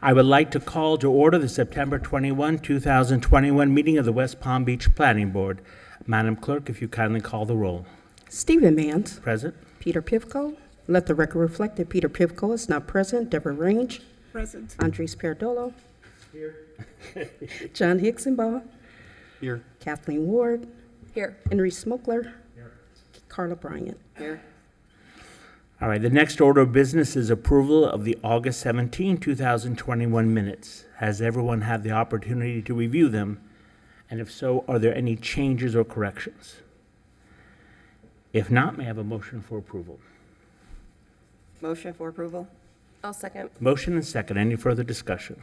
I would like to call to order the September 21, 2021 meeting of the West Palm Beach Planning Board. Madam Clerk, if you kindly call the roll. Stephen Mans. Present. Peter Pivko. Let the record reflect that Peter Pivko is not present. Deborah Range. Present. Andres Perdomo. Here. John Hicksenbaugh. Here. Kathleen Ward. Here. Henry Smokler. Here. Carla Bryant. Here. All right, the next order of business is approval of the August 17, 2021 minutes. Has everyone had the opportunity to review them? And if so, are there any changes or corrections? If not, may I have a motion for approval? Motion for approval? I'll second. Motion and second. Any further discussion?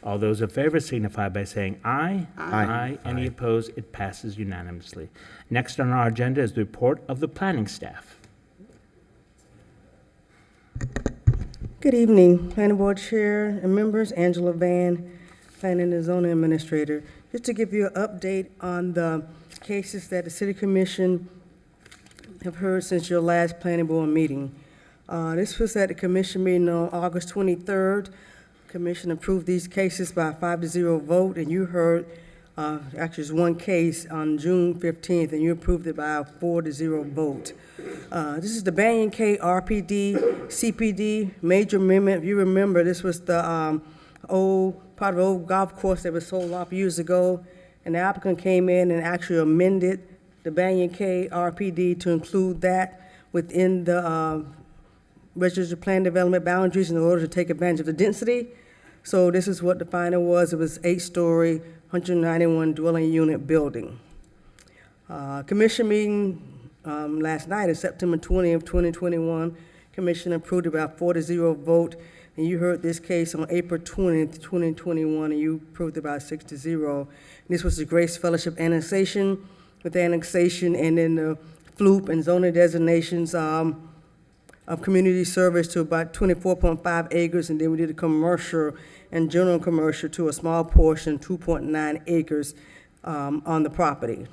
All those in favor signify by saying aye. Aye. Any opposed? It passes unanimously. Next on our agenda is the report of the planning staff. Good evening, Planning Board Chair and members. Angela Van, Planning and Zoning Administrator. Just to give you an update on the cases that the City Commission have heard since your last Planning Board meeting. This was at the Commission meeting on August 23rd. Commission approved these cases by a 5-0 vote, and you heard, actually it's one case on June 15th, and you approved it by a 4-0 vote. This is the Banyan K RPD CPD major amendment. If you remember, this was the part of the old golf course that was sold off years ago, and the applicant came in and actually amended the Banyan K RPD to include that within the registered plan development boundaries in order to take advantage of the density. So this is what the final was. It was 8-story, 191 dwelling unit building. Commission meeting last night is September 20th, 2021. Commission approved it by a 4-0 vote, and you heard this case on April 20th, 2021, and you approved it by a 6-0. This was the Grace Fellowship annexation. With the annexation and then the FLOOP and zoning designations of community service to about 24.5 acres, and then we did a commercial and general commercial to a small portion, 2.9 acres on the property.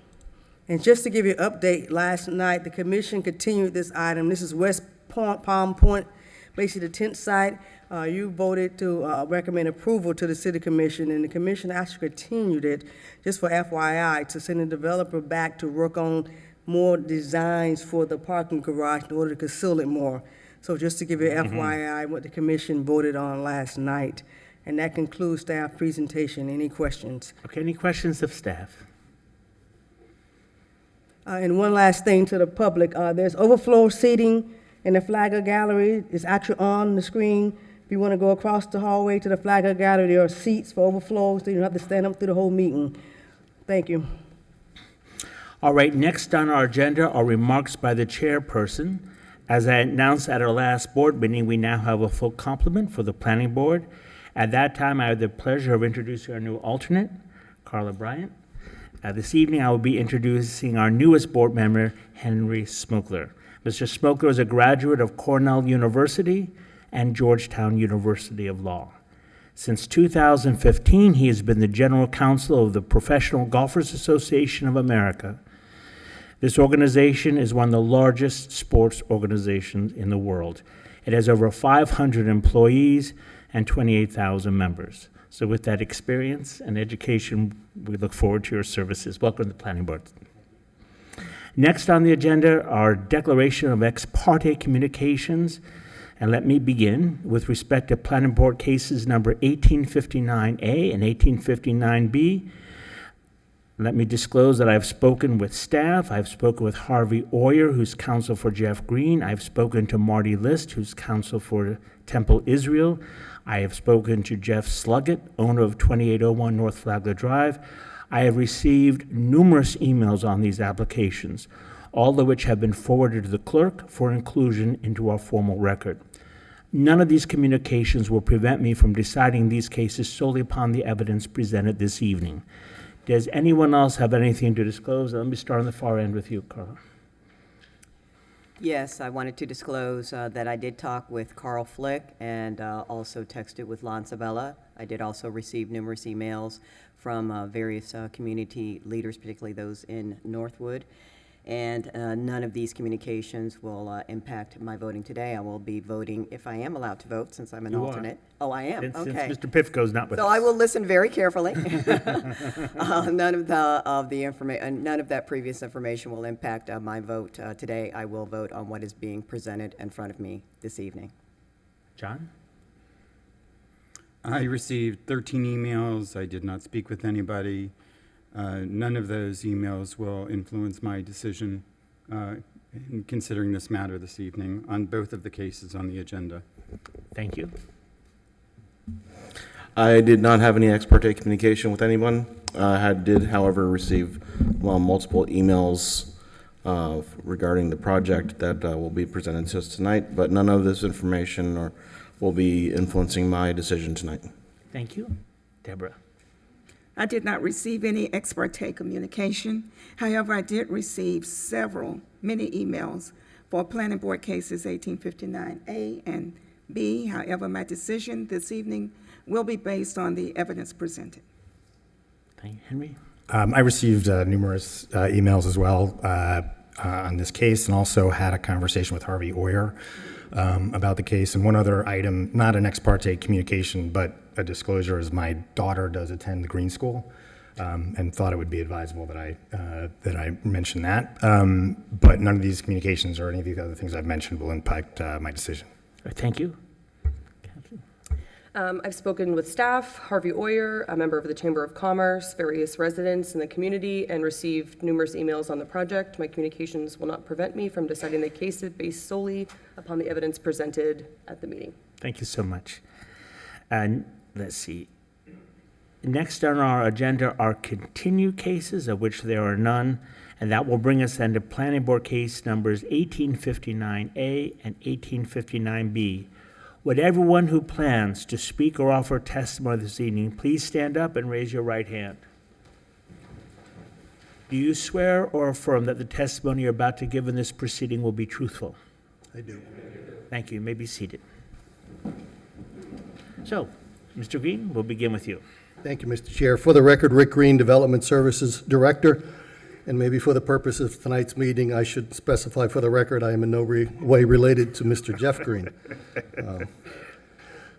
And just to give you an update, last night the commission continued this item. This is West Palm Point, basically the tent site. You voted to recommend approval to the City Commission, and the commission actually continued it, just for FYI, to send the developer back to work on more designs for the parking garage in order to conceal it more. So just to give you FYI, what the commission voted on last night. And that concludes staff presentation. Any questions? Okay, any questions of staff? And one last thing to the public, there's overflow seating in the Flagger Gallery. It's actually on the screen. If you want to go across the hallway to the Flagger Gallery, there are seats for overflow, so you don't have to stand up through the whole meeting. Thank you. All right, next on our agenda are remarks by the chairperson. As I announced at our last board meeting, we now have a full complement for the planning board. At that time, I had the pleasure of introducing our new alternate, Carla Bryant. This evening, I will be introducing our newest board member, Henry Smokler. Mr. Smokler is a graduate of Cornell University and Georgetown University of Law. Since 2015, he has been the general counsel of the Professional Golfers Association of America. This organization is one of the largest sports organizations in the world. It has over 500 employees and 28,000 members. So with that experience and education, we look forward to your services. Welcome to the Planning Board. Next on the agenda are declaration of ex parte communications. And let me begin with respect to Planning Board cases number 1859A and 1859B. Let me disclose that I've spoken with staff. I've spoken with Harvey Oyer, who's counsel for Jeff Green. I've spoken to Marty List, who's counsel for Temple Israel. I have spoken to Jeff Sluggett, owner of 2801 North Flagler Drive. I have received numerous emails on these applications, all of which have been forwarded to the clerk for inclusion into our formal record. None of these communications will prevent me from deciding these cases solely upon the evidence presented this evening. Does anyone else have anything to disclose? Let me start on the far end with you, Carla. Yes, I wanted to disclose that I did talk with Carl Flick and also texted with Lon Sabella. I did also receive numerous emails from various community leaders, particularly those in Northwood. And none of these communications will impact my voting today. I will be voting, if I am allowed to vote, since I'm an You are. alternate. Oh, I am? Since Okay. Mr. Pifko's not with us. So I will listen very carefully. None of that previous information will impact my vote today. I will vote on what is being presented in front of me this evening. John? I received 13 emails. I did not speak with anybody. None of those emails will influence my decision in considering this matter this evening on both of the cases on the agenda. Thank you. I did not have any ex parte communication with anyone. Did, however, receive multiple emails regarding the project that will be presented to us tonight, but none of this information will be influencing my decision tonight. Thank you. Deborah? I did not receive any ex parte communication. However, I did receive many emails for planning board cases 1859A and B. However, my decision this evening will be based on the evidence presented. Thank you. Henry? I received numerous emails as well on this case, and also had a conversation with Harvey Oyer about the case. And one other item, not an ex parte communication, but a disclosure, is my daughter does attend the Green School, and thought it would be advisable that I mention that. But none of these communications or any of the other things I've mentioned will impact my decision. Thank you. I've spoken with staff, Harvey Oyer, a member of the Chamber of Commerce, various residents in the community, and received numerous emails on the project. My communications will not prevent me from deciding the case based solely upon the evidence presented at the meeting. Thank you so much. And let's see. Next on our agenda are continued cases, of which there are none, and that will bring us then to Planning Board case numbers 1859A and 1859B. Would everyone who plans to speak or offer testimony this evening please stand up and raise your right hand? Do you swear or affirm that the testimony you're about to give in this proceeding will be truthful? I do. Thank you. You may be seated. So, Mr. Green, we'll begin with you. Thank you, Mr. Chair. For the record, Rick Green, Development Services Director, and maybe for the purpose of tonight's meeting, I should specify for the record I am in no way related to Mr. Jeff Green.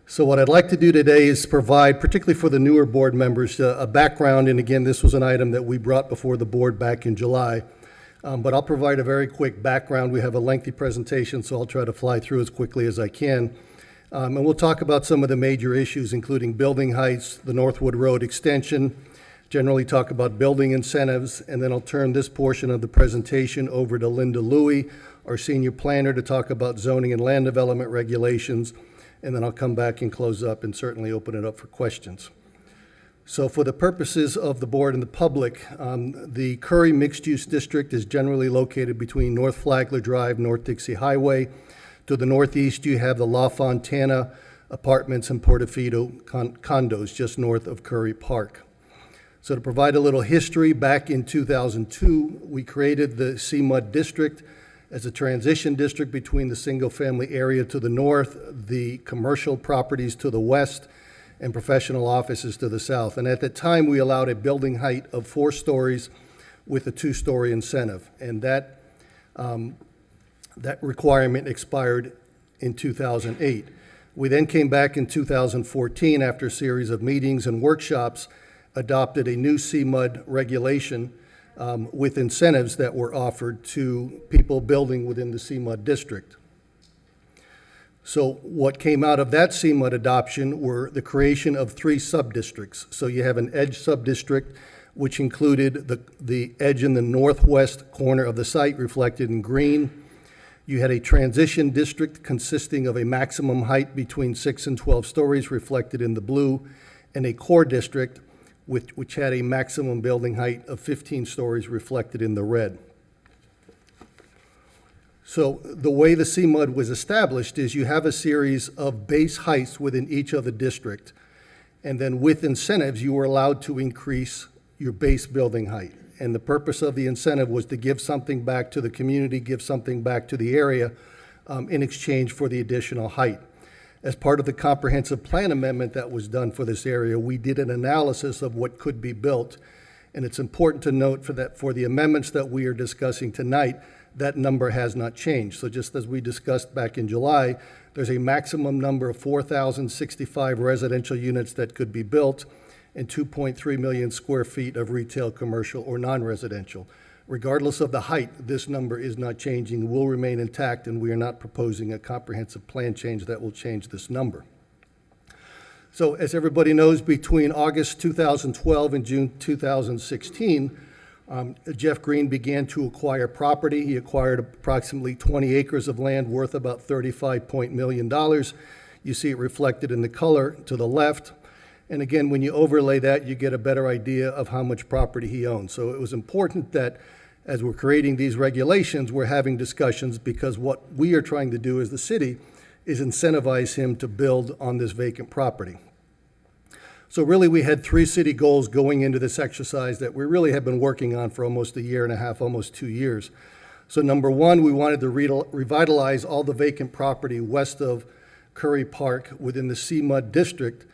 So what I'd like to do today is provide, particularly for the newer board members, a background, and again, this was an item that we brought before the board back in July. But I'll provide a very quick background. We have a lengthy presentation, so I'll try to fly through as quickly as I can. And we'll talk about some of the major issues, including building heights, the Northwood Road extension, generally talk about building incentives, and then I'll turn this portion of the presentation over to Linda Louie, our senior planner, to talk about zoning and land development regulations, and then I'll come back and close up and certainly open it up for questions. So for the purposes of the board and the public, the Curry Mixed-Use District is generally located between North Flagler Drive, North Dixie Highway. To the northeast, you have the La Fontana Apartments and Portofino Condos just north of Curry Park. So to provide a little history, back in 2002, we created the Sema District as a transition district between the single-family area to the north, the commercial properties to the west, and professional offices to the south. And at that time, we allowed a building height of 4 stories with a 2-story incentive. And that requirement expired in 2008. We then came back in 2014 after a series of meetings and workshops, adopted a new CMUD regulation with incentives that were offered to people building within the CMUD district. So what came out of that CMUD adoption were the creation of 3 sub-districts. So you have an edge sub-district, which included the edge in the northwest corner of the site reflected in green. You had a transition district consisting of a maximum height between 6 and 12 stories reflected in the blue, and a core district which had a maximum building height of 15 stories reflected in the red. So the way the CMUD was established is you have a series of base heights within each of the district, and then with incentives, you were allowed to increase your base building height. And the purpose of the incentive was to give something back to the community, give something back to the area in exchange for the additional height. As part of the comprehensive plan amendment that was done for this area, we did an analysis of what could be built, And it's important to note for the amendments that we are discussing tonight, that number has not changed. So just as we discussed back in July, there's a maximum number of 4,065 residential units that could be built and 2.3 million square feet of retail, commercial, or non-residential. Regardless of the height, this number is not changing, will remain intact, and we are not proposing a comprehensive plan change that will change this number. So as everybody knows, between August 2012 and June 2016, Jeff Green began to acquire property. He acquired approximately 20 acres of land worth about $35 million. You see it reflected in the color to the left. And again, when you overlay that, you get a better idea of how much property he owns. So it was important that as we're creating these regulations, we're having discussions, because what we are trying to do as the city is incentivize him to build on this vacant property. So really, we had 3 city goals going into this exercise that we really have been working on for almost a year and a half, almost 2 years. So number 1, we wanted to revitalize all the vacant property west of Curry Park within the Sema district.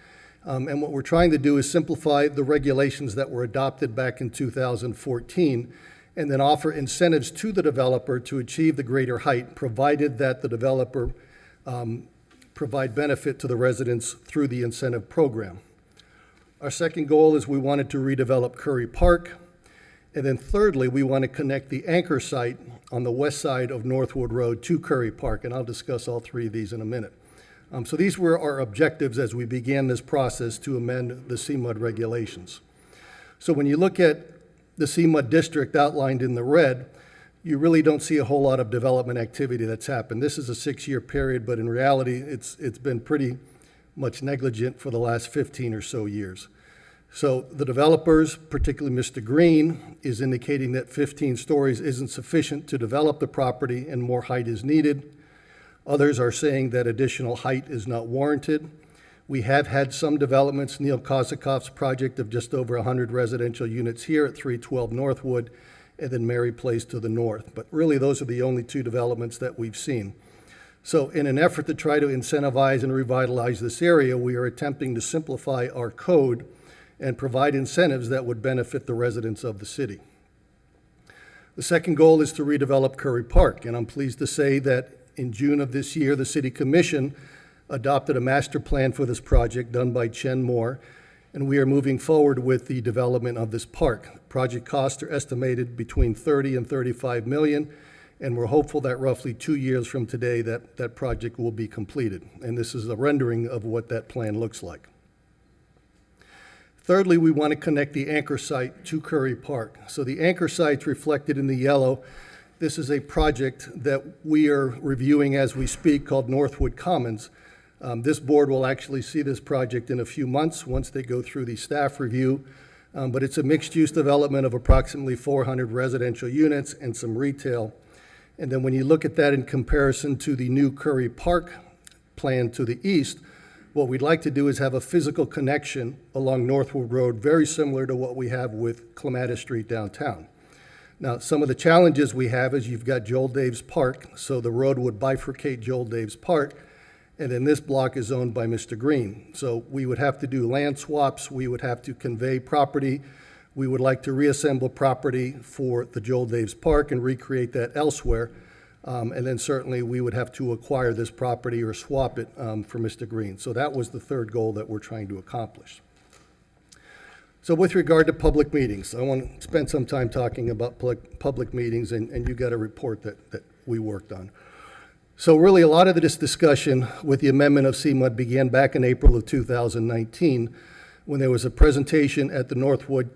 And what we're trying to do is simplify the regulations that were adopted back in 2014, and then offer incentives to the developer to achieve the greater height, provided that the developer provide benefit to the residents through the incentive program. Our second goal is we wanted to redevelop Curry Park. And then thirdly, we want to connect the anchor site on the west side of Northwood Road to Curry Park, and I'll discuss all 3 of these in a minute. So these were our objectives as we began this process to amend the CMUD regulations. So when you look at the CMUD district outlined in the red, you really don't see a whole lot of development activity that's happened. This is a 6-year period, but in reality, it's been pretty much negligent for the last 15 or so years. So the developers, particularly Mr. Green, is indicating that 15 stories isn't sufficient to develop the property and more height is needed. Others are saying that additional height is not warranted. We have had some developments, Neil Kosakoff's project of just over 100 residential units here at 312 Northwood, and then Mary Place to the north. But really, those are the only 2 developments that we've seen. So in an effort to try to incentivize and revitalize this area, we are attempting to simplify our code and provide incentives that would benefit the residents of the city. The second goal is to redevelop Curry Park, and I'm pleased to say that in June of this year, the City Commission adopted a master plan for this project done by Chen Moore, and we are moving forward with the development of this park. Project costs are estimated between 30 and 35 million, and we're hopeful that roughly 2 years from today that project will be completed. And this is a rendering of what that plan looks like. Thirdly, we want to connect the anchor site to Curry Park. So the anchor site's reflected in the yellow. This is a project that we are reviewing as we speak called Northwood Commons. This board will actually see this project in a few months once they go through the staff review. But it's a mixed-use development of approximately 400 residential units and some retail. And then when you look at that in comparison to the new Curry Park plan to the east, what we'd like to do is have a physical connection along Northwood Road, very similar to what we have with Clematis Street downtown. Now, some of the challenges we have is you've got Joel Daves Park, so the road would bifurcate Joel Daves Park, and then this block is owned by Mr. Green. So we would have to do land swaps, we would have to convey property, we would like to reassemble property for the Joel Daves Park and recreate that elsewhere. And then certainly we would have to acquire this property or swap it for Mr. Green. So that was the third goal that we're trying to accomplish. So with regard to public meetings, I want to spend some time talking about public meetings, and you got a report that we worked on. So really a lot of this discussion with the amendment of CMUD began back in April of 2019 when there was a presentation at the Northwood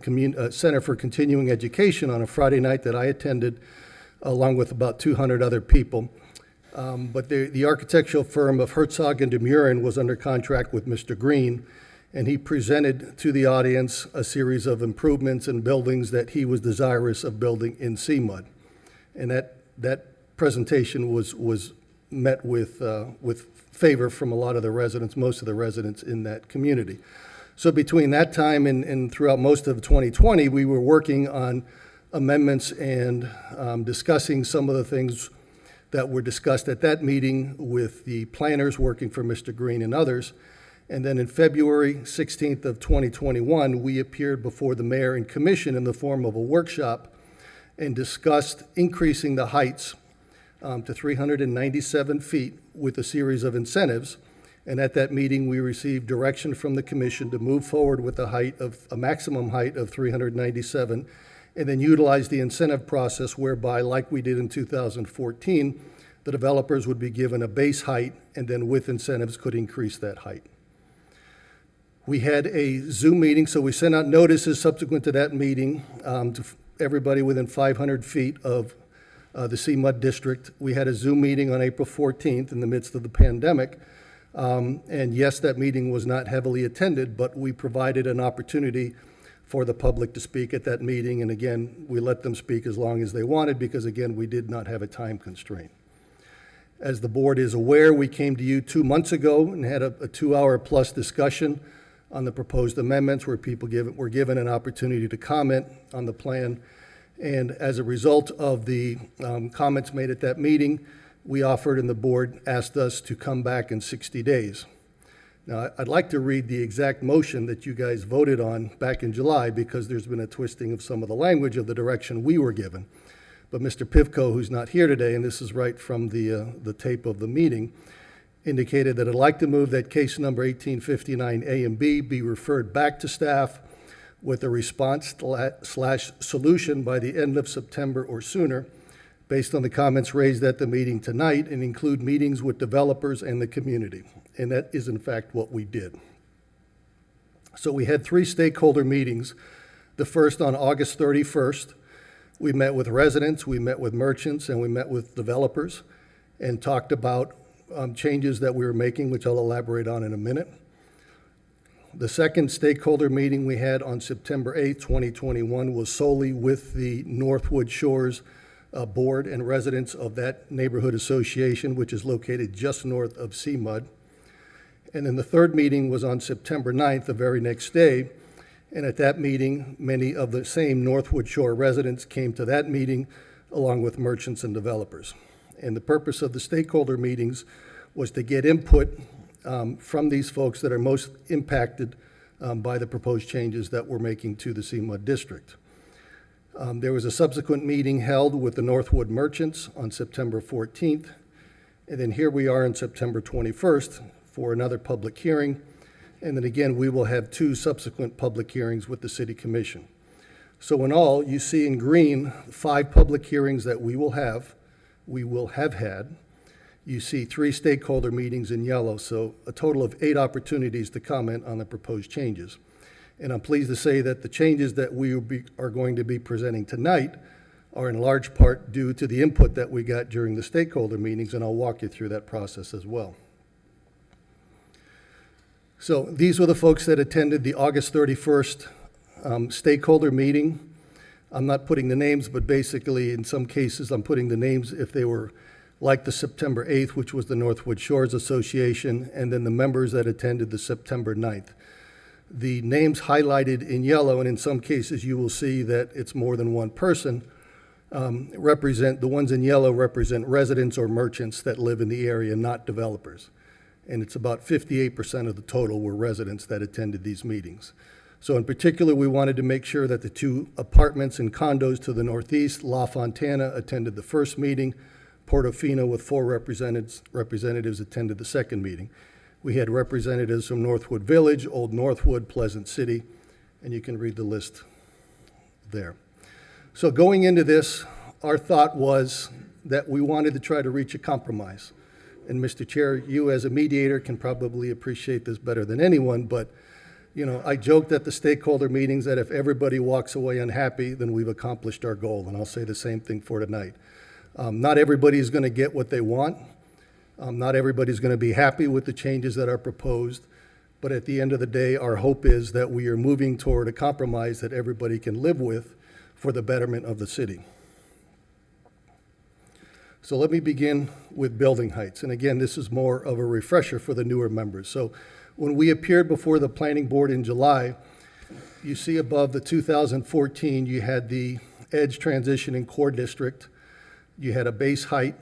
Center for Continuing Education on a Friday night that I attended along with about 200 other people. But the architectural firm of Herzog and DeMuren was under contract with Mr. Green, and he presented to the audience a series of improvements and buildings that he was desirous of building in CMUD. And that presentation was met with favor from a lot of the residents, most of the residents in that community. So between that time and throughout most of 2020, we were working on amendments and discussing some of the things that were discussed at that meeting with the planners working for Mr. Green and others. And then in February 16th of 2021, we appeared before the mayor and commission in the form of a workshop and discussed increasing the heights to 397 feet with a series of incentives. And at that meeting, we received direction from the commission to move forward with a maximum height of 397, and then utilize the incentive process whereby, like we did in 2014, the developers would be given a base height and then with incentives could increase that height. We had a Zoom meeting, so we sent out notices subsequent to that meeting to everybody within 500 feet of the Sema district. We had a Zoom meeting on April 14th in the midst of the pandemic. And yes, that meeting was not heavily attended, but we provided an opportunity for the public to speak at that meeting. And again, we let them speak as long as they wanted because, again, we did not have a time constraint. As the board is aware, we came to you 2 months ago and had a 2-hour plus discussion on the proposed amendments where people were given an opportunity to comment on the plan. And as a result of the comments made at that meeting, we offered and the board asked us to come back in 60 days. Now, I'd like to read the exact motion that you guys voted on back in July because there's been a twisting of some of the language of the direction we were given. But Mr. Pivko, who's not here today, and this is right from the tape of the meeting, indicated that I'd like to move that case number 1859A and B be referred back to staff with a response/solution by the end of September or sooner, based on the comments raised at the meeting tonight, and include meetings with developers and the community. And that is in fact what we did. So we had 3 stakeholder meetings. The first on August 31st. We met with residents, we met with merchants, and we met with developers and talked about changes that we were making, which I'll elaborate on in a minute. The second stakeholder meeting we had on September 8th, 2021 was solely with the Northwood Shores board and residents of that neighborhood association, which is located just north of Sema. And then the third meeting was on September 9th, the very next day. And at that meeting, many of the same Northwood Shore residents came to that meeting along with merchants and developers. And the purpose of the stakeholder meetings was to get input from these folks that are most impacted by the proposed changes that we're making to the Sema district. There was a subsequent meeting held with the Northwood merchants on September 14th. And then here we are on September 21st for another public hearing. And then again, we will have 2 subsequent public hearings with the City Commission. So in all, you see in green 5 public hearings that we will have had. You see 3 stakeholder meetings in yellow, so a total of 8 opportunities to comment on the proposed changes. And I'm pleased to say that the changes that we are going to be presenting tonight are in large part due to the input that we got during the stakeholder meetings, and I'll walk you through that process as well. So these were the folks that attended the August 31st stakeholder meeting. I'm not putting the names, but basically in some cases I'm putting the names if they were like the September 8th, which was the Northwood Shores Association, and then the members that attended the September 9th. The names highlighted in yellow, and in some cases you will see that it's more than one person, the ones in yellow represent residents or merchants that live in the area, not developers. And it's about 58% of the total were residents that attended these meetings. So in particular, we wanted to make sure that the 2 apartments and condos to the northeast, La Fontana, attended the first meeting. Portofino with 4 representatives attended the second meeting. We had representatives from Northwood Village, Old Northwood, Pleasant City, and you can read the list there. So going into this, our thought was that we wanted to try to reach a compromise. And Mr. Chair, you as a mediator can probably appreciate this better than anyone, but I joked at the stakeholder meetings that if everybody walks away unhappy, then we've accomplished our goal, and I'll say the same thing for tonight. Not everybody's going to get what they want. Not everybody's going to be happy with the changes that are proposed, but at the end of the day, our hope is that we are moving toward a compromise that everybody can live with for the betterment of the city. So let me begin with building heights. And again, this is more of a refresher for the newer members. So when we appeared before the planning board in July, you see above the 2014, you had the edge transition in core district, you had a base height,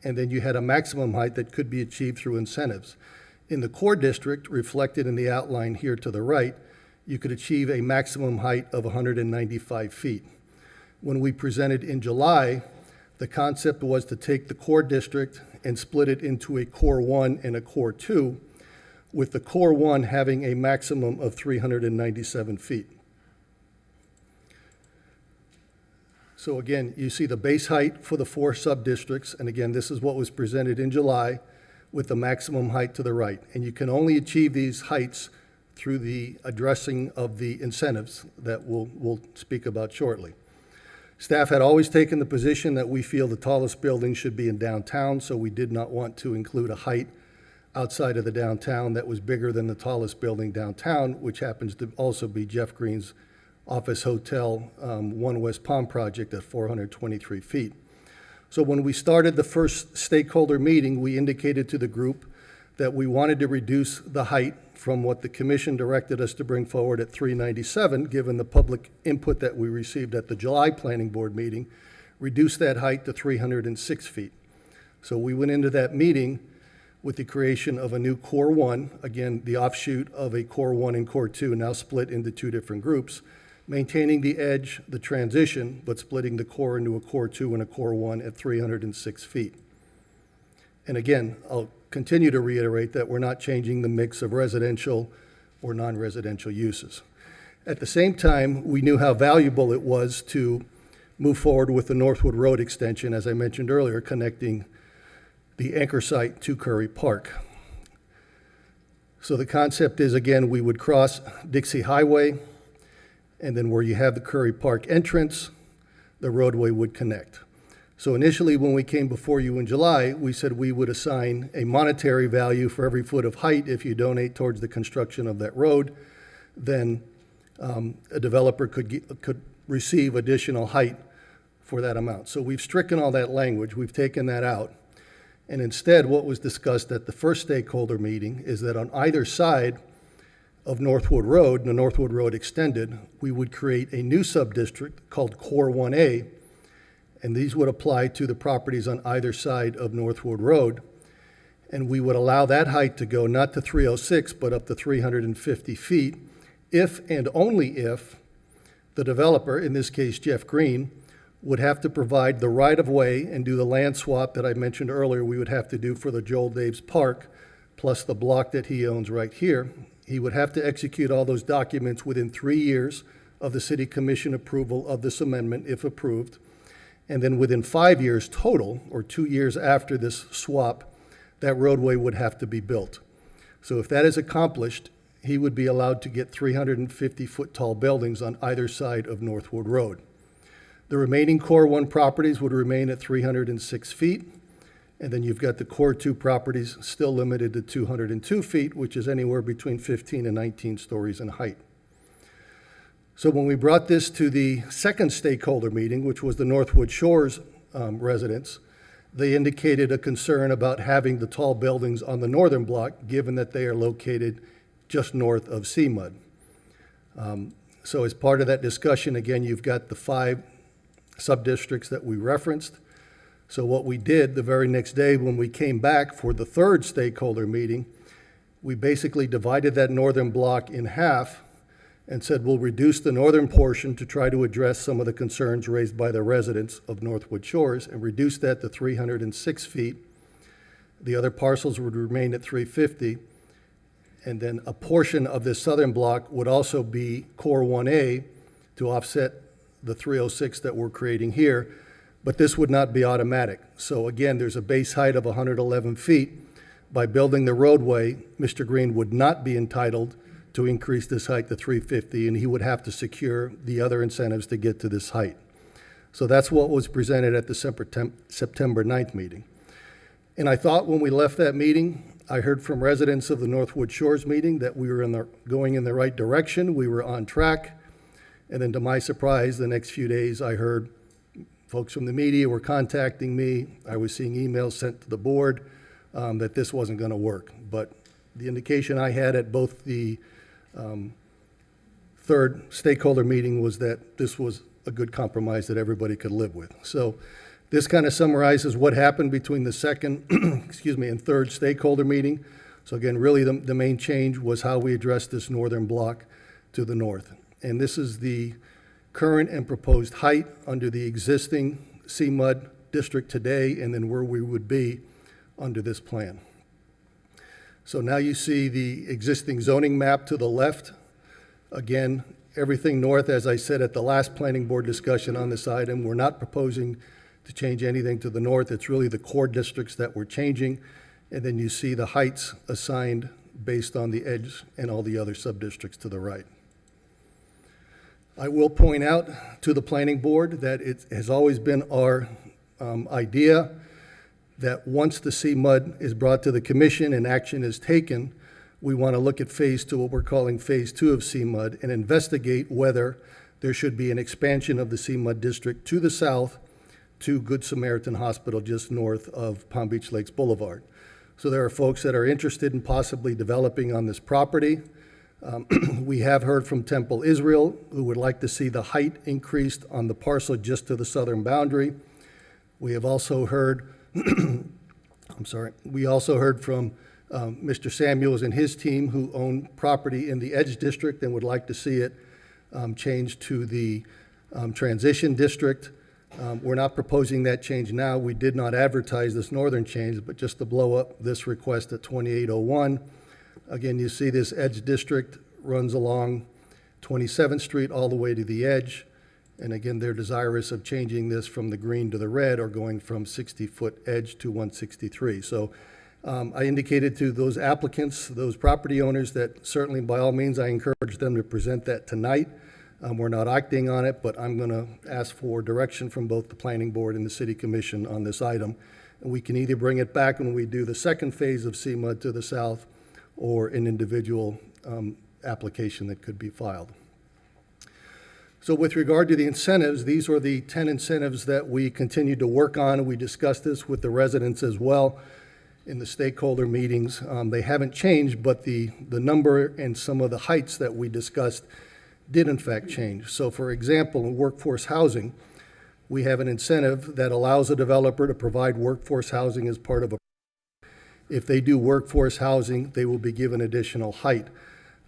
and then you had a maximum height that could be achieved through incentives. In the core district, reflected in the outline here to the right, you could achieve a maximum height of 195 feet. When we presented in July, the concept was to take the core district and split it into a core 1 and a core 2, with the core 1 having a maximum of 397 feet. So again, you see the base height for the 4 sub-districts, and again, this is what was presented in July with the maximum height to the right. And you can only achieve these heights through the addressing of the incentives that we'll speak about shortly. Staff had always taken the position that we feel the tallest building should be in downtown, so we did not want to include a height outside of the downtown that was bigger than the tallest building downtown, which happens to also be Jeff Green's office hotel, 1 West Palm project at 423 feet. So when we started the first stakeholder meeting, we indicated to the group that we wanted to reduce the height from what the commission directed us to bring forward at 397, given the public input that we received at the July Planning Board meeting, reduce that height to 306 feet. So we went into that meeting with the creation of a new Core 1, again, the offshoot of a Core 1 and Core 2, now split into 2 different groups, maintaining the edge, the transition, but splitting the core into a Core 2 and a Core 1 at 306 feet. And again, I'll continue to reiterate that we're not changing the mix of residential or non-residential uses. At the same time, we knew how valuable it was to move forward with the Northwood Road extension, as I mentioned earlier, connecting the anchor site to Curry Park. So the concept is, again, we would cross Dixie Highway, and then where you have the Curry Park entrance, the roadway would connect. So initially, when we came before you in July, we said we would assign a monetary value for every foot of height if you donate towards the construction of that road. Then a developer could receive additional height for that amount. So we've stricken all that language. We've taken that out. And instead, what was discussed at the first stakeholder meeting is that on either side of Northwood Road, the Northwood Road extended, we would create a new sub-district called Core 1A, and these would apply to the properties on either side of Northwood Road. And we would allow that height to go not to 306, but up to 350 feet, if and only if the developer, in this case Jeff Green, would have to provide the right-of-way and do the land swap that I mentioned earlier we would have to do for the Joel Daves Park, plus the block that he owns right here. He would have to execute all those documents within 3 years of the City Commission approval of this amendment, if approved. And then within 5 years total, or 2 years after this swap, that roadway would have to be built. So if that is accomplished, he would be allowed to get 350-foot tall buildings on either side of Northwood Road. The remaining Core 1 properties would remain at 306 feet. And then you've got the Core 2 properties still limited to 202 feet, which is anywhere between 15 and 19 stories in height. So when we brought this to the second stakeholder meeting, which was the Northwood Shores residents, they indicated a concern about having the tall buildings on the northern block, given that they are located just north of Sema. So as part of that discussion, again, you've got the 5 sub-districts that we referenced. So what we did the very next day when we came back for the third stakeholder meeting, we basically divided that northern block in half and said we'll reduce the northern portion to try to address some of the concerns raised by the residents of Northwood Shores and reduce that to 306 feet. The other parcels would remain at 350. And then a portion of this southern block would also be Core 1A to offset the 306 that we're creating here. But this would not be automatic. So again, there's a base height of 111 feet. By building the roadway, Mr. Green would not be entitled to increase this height to 350, and he would have to secure the other incentives to get to this height. So that's what was presented at the September 9th meeting. And I thought when we left that meeting, I heard from residents of the Northwood Shores meeting that we were going in the right direction, we were on track. And then to my surprise, the next few days, I heard folks from the media were contacting me. I was seeing emails sent to the board that this wasn't going to work. But the indication I had at both the third stakeholder meeting was that this was a good compromise that everybody could live with. So this kind of summarizes what happened between the second and third stakeholder meeting. So again, really the main change was how we addressed this northern block to the north. And this is the current and proposed height under the existing CMUD district today, and then where we would be under this plan. So now you see the existing zoning map to the left. Again, everything north, as I said at the last planning board discussion on this item, we're not proposing to change anything to the north. It's really the core districts that we're changing. And then you see the heights assigned based on the edge and all the other sub-districts to the right. I will point out to the planning board that it has always been our idea that once the CMUD is brought to the commission and action is taken, we want to look at phase two, what we're calling phase two of CMUD, and investigate whether there should be an expansion of the CMUD district to the south to Good Samaritan Hospital just north of Palm Beach Lakes Boulevard. So there are folks that are interested in possibly developing on this property. We have heard from Temple Israel, who would like to see the height increased on the parcel just to the southern boundary. We have also heard, we also heard from Mr. Samuels and his team, who own property in the Edge District and would like to see it changed to the transition district. We're not proposing that change now. We did not advertise this northern change, but just to blow up this request at 2801. Again, you see this Edge District runs along 27th Street all the way to the edge. And again, they're desirous of changing this from the green to the red, or going from 60-foot edge to 163. So I indicated to those applicants, those property owners, that certainly by all means I encourage them to present that tonight. We're not acting on it, but I'm going to ask for direction from both the planning board and the city commission on this item. And we can either bring it back when we do the second phase of CMUD to the south, or an individual application that could be filed. So with regard to the incentives, these were the 10 incentives that we continued to work on. We discussed this with the residents as well in the stakeholder meetings. They haven't changed, but the number and some of the heights that we discussed did in fact change. So for example, in workforce housing, we have an incentive that allows a developer to provide workforce housing as part of a. If they do workforce housing, they will be given additional height.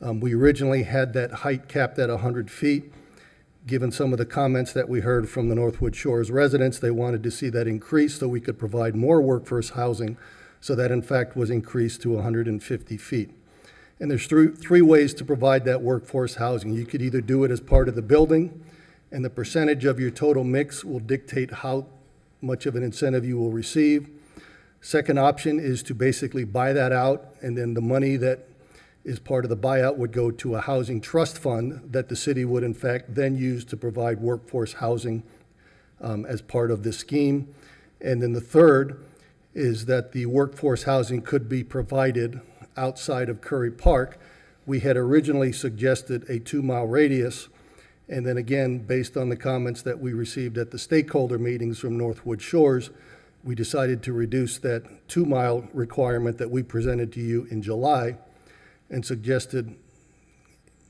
We originally had that height capped at 100 feet. Given some of the comments that we heard from the Northwood Shores residents, they wanted to see that increase so we could provide more workforce housing. So that in fact was increased to 150 feet. And there's three ways to provide that workforce housing. You could either do it as part of the building, and the percentage of your total mix will dictate how much of an incentive you will receive. Second option is to basically buy that out, and then the money that is part of the buyout would go to a housing trust fund that the city would in fact then use to provide workforce housing as part of this scheme. And then the third is that the workforce housing could be provided outside of Curry Park. We had originally suggested a 2-mile radius, and then again, based on the comments that we received at the stakeholder meetings from Northwood Shores, we decided to reduce that 2-mile requirement that we presented to you in July and suggested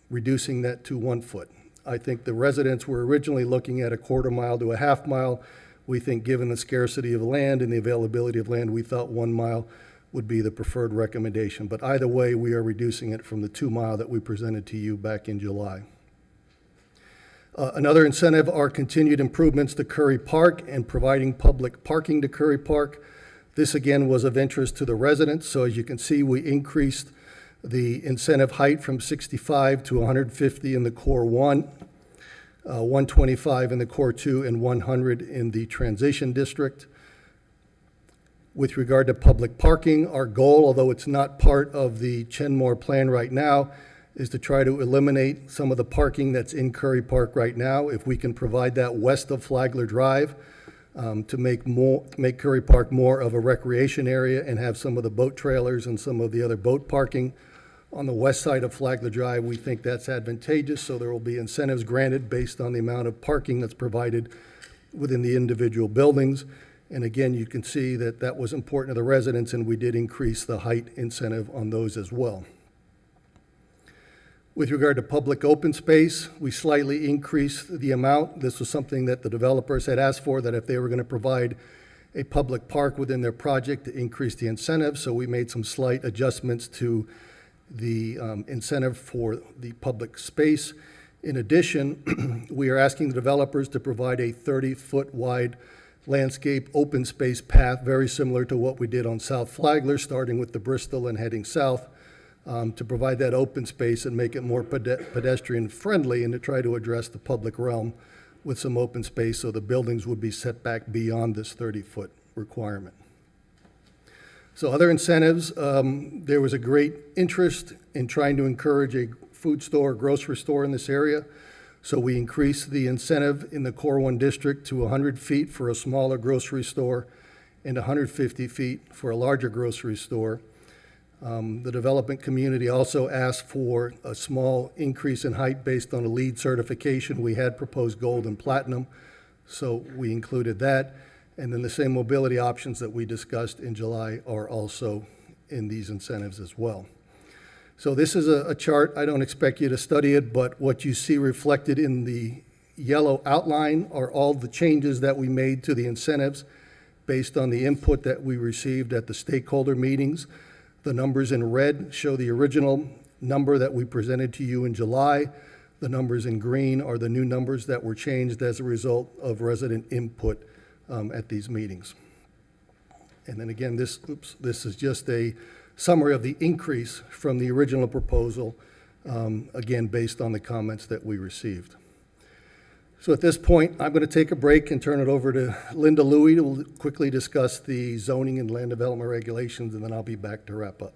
reducing that to 1 foot. I think the residents were originally looking at a 1/4 mile to a 1/2 mile. We think given the scarcity of land and the availability of land, we thought 1 mile would be the preferred recommendation. But either way, we are reducing it from the 2-mile that we presented to you back in July. Another incentive are continued improvements to Curry Park and providing public parking to Curry Park. This again was of interest to the residents. So as you can see, we increased the incentive height from 65 to 150 in the Core 1, 125 in the Core 2, and 100 in the Transition District. With regard to public parking, our goal, although it's not part of the Chenmore plan right now, is to try to eliminate some of the parking that's in Curry Park right now. If we can provide that west of Flagler Drive to make Curry Park more of a recreation area and have some of the boat trailers and some of the other boat parking on the west side of Flagler Drive, we think that's advantageous. So there will be incentives granted based on the amount of parking that's provided within the individual buildings. And again, you can see that that was important to the residents, and we did increase the height incentive on those as well. With regard to public open space, we slightly increased the amount. This was something that the developers had asked for, that if they were going to provide a public park within their project to increase the incentive, so we made some slight adjustments to the incentive for the public space. In addition, we are asking the developers to provide a 30-foot wide landscape open space path, very similar to what we did on South Flagler, starting with the Bristol and heading south, to provide that open space and make it more pedestrian friendly, and to try to address the public realm with some open space so the buildings would be set back beyond this 30-foot requirement. So other incentives, there was a great interest in trying to encourage a food store, grocery store in this area. So we increased the incentive in the Core 1 district to 100 feet for a smaller grocery store and 150 feet for a larger grocery store. The development community also asked for a small increase in height based on a LEED certification. We had proposed gold and platinum, so we included that. And then the same mobility options that we discussed in July are also in these incentives as well. So this is a chart. I don't expect you to study it, but what you see reflected in the yellow outline are all the changes that we made to the incentives based on the input that we received at the stakeholder meetings. The numbers in red show the original number that we presented to you in July. The numbers in green are the new numbers that were changed as a result of resident input at these meetings. And then again, this is just a summary of the increase from the original proposal, again, based on the comments that we received. So at this point, I'm going to take a break and turn it over to Linda Louie to quickly discuss the zoning and land development regulations, and then I'll be back to wrap up.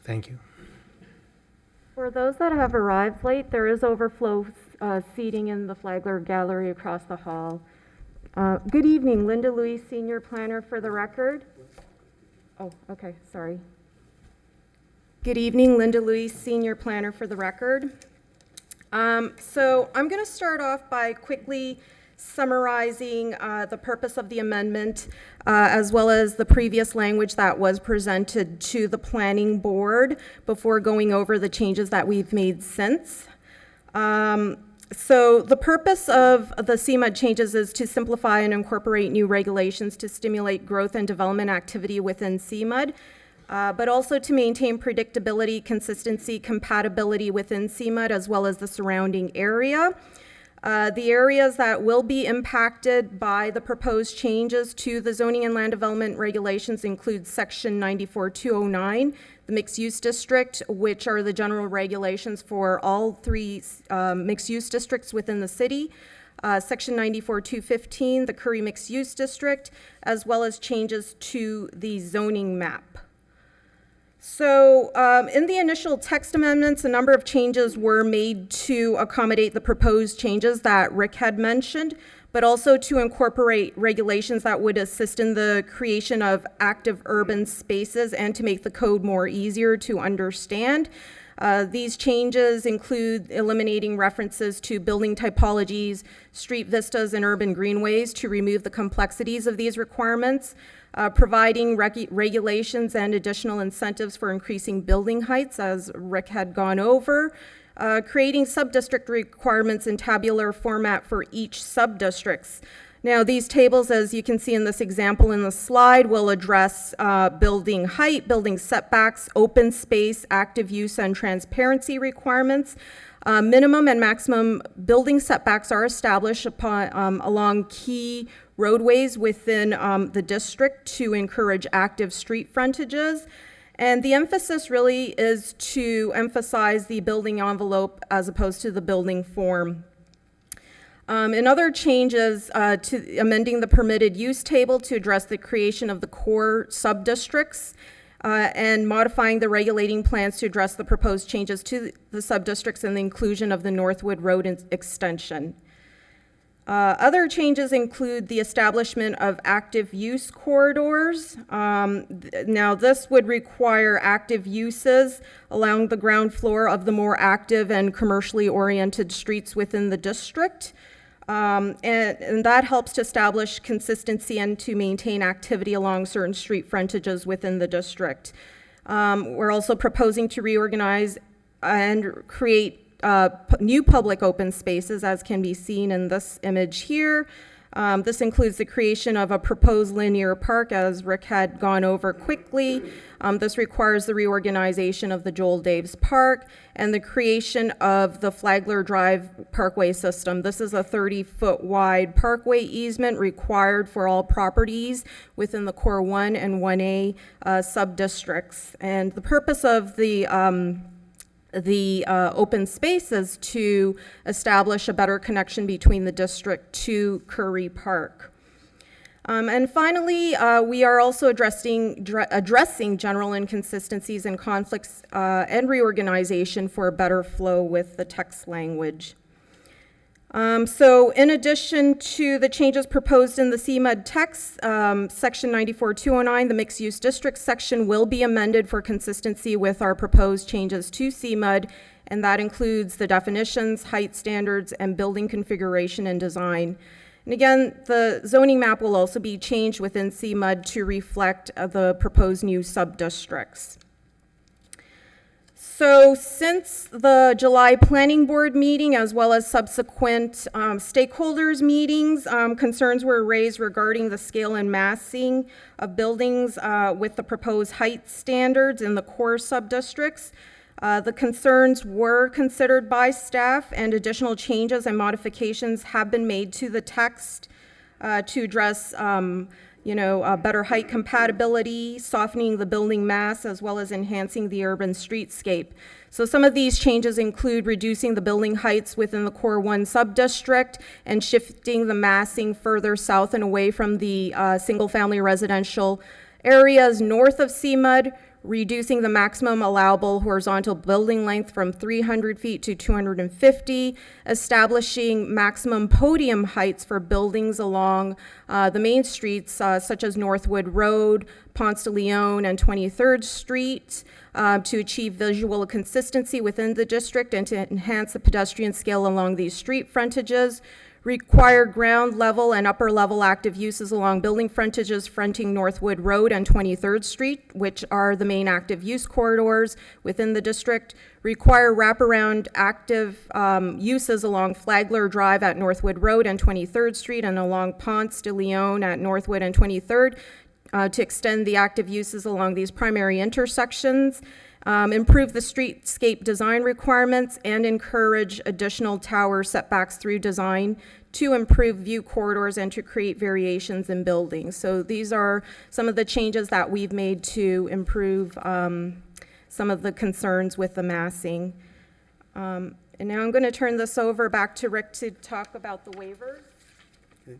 Thank you. For those that have arrived late, there is overflow seating in the Flagler Gallery across the hall. Good evening, Linda Louie, Senior Planner for the record. Oh, okay, sorry. Good evening, Linda Louie, Senior Planner for the record. So I'm going to start off by quickly summarizing the purpose of the amendment, as well as the previous language that was presented to the planning board before going over the changes that we've made since. So the purpose of the Sema changes is to simplify and incorporate new regulations to stimulate growth and development activity within CMUD, but also to maintain predictability, consistency, compatibility within CMUD as well as the surrounding area. The areas that will be impacted by the proposed changes to the zoning and land development regulations include Section 94-209, the mixed-use district, which are the general regulations for all three mixed-use districts within the city, Section 94-215, the Curry mixed-use district, as well as changes to the zoning map. So in the initial text amendments, a number of changes were made to accommodate the proposed changes that Rick had mentioned, but also to incorporate regulations that would assist in the creation of active urban spaces and to make the code more easier to understand. These changes include eliminating references to building typologies, street vistas, and urban greenways to remove the complexities of these requirements, providing regulations and additional incentives for increasing building heights, as Rick had gone over, creating sub-district requirements in tabular format for each sub-districts. Now, these tables, as you can see in this example in the slide, will address building height, building setbacks, open space, active use, and transparency requirements. Minimum and maximum building setbacks are established along key roadways within the district to encourage active street frontages. And the emphasis really is to emphasize the building envelope as opposed to the building form. And other changes to amending the permitted use table to address the creation of the core sub-districts and modifying the regulating plans to address the proposed changes to the sub-districts and the inclusion of the Northwood Road extension. Other changes include the establishment of active use corridors. Now, this would require active uses along the ground floor of the more active and commercially oriented streets within the district. And that helps to establish consistency and to maintain activity along certain street frontages within the district. We're also proposing to reorganize and create new public open spaces, as can be seen in this image here, This includes the creation of a proposed linear park, as Rick had gone over quickly. This requires the reorganization of the Joel Daves Park and the creation of the Flagler Drive Parkway system. This is a 30-foot wide parkway easement required for all properties within the Core 1 and 1A sub-districts. And the purpose of the open space is to establish a better connection between the district to Curry Park. And finally, we are also addressing general inconsistencies and conflicts and reorganization for a better flow with the text language. So in addition to the changes proposed in the CMUD text, section 94-209, the mixed-use district section will be amended for consistency with our proposed changes to CMUD, and that includes the definitions, height standards, and building configuration and design. And again, the zoning map will also be changed within CMUD to reflect the proposed new sub-districts. So since the July Planning Board meeting, as well as subsequent stakeholders meetings, concerns were raised regarding the scale and massing of buildings with the proposed height standards in the core sub-districts. The concerns were considered by staff, and additional changes and modifications have been made to the text to address better height compatibility, softening the building mass, as well as enhancing the urban streetscape. So some of these changes include reducing the building heights within the Core 1 sub-district and shifting the massing further south and away from the single-family residential areas north of CMUD, reducing the maximum allowable horizontal building length from 300 feet to 250, establishing maximum podium heights for buildings along the main streets such as Northwood Road, Ponce de Leon, and 23rd Street to achieve visual consistency within the district and to enhance the pedestrian scale along these street frontages. Require ground level and upper level active uses along building frontages fronting Northwood Road and 23rd Street, which are the main active use corridors within the district. Require wraparound active uses along Flagler Drive at Northwood Road and 23rd Street and along Ponce de Leon at Northwood and 23rd to extend the active uses along these primary intersections. Improve the streetscape design requirements and encourage additional tower setbacks through design to improve view corridors and to create variations in buildings. So these are some of the changes that we've made to improve some of the concerns with the massing. And now I'm going to turn this over back to Rick to talk about the waivers. Okay.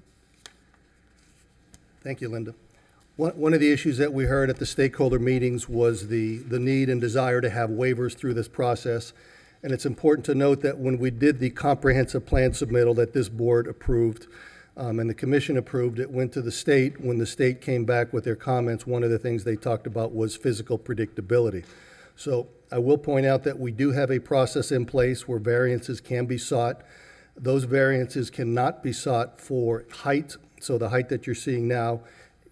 Thank you, Linda. One of the issues that we heard at the stakeholder meetings was the need and desire to have waivers through this process. And it's important to note that when we did the comprehensive plan submittal that this board approved and the commission approved, it went to the state. When the state came back with their comments, one of the things they talked about was physical predictability. So I will point out that we do have a process in place where variances can be sought. Those variances cannot be sought for height. So the height that you're seeing now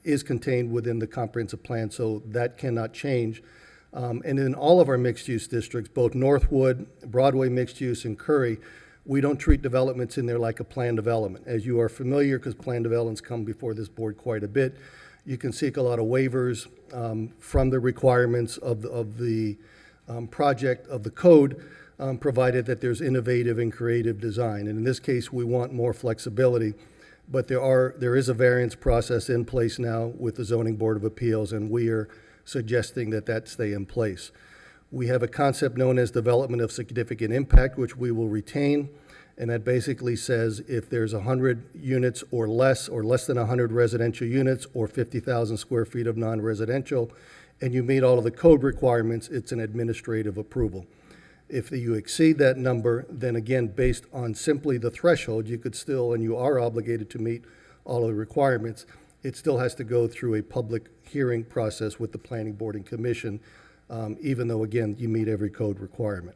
is contained within the comprehensive plan, so that cannot change. And in all of our mixed-use districts, both Northwood, Broadway mixed-use, and Curry, we don't treat developments in there like a planned development. As you are familiar, because planned developments come before this board quite a bit, you can seek a lot of waivers from the requirements of the project of the code, provided that there's innovative and creative design. And in this case, we want more flexibility. But there is a variance process in place now with the Zoning Board of Appeals, and we are suggesting that that stay in place. We have a concept known as development of significant impact, which we will retain, and that basically says if there's 100 units or less than 100 residential units, or 50,000 square feet of non-residential, and you meet all of the code requirements, it's an administrative approval. If you exceed that number, then again, based on simply the threshold, you could still, and you are obligated to meet all of the requirements. It still has to go through a public hearing process with the planning board and commission, even though, again, you meet every code requirement.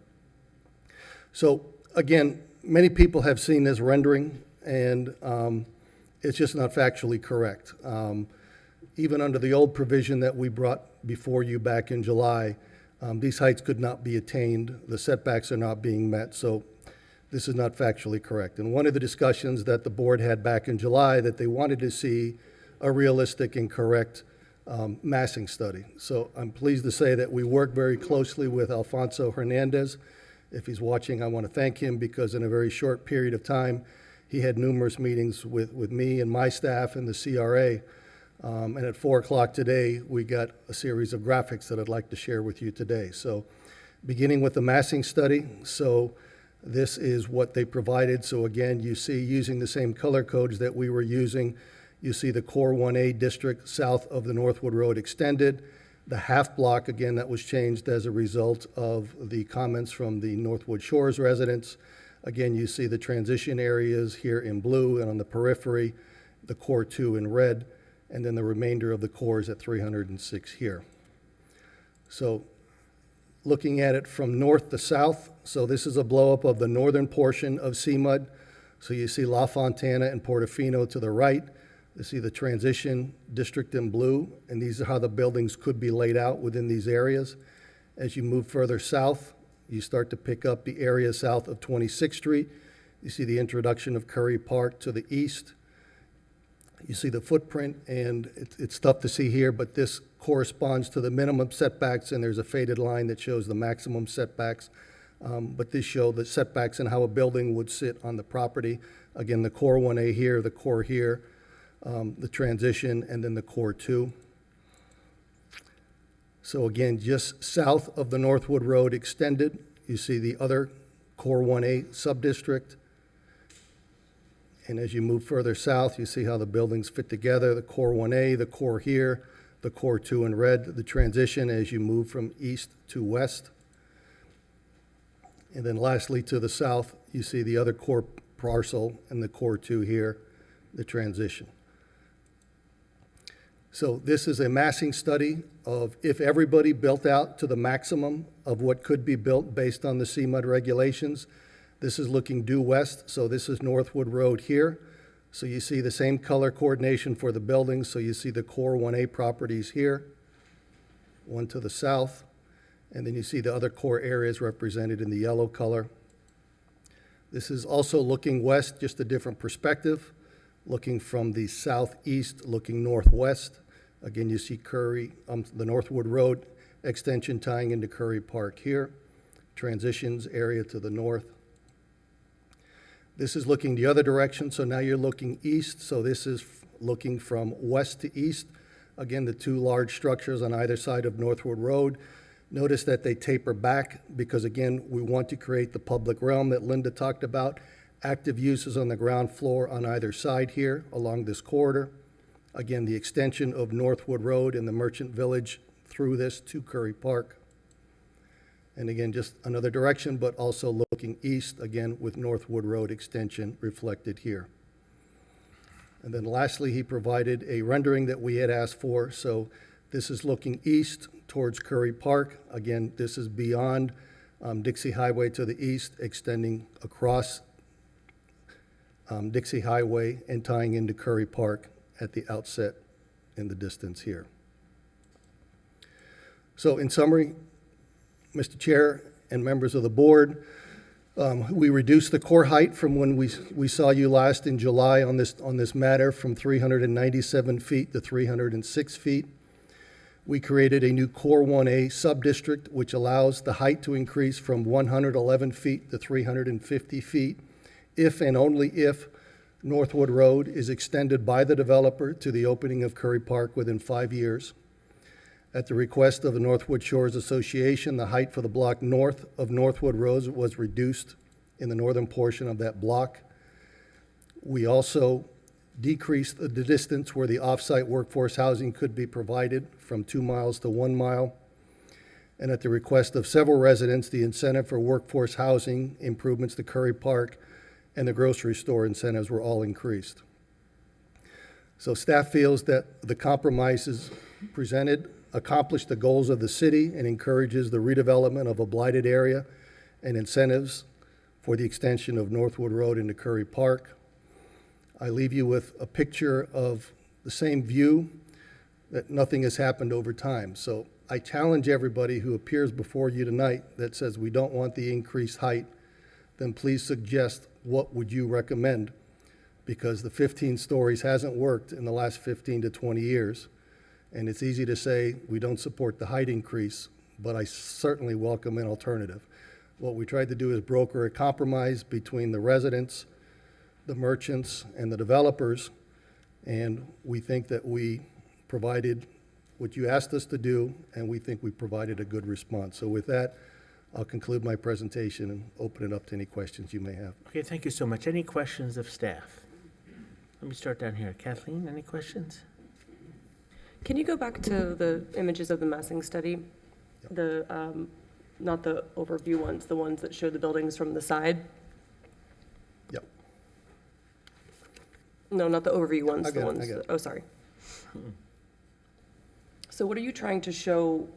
So, again, many people have seen this rendering, and it's just not factually correct. Even under the old provision that we brought before you back in July, these heights could not be attained. The setbacks are not being met. So This is not factually correct. And one of the discussions that the board had back in July, that they wanted to see a realistic and correct massing study. So I'm pleased to say that we worked very closely with Alfonso Hernandez. If he's watching, I want to thank him, because in a very short period of time, he had numerous meetings with me and my staff and the CRA. And at 4 o'clock today, we got a series of graphics that I'd like to share with you today. So beginning with the massing study. So this is what they provided. So again, you see, using the same color codes that we were using, you see the Core 1A district south of the Northwood Road extended. The half block, again, that was changed as a result of the comments from the Northwood Shores residents. Again, you see the transition areas here in blue, and on the periphery, the Core 2 in red, and then the remainder of the cores at 306 here. So looking at it from north to south, so this is a blow-up of the northern portion of Sema. So you see La Fontana and Portofino to the right. You see the transition district in blue, and these are how the buildings could be laid out within these areas. As you move further south, you start to pick up the area south of 26th Street. You see the introduction of Curry Park to the east. You see the footprint, and it's tough to see here, but this corresponds to the minimum setbacks, and there's a faded line that shows the maximum setbacks. But this shows the setbacks and how a building would sit on the property. Again, the Core 1A here, the core here, the transition, and then the Core 2. So again, just south of the Northwood Road extended, you see the other Core 1A sub-district. And as you move further south, you see how the buildings fit together, the Core 1A, the core here, the Core 2 in red, the transition as you move from east to west. And then lastly, to the south, you see the other core parcel and the Core 2 here, the transition. So this is a massing study of if everybody built out to the maximum of what could be built based on the CMUD regulations. This is looking due west, so this is Northwood Road here. So you see the same color coordination for the buildings, so you see the Core 1A properties here, one to the south, and then you see the other core areas represented in the yellow color. This is also looking west, just a different perspective, looking from the southeast, looking northwest. Again, you see Curry, the Northwood Road extension tying into Curry Park here, transitions area to the north. This is looking the other direction, so now you're looking east, so this is looking from west to east. Again, the two large structures on either side of Northwood Road. Notice that they taper back because, again, we want to create the public realm that Linda talked about. Active uses on the ground floor on either side here along this corridor. Again, the extension of Northwood Road and the Merchant Village through this to Curry Park. And again, just another direction, but also looking east, again, with Northwood Road extension reflected here. And then lastly, he provided a rendering that we had asked for. So this is looking east towards Curry Park. Again, this is beyond Dixie Highway to the east, extending across Dixie Highway and tying into Curry Park at the outset in the distance here. So in summary, Mr. Chair and members of the board, we reduced the core height from when we saw you last in July on this matter from 397 feet to 306 feet. We created a new Core 1A sub-district, which allows the height to increase from 111 feet to 350 feet if and only if Northwood Road is extended by the developer to the opening of Curry Park within 5 years. At the request of the Northwood Shores Association, the height for the block north of Northwood Road was reduced in the northern portion of that block. We also decreased the distance where the off-site workforce housing could be provided from 2 miles to 1 mile. And at the request of several residents, the incentive for workforce housing improvements to Curry Park and the grocery store incentives were all increased. So staff feels that the compromises presented accomplish the goals of the city and encourages the redevelopment of a blighted area and incentives for the extension of Northwood Road into Curry Park. I leave you with a picture of the same view, that nothing has happened over time. So I challenge everybody who appears before you tonight that says we don't want the increased height, then please suggest what would you recommend, because the 15 stories hasn't worked in the last 15 to 20 years. And it's easy to say we don't support the height increase, but I certainly welcome an alternative. What we tried to do is broker a compromise between the residents, the merchants, and the developers, and we think that we provided what you asked us to do, and we think we provided a good response. So with that, I'll conclude my presentation and open it up to any questions you may have. Okay, thank you so much. Any questions of staff? Let me start down here. Kathleen, any questions? Can you go back to the images of the massing study? The, not the overview ones, the ones that show the buildings from the side? Yep. No, not the overview ones, I the got it, ones, I got it. oh, sorry. So what are you trying to show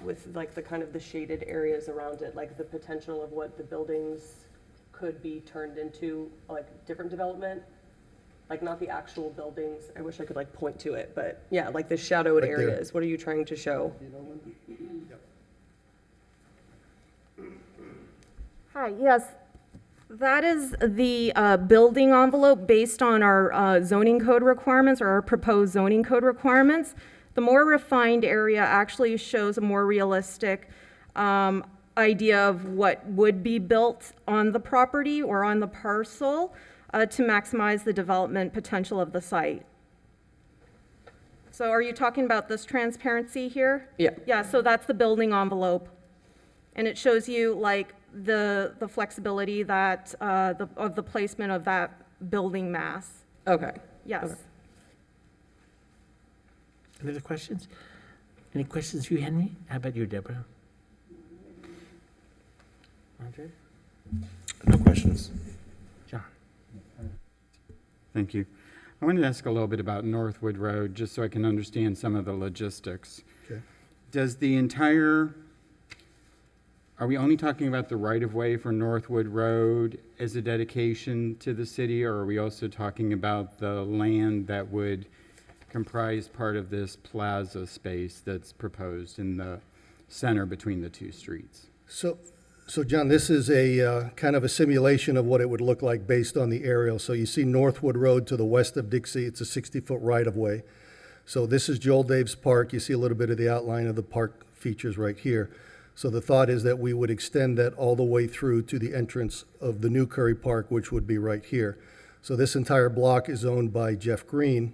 with like the kind of the shaded areas around it, like the potential of what the buildings could be turned into, like different development? Like not the actual buildings, I wish I could like point to it, but yeah, like the shadowed Right there. areas, what are you trying to show? Hi, yes. That is the building envelope based on our zoning code requirements or our proposed zoning code requirements. The more refined area actually shows a more realistic idea of what would be built on the property or on the parcel to maximize the development potential of the site. So are you talking about this transparency here? Yeah. Yeah, so that's the building envelope. And it shows you like the flexibility that, of the placement of that building mass. Okay. Yes. Okay. Any other questions? Any questions for you, Henry? How about you, Deborah? Andre? No questions. John? Thank you. I wanted to ask a little bit about Northwood Road, just so I can understand some of the logistics. Okay. Does the entire, are we only talking about the right-of-way for Northwood Road as a dedication to the city, or are we also talking about the land that would comprise part of this plaza space that's proposed in the center between the two streets? So John, this is a kind of a simulation of what it would look like based on the aerial. So you see Northwood Road to the west of Dixie. It's a 60-foot right-of-way. So this is Joel Dave's Park. You see a little bit of the outline of the park features right here. So the thought is that we would extend that all the way through to the entrance of the new Curry Park, which would be right here. So this entire block is owned by Jeff Green,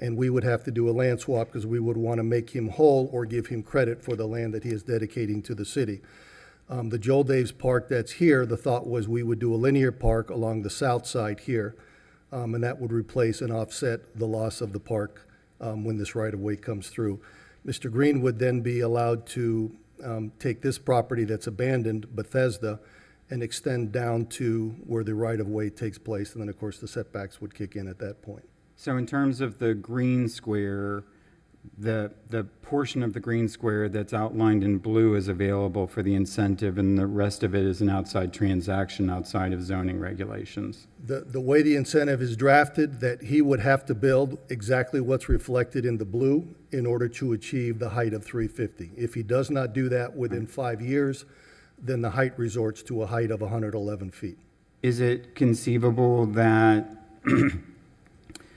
and we would have to do a land swap because we would want to make him whole or give him credit for the land that he is dedicating to the city. The Joel Dave's Park that's here, the thought was we would do a linear park along the south side here, and that would replace and offset the loss of the park when this right-of-way comes through. Mr. Green would then be allowed to take this property that's abandoned, Bethesda, and extend down to where the right-of-way takes place, and then, of course, the setbacks would kick in at that point. So in terms of the green square, the portion of the green square that's outlined in blue is available for the incentive, and the rest of it is an outside transaction outside of zoning regulations. The way the incentive is drafted, that he would have to build exactly what's reflected in the blue in order to achieve the height of 350. If he does not do that within 5 years, then the height resorts to a height of 111 feet. Is it conceivable that,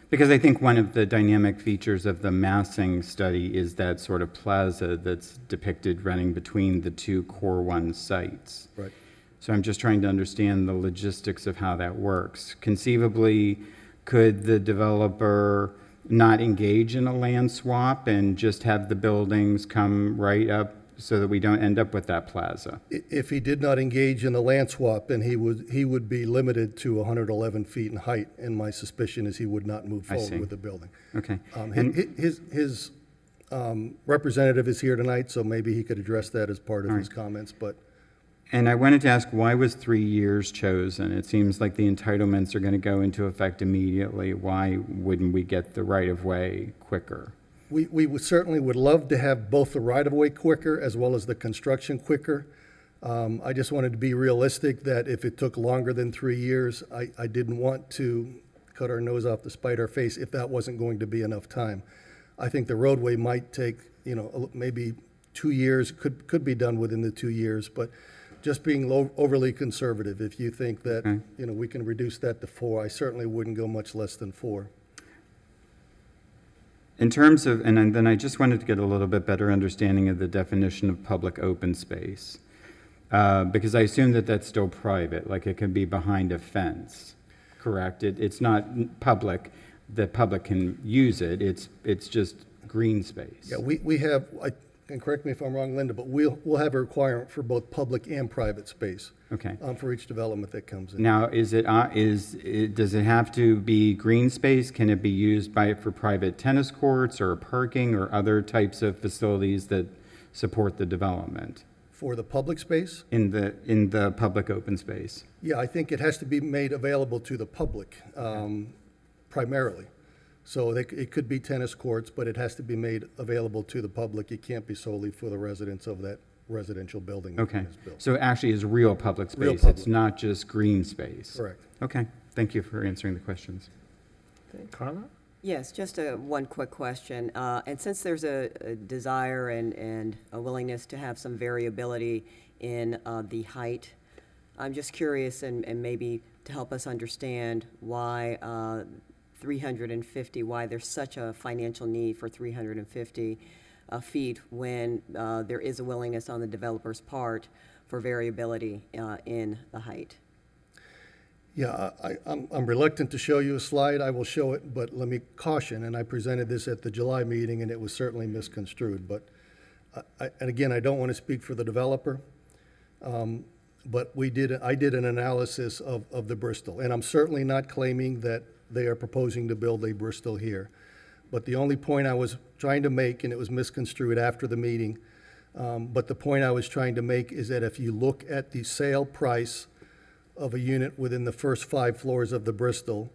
because I think one of the dynamic features of the massing study is that sort of plaza that's depicted running between the two Core 1 sites. Right. So I'm just trying to understand the logistics of how that works. Conceivably, could the developer not engage in a land swap and just have the buildings come right up so that we don't end up with that plaza? If he did not engage in the land swap, then he would be limited to 111 feet in height, and my suspicion is he would not move I forward see. with the building. Okay. His representative is here tonight, so maybe he could address that as part of All his right. comments, but And I wanted to ask, why was 3 years chosen? It seems like the entitlements are going to go into effect immediately. Why wouldn't we get the right-of-way quicker? we certainly would love to have both the right-of-way quicker as well as the construction quicker. I just wanted to be realistic that if it took longer than 3 years, I didn't want to cut our nose off to spite our face if that wasn't going to be enough time. I think the roadway might take, maybe 2 years, could be done within the 2 years, but just being overly conservative. If you think that, Okay. we can reduce that to 4, I certainly wouldn't go much less than 4. In terms of, and then I just wanted to get a little bit better understanding of the definition of public open space. Because I assume that that's still private, like it can be behind a fence, correct? It's not public, the public can use it, it's just green space. Yeah, we have, and correct me if I'm wrong, Linda, but we'll have a requirement for both public and private space. Okay. For each development that comes in. Now, does it have to be green space? Can it be used for private tennis courts or parking or other types of facilities that support the development? For the public space? In the public open space? Yeah, I think it has to be made available to the public, primarily. So it could be tennis courts, but it has to be made available to the public. It can't be solely for the residents of that residential building. that Okay, is built. so it actually is real public space? Real It's public. not just green space? Correct. Okay, thank you for answering the questions. Carla? Yes, just one quick question. And since there's a desire and a willingness to have some variability in the height, I'm just curious and maybe to help us understand why 350, why there's such a financial need for 350 feet when there is a willingness on the developer's part for variability in the height. Yeah, I'm reluctant to show you a slide. I will show it, but let me caution, and I presented this at the July meeting, and it was certainly misconstrued. But, and again, I don't want to speak for the developer, but I did an analysis of the Bristol, and I'm certainly not claiming that they are proposing to build a Bristol here. But the only point I was trying to make, and it was misconstrued after the meeting, but the point I was trying to make is that if you look at the sale price of a unit within the first 5 floors of the Bristol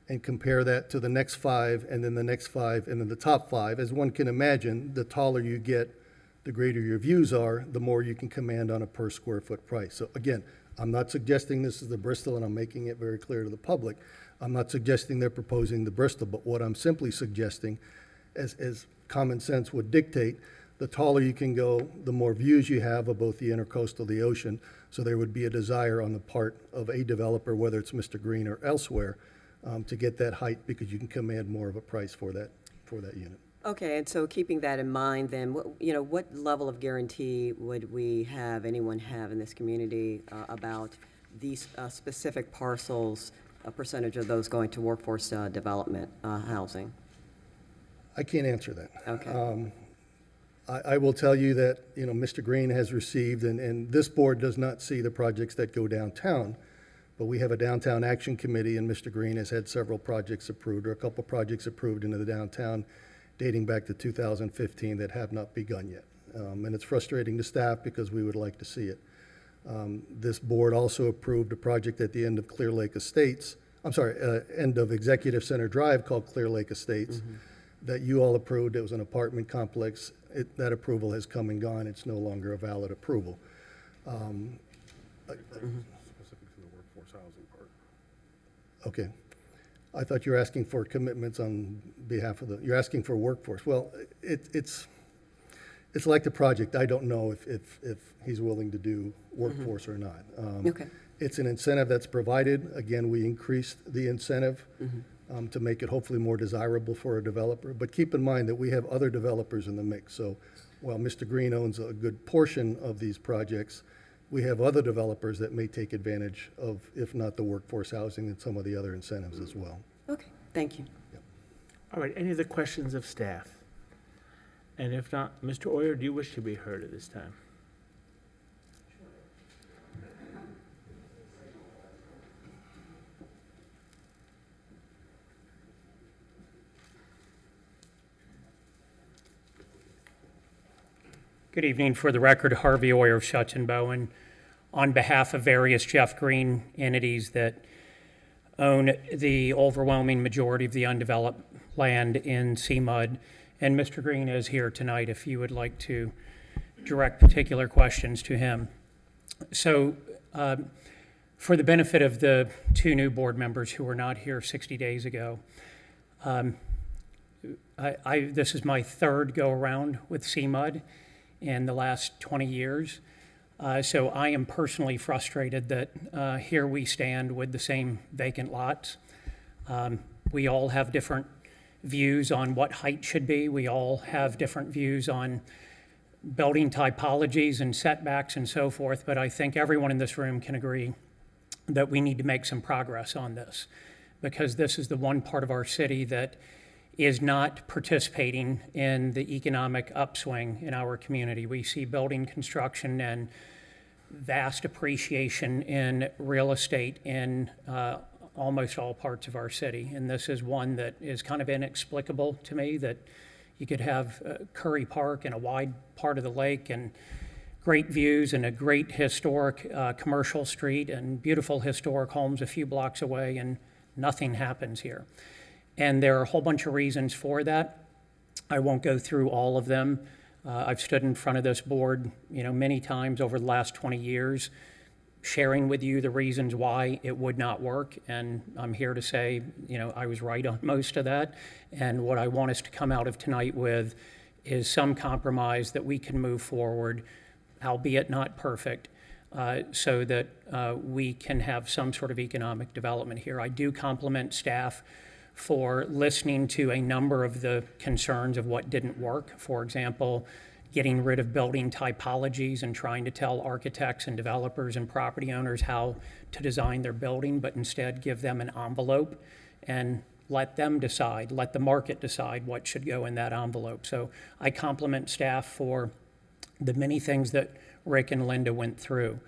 and compare that to the next 5 and then the next 5 and then the top 5, as one can imagine, the taller you get, the greater your views are, the more you can command on a per square foot price. So again, I'm not suggesting this is the Bristol, and I'm making it very clear to the public. I'm not suggesting they're proposing the Bristol, but what I'm simply suggesting, as common sense would dictate, the taller you can go, the more views you have of both the intercoastal, the ocean. So there would be a desire on the part of a developer, whether it's Mr. Green or elsewhere, to get that height because you can command more of a price for that unit. Okay, and so keeping that in mind, then, what level of guarantee would anyone have in this community about these specific parcels, a percentage of those going to workforce development housing? I can't answer that. Okay. I will tell you that, Mr. Green has received, and this board does not see the projects that go downtown, but we have a downtown action committee, and Mr. Green has had several projects approved, or a couple projects approved into the downtown dating back to 2015 that have not begun yet. And it's frustrating to staff because we would like to see it. This board also approved a project at the end of Clear Lake Estates, end of Executive Center Drive called Clear Lake Estates, that you all approved. It was an apartment complex. That approval has come and gone. It's no longer a valid approval. Specific to the workforce housing part. Okay. I thought you were asking for commitments on behalf of you're asking for workforce. Well, it's like the project. I don't know if he's willing to do workforce or not. Okay. It's an incentive that's provided. Again, we increased the incentive to make it hopefully more desirable for a developer. But keep in mind that we have other developers in the mix. So while Mr. Green owns a good portion of these projects, we have other developers that may take advantage of, if not the workforce housing, and some of the other incentives as well. Okay, thank you. All right, any other questions of staff? And if not, Mr. Oyer, do you wish to be heard at this time? Good evening. For the record, Harvey Oyer of Bowen, on behalf of various Jeff Green entities that own the overwhelming majority of the undeveloped land in Sema. And Mr. Green is here tonight if you would like to direct particular questions to him. So for the benefit of the 2 new board members who were not here 60 days ago, this is my 3rd go-around with CMUD in the last 20 years. So I am personally frustrated that here we stand with the same vacant lots. We all have different views on what height should be. We all have different views on building typologies and setbacks and so forth, but I think everyone in this room can agree that we need to make some progress on this, because this is the one part of our city that is not participating in the economic upswing in our community. We see building construction and vast appreciation in real estate in almost all parts of our city. And this is one that is kind of inexplicable to me, that you could have Curry Park and a wide part of the lake and great views and a great historic commercial street and beautiful historic homes a few blocks away, and nothing happens here. And there are a whole bunch of reasons for that. I won't go through all of them. I've stood in front of this board, many times over the last 20 years, sharing with you the reasons why it would not work. And I'm here to say, I was right on most of that. And what I want us to come out of tonight with is some compromise that we can move forward, albeit not perfect, so that we can have some sort of economic development here. I do compliment staff for listening to a number of the concerns of what didn't work. For example, getting rid of building typologies and trying to tell architects and developers and property owners how to design their building, but instead give them an envelope and let them decide, let the market decide what should go in that envelope. So I compliment staff for the many things that Rick and Linda went through.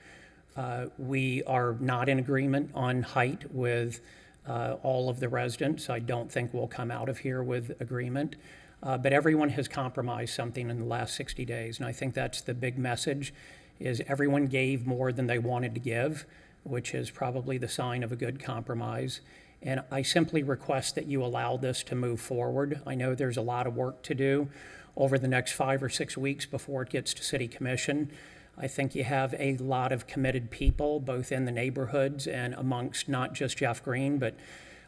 We are not in agreement on height with all of the residents. I don't think we'll come out of here with agreement. But everyone has compromised something in the last 60 days. And I think that's the big message, is everyone gave more than they wanted to give, which is probably the sign of a good compromise. And I simply request that you allow this to move forward. I know there's a lot of work to do over the next 5 or 6 weeks before it gets to City Commission. I think you have a lot of committed people, both in the neighborhoods and amongst not just Jeff Green, but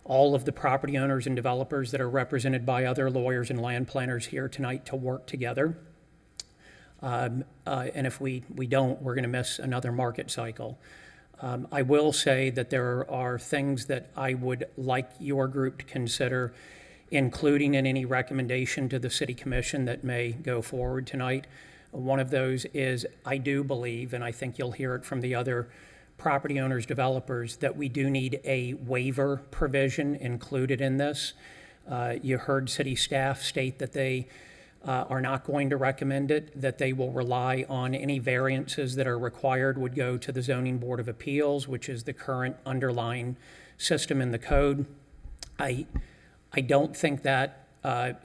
all of the property owners and developers that are represented by other lawyers and land planners here tonight to work together. And if we don't, we're going to miss another market cycle. I will say that there are things that I would like your group to consider including in any recommendation to the City Commission that may go forward tonight. One of those is, I do believe, and I think you'll hear it from the other property owners, developers, that we do need a waiver provision included in this. You heard city staff state that they are not going to recommend it, that they will rely on any variances that are required would go to the Zoning Board of Appeals, which is the current underlying system in the code. I don't think that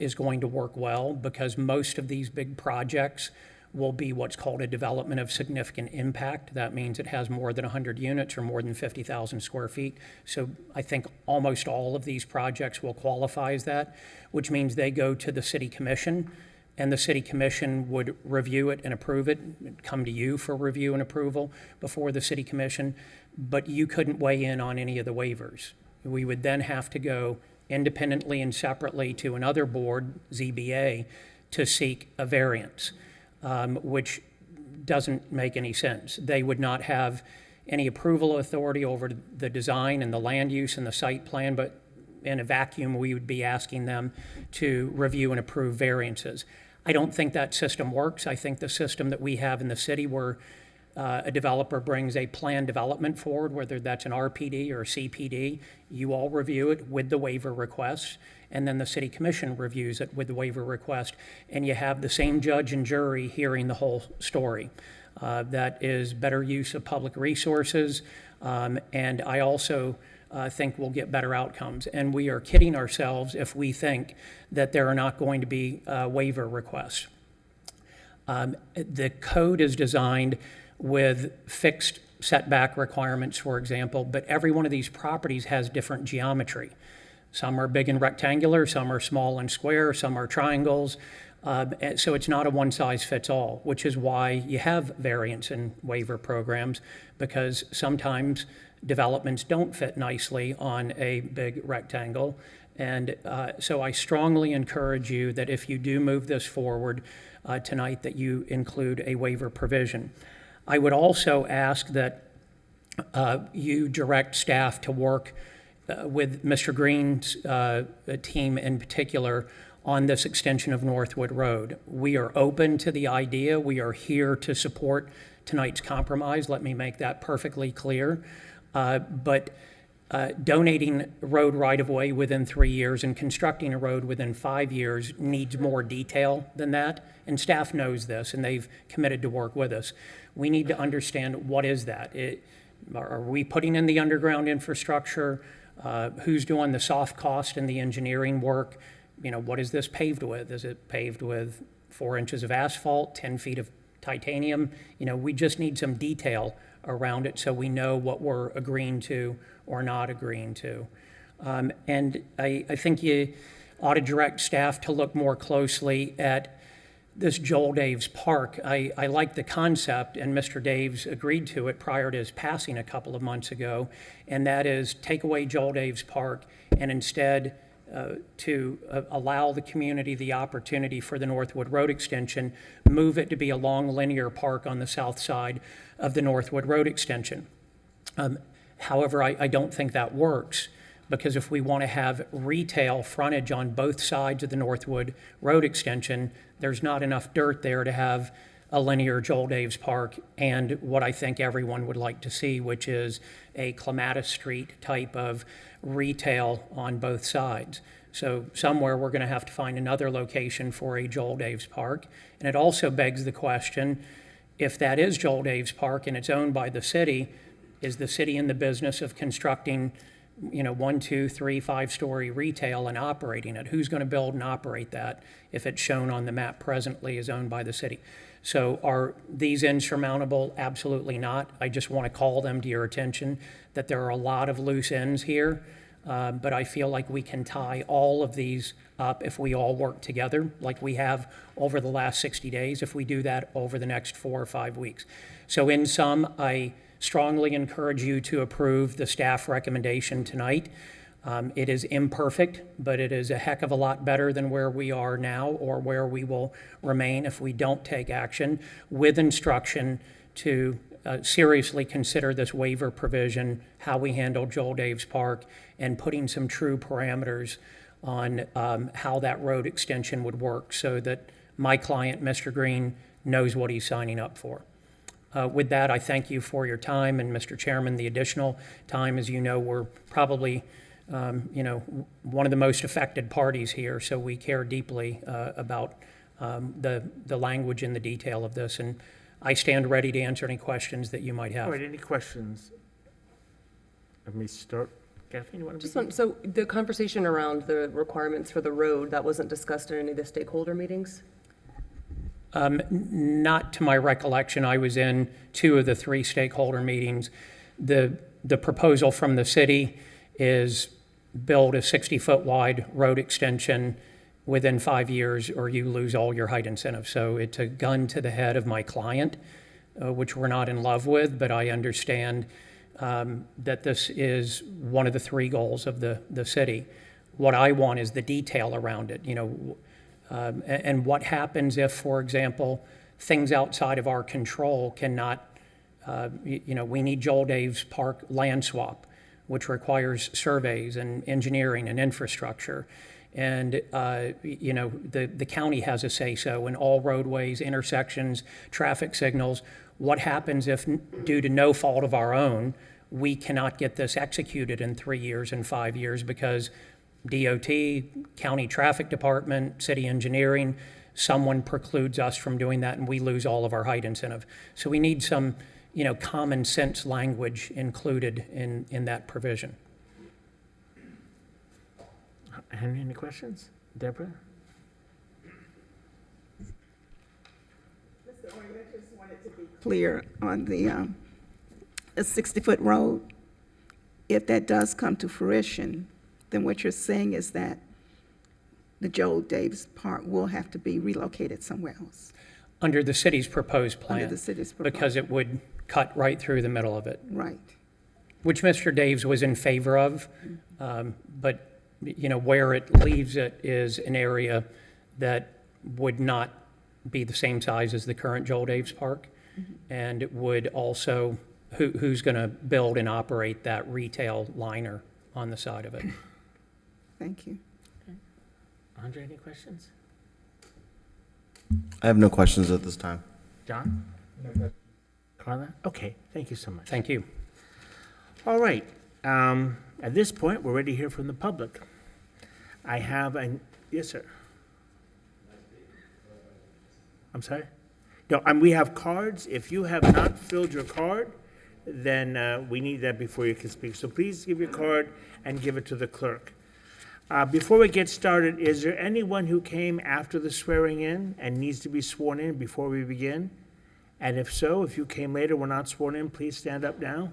is going to work well, because most of these big projects will be what's called a development of significant impact. That means it has more than 100 units or more than 50,000 square feet. So I think almost all of these projects will qualify as that, which means they go to the City Commission, and the City Commission would review it and approve it, come to you for review and approval before the City Commission, but you couldn't weigh in on any of the waivers. We would then have to go independently and separately to another board, ZBA, to seek a variance. Which doesn't make any sense. They would not have any approval authority over the design and the land use and the site plan, but in a vacuum, we would be asking them to review and approve variances. I don't think that system works. I think the system that we have in the city, where a developer brings a plan development forward, whether that's an RPD or a CPD, you all review it with the waiver request, and then the City Commission reviews it with the waiver request, and you have the same judge and jury hearing the whole story. That is better use of public resources, and I also think we'll get better outcomes. And we are kidding ourselves if we think that there are not going to be waiver requests. The code is designed with fixed setback requirements, for example, but every one of these properties has different geometry. Some are big and rectangular, some are small and square, some are triangles. So it's not a one-size-fits-all, which is why you have variance and waiver programs, because sometimes developments don't fit nicely on a big rectangle. And so I strongly encourage you that if you do move this forward tonight, that you include a waiver provision. I would also ask that you direct staff to work with Mr. Green's team in particular on this extension of Northwood Road. We are open to the idea. We are here to support tonight's compromise. Let me make that perfectly clear. But donating road right-of-way within 3 years and constructing a road within 5 years needs more detail than that, and staff knows this, and they've committed to work with us. We need to understand, what is that? Are we putting in the underground infrastructure? Who's doing the soft cost and the engineering work? You know, what is this paved with? Is it paved with 4 inches of asphalt, 10 feet of titanium? You know, we just need some detail around it so we know what we're agreeing to or not agreeing to. And I think you ought to direct staff to look more closely at this Joel Daves Park. I like the concept, and Mr. Daves agreed to it prior to his passing a couple of months ago, and that is take away Joel Daves Park and instead to allow the community the opportunity for the Northwood Road extension, move it to be a long linear park on the south side of the Northwood Road extension. However, I don't think that works, because if we want to have retail frontage on both sides of the Northwood Road extension, there's not enough dirt there to have a linear Joel Daves Park and what I think everyone would like to see, which is a Clematis Street type of retail on both sides. So somewhere we're going to have to find another location for a Joel Daves Park. And it also begs the question, if that is Joel Daves Park and it's owned by the city, is the city in the business of constructing, you know, 1, 2, 3, 5-story retail and operating it? Who's going to build and operate that if it's shown on the map presently as owned by the city? So are these insurmountable? Absolutely not. I just want to call them to your attention that there are a lot of loose ends here, but I feel like we can tie all of these up if we all work together, like we have over the last 60 days, if we do that over the next 4 or 5 weeks. So in sum, I strongly encourage you to approve the staff recommendation tonight. It is imperfect, but it is a heck of a lot better than where we are now or where we will remain if we don't take action, with instruction to seriously consider this waiver provision, how we handle Joel Daves Park, and putting some true parameters on how that road extension would work so that my client, Mr. Green, knows what he's signing up for. With that, I thank you for your time, and Mr. Chairman, the additional time. As you know, we're probably one of the most affected parties here, so we care deeply about the language and the detail of this, and I stand ready to answer any questions that you might have. All right, any questions? Let me start. Kathleen, you want to Just begin? one, so the conversation around the requirements for the road, that wasn't discussed in any of the stakeholder meetings? Not to my recollection. I was in 2 of the 3 stakeholder meetings. The proposal from the city is build a 60-foot wide road extension within 5 years, or you lose all your height incentives. So it's a gun to the head of my client, which we're not in love with, but I understand that this is one of the 3 goals of the city. What I want is the detail around it, and what happens if, for example, things outside of our control cannot, we need Joel Daves Park land swap, which requires surveys and engineering and infrastructure. And, the county has a say-so in all roadways, intersections, traffic signals. What happens if, due to no fault of our own, we cannot get this executed in 3 years and 5 years because DOT, county traffic department, city engineering, someone precludes us from doing that and we lose all of our height incentive. So we need some, common sense language included in that provision. Henry, any questions? Deborah? Mr. Oyer, I just wanted to be clear on the 60-foot road. If that does come to fruition, then what you're saying is that the Joel Daves Park will have to be relocated somewhere else. Under the city's proposed plan. Under the city's proposed. Because it would cut right through the middle of it. Right. Which Mr. Daves was in favor of, but where it leaves it is an area that would not be the same size as the current Joel Daves Park. and it would also, who's going to build and operate that retail liner on the side of it. Thank you. Andre, any questions? I have no questions at this time. John? Carla? Okay, thank you so much. Thank you. All right, at this point, we're ready to hear from the public. I have yes, sir. I'm sorry? No, we have cards. If you have not filled your card, then we need that before you can speak. So please give your card and give it to the clerk. Before we get started, is there anyone who came after the swearing in and needs to be sworn in before we begin? And if so, if you came later, we're not sworn in, please stand up now.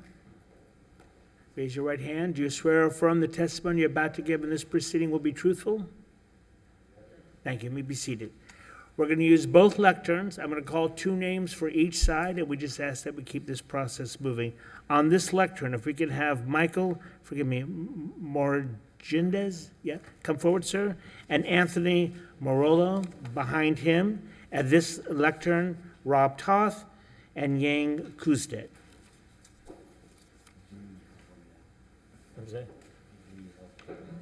Raise your right hand. Do you swear or affirm the testimony you're about to give in this proceeding will be truthful? Thank you. You may be seated. We're going to use both lecterns. I'm going to call 2 names for each side, and we just ask that we keep this process moving. On this lectern, if we could have Michael, forgive me, Morgindes, yeah, come forward, sir, and Anthony Morolo behind him. At this lectern, Rob Toth and Yang Kuzdet. What was that?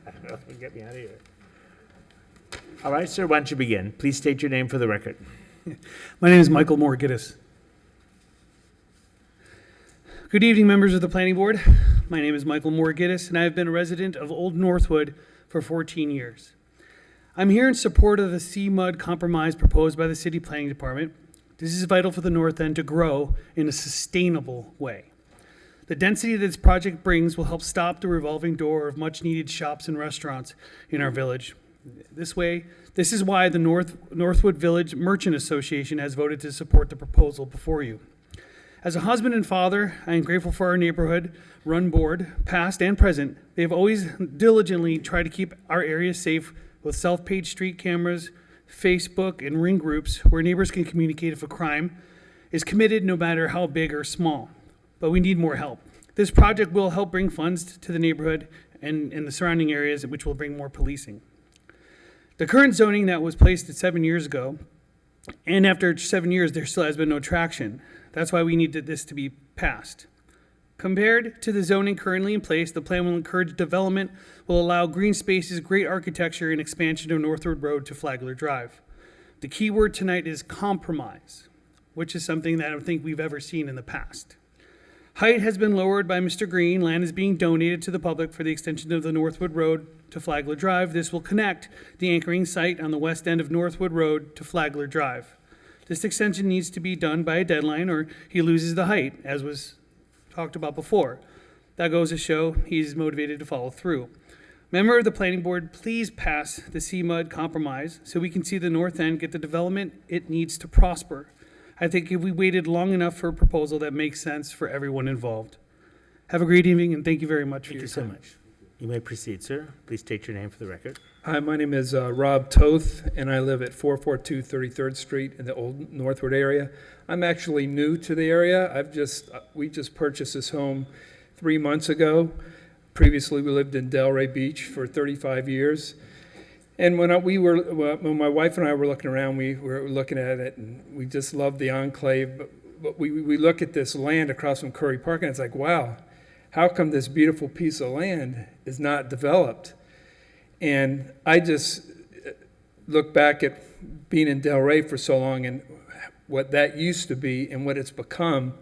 I don't know if you can get me out of here. All right, sir, why don't you begin? Please state your name for the record. My name is Michael Morgidis. Good evening, members of the Planning Board. My name is Michael Morgidis, and I have been a resident of Old Northwood for 14 years. I'm here in support of the C-Mud compromise proposed by the City Planning Department. This is vital for the North End to grow in a sustainable way. The density that this project brings will help stop the revolving door of much-needed shops and restaurants in our village. This is why the Northwood Village Merchant Association has voted to support the proposal before you. As a husband and father, I am grateful for our neighborhood run board, past and present. They have always diligently tried to keep our area safe with self-page street cameras, Facebook, and ring groups where neighbors can communicate if a crime is committed, no matter how big or small. But we need more help. This project will help bring funds to the neighborhood and the surrounding areas, which will bring more policing. The current zoning that was placed 7 years ago, and after 7 years, there still has been no traction. That's why we needed this to be passed. Compared to the zoning currently in place, the plan will encourage development, will allow green spaces, great architecture, and expansion of Northwood Road to Flagler Drive. The key word tonight is compromise, which is something that I don't think we've ever seen in the past. Height has been lowered by Mr. Green. Land is being donated to the public for the extension of the Northwood Road to Flagler Drive. This will connect the anchoring site on the west end of Northwood Road to Flagler Drive. This extension needs to be done by a deadline or he loses the height, as was talked about before. That goes to show he's motivated to follow through. Member of the Planning Board, please pass the C-Mud compromise so we can see the North End get the development it needs to prosper. I think if we waited long enough for a proposal that makes sense for everyone involved. Have a great evening, and thank you very much for your time. Thank you so much. You may proceed, sir. Please state your name for the record. Hi, my name is Rob Toth, and I live at 442 33rd Street in the Old Northwood area. I'm actually new to the area. We just purchased this home 3 months ago. Previously, we lived in Delray Beach for 35 years. And when my wife and I were looking around, we were looking at it, and we just loved the enclave. But we look at this land across from Curry Park, and it's like, wow, how come this beautiful piece of land is not developed? And I just look back at being in Delray for so long and what that used to be and what it's become.